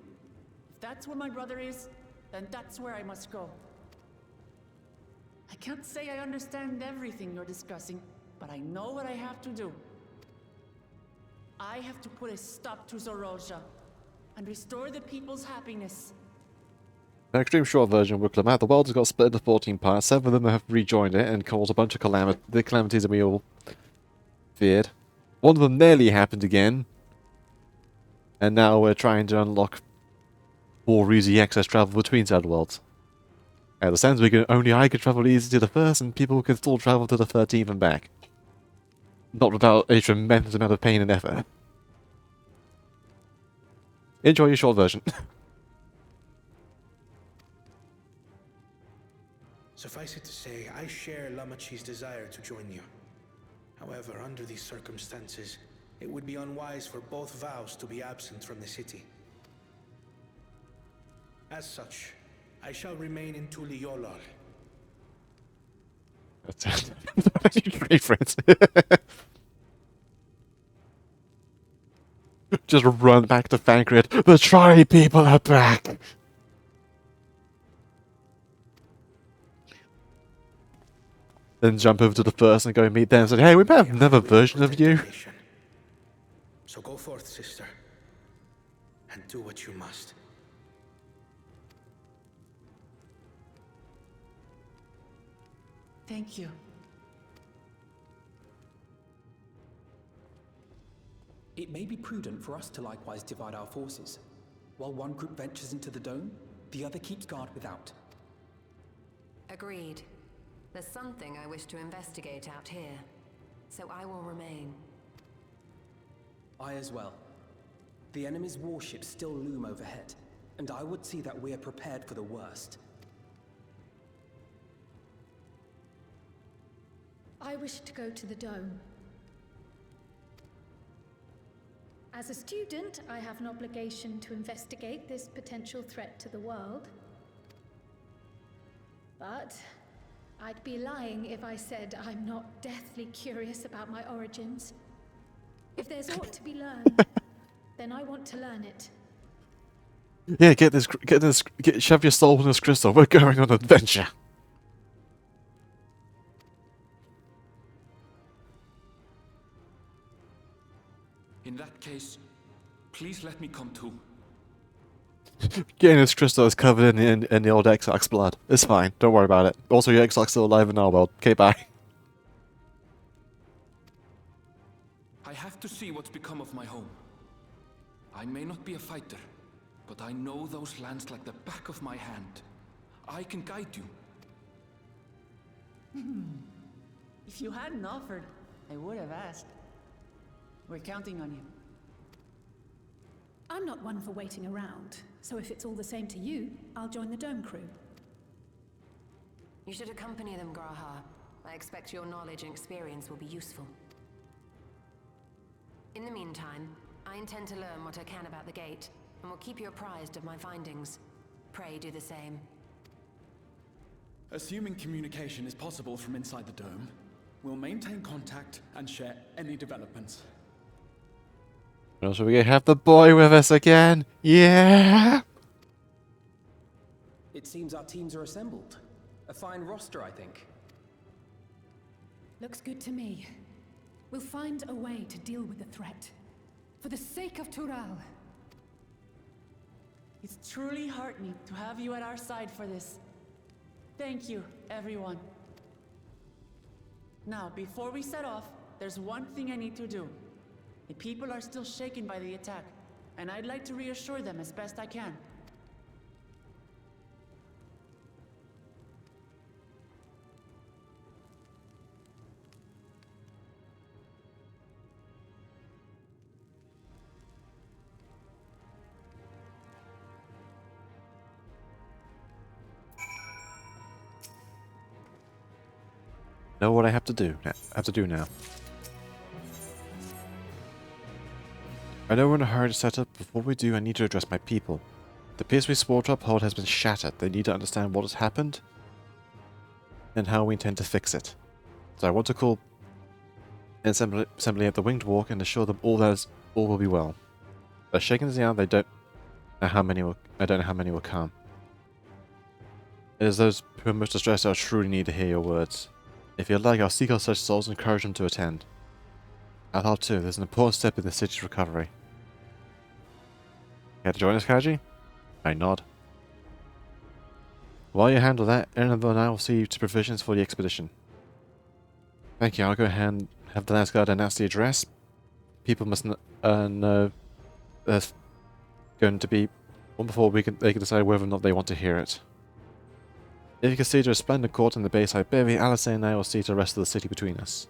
If that's where my brother is, then that's where I must go. I can't say I understand everything you're discussing, but I know what I have to do. I have to put a stop to Zeralja and restore the people's happiness. An extreme short version would come out. The world has got split into 14 parts. 7 of them have rejoined it and caused a bunch of the calamities that we all feared. One of them nearly happened again. And now we're trying to unlock more easy access travel between said worlds. At the sense only I could travel easy to the first, and people can still travel to the 13th and back. Not without a tremendous amount of pain and effort. Enjoy your short version. Suffice it to say, I share Lamachi's desire to join you. However, under these circumstances, it would be unwise for both vows to be absent from the city. As such, I shall remain in Tuliolol. That's great, friends. Just run back to Fancred. The Tri people are back! Then jump over to the first and go meet them and say, hey, we might have another version of you. So go forth, sister, and do what you must. Thank you. It may be prudent for us to likewise divide our forces. While one group ventures into the dome, the other keeps guard without. Agreed. There's something I wish to investigate out here, so I will remain. I as well. The enemy's warships still loom overhead, and I would see that we are prepared for the worst. I wish to go to the dome. As a student, I have an obligation to investigate this potential threat to the world. But I'd be lying if I said I'm not deathly curious about my origins. If there's aught to be learned, then I want to learn it. Yeah, shove your soul in this crystal. We're going on an adventure. In that case, please let me come too. Getting this crystal is covered in the old Exarch's blood. It's fine. Don't worry about it. Also, your Exarch's still alive in our world. Okay, bye. I have to see what's become of my home. I may not be a fighter, but I know those lands like the back of my hand. I can guide you. If you hadn't offered, I would have asked. We're counting on you. I'm not one for waiting around, so if it's all the same to you, I'll join the Dome crew. You should accompany them, Graha. I expect your knowledge and experience will be useful. In the meantime, I intend to learn what I can about the gate, and will keep you apprised of my findings. Pray do the same. Assuming communication is possible from inside the dome, we'll maintain contact and share any developments. And also, we have the boy with us again. Yeah! It seems our teams are assembled. A fine roster, I think. Looks good to me. We'll find a way to deal with the threat. For the sake of Tural. It's truly heartening to have you at our side for this. Thank you, everyone. Now, before we set off, there's one thing I need to do. The people are still shaken by the attack, and I'd like to reassure them as best I can. Know what I have to do now. I know we're in a hurry to set up. Before we do, I need to address my people. The peace we swore to uphold has been shattered. They need to understand what has happened and how we intend to fix it. So I want to call an assembly at the Winged Walk and assure them all will be well. They're shaking us down. I don't know how many will come. It is those who are most distressed who truly need to hear your words. If you'd like, I'll seek out such souls and encourage them to attend. I'll help too. There's an important step in the city's recovery. Care to join us, Kaji? I nod. While you handle that, Erin and I will see to provisions for the expedition. Thank you. I'll go ahead and have the Lance Guard announce the address. People must know there's going to be one before they can decide whether or not they want to hear it. If you can see to a splendid court in the Bayside Bevy, Alice and I will see to the rest of the city between us.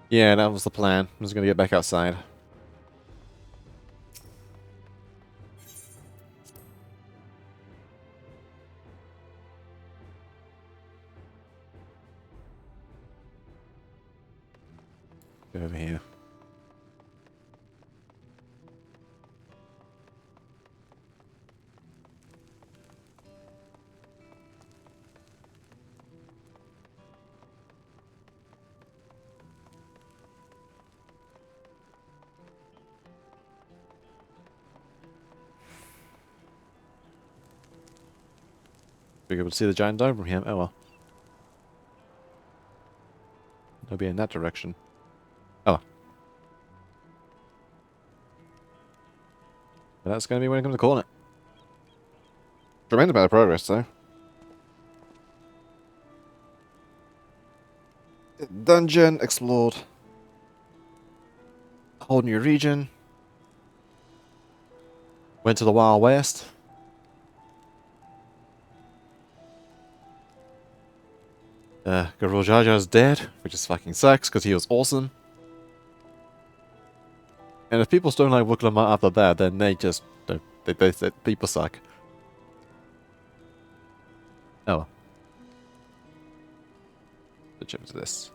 Yeah, that was the plan. I was gonna get back outside. Go over here. Be able to see the giant dome from here. Oh well. It'll be in that direction. Oh. But that's going to be when I come to call it. Tremendous amount of progress, though. Dungeon explored. A whole new region. Went to the Wild West. Garul Jar Jar's dead, which is fucking sucks because he was awesome. And if people still don't like Wookiee after that, then they just they people suck. Oh well. Switch over to this.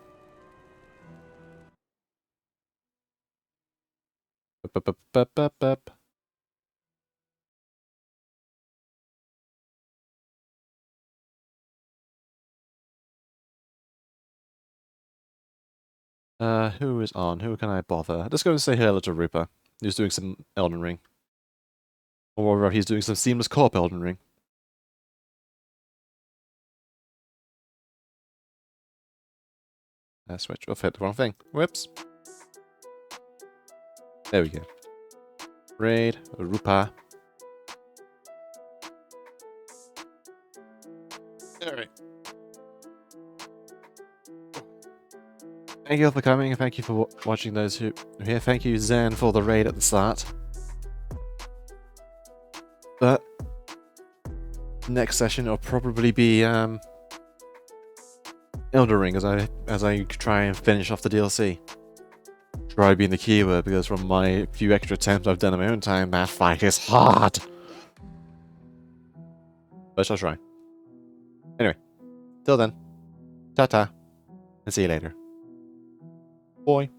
Bup. Who is on? Who can I bother? Let's go and say hello to Ripper. He's doing some Elden Ring. Or he's doing some seamless co-op Elden Ring. Switch. I've hit the wrong thing. Whoops. There we go. Raid. Rupa. Alright. Thank you all for coming, and thank you for watching those who are here. Thank you, Zen, for the raid at the start. But next session will probably be Elden Ring as I try and finish off the DLC. Try being the keyword, because from my few extra attempts I've done in my own time, that fight is hard. But I'll try. Anyway, till then, ta-ta, and see you later. Bye.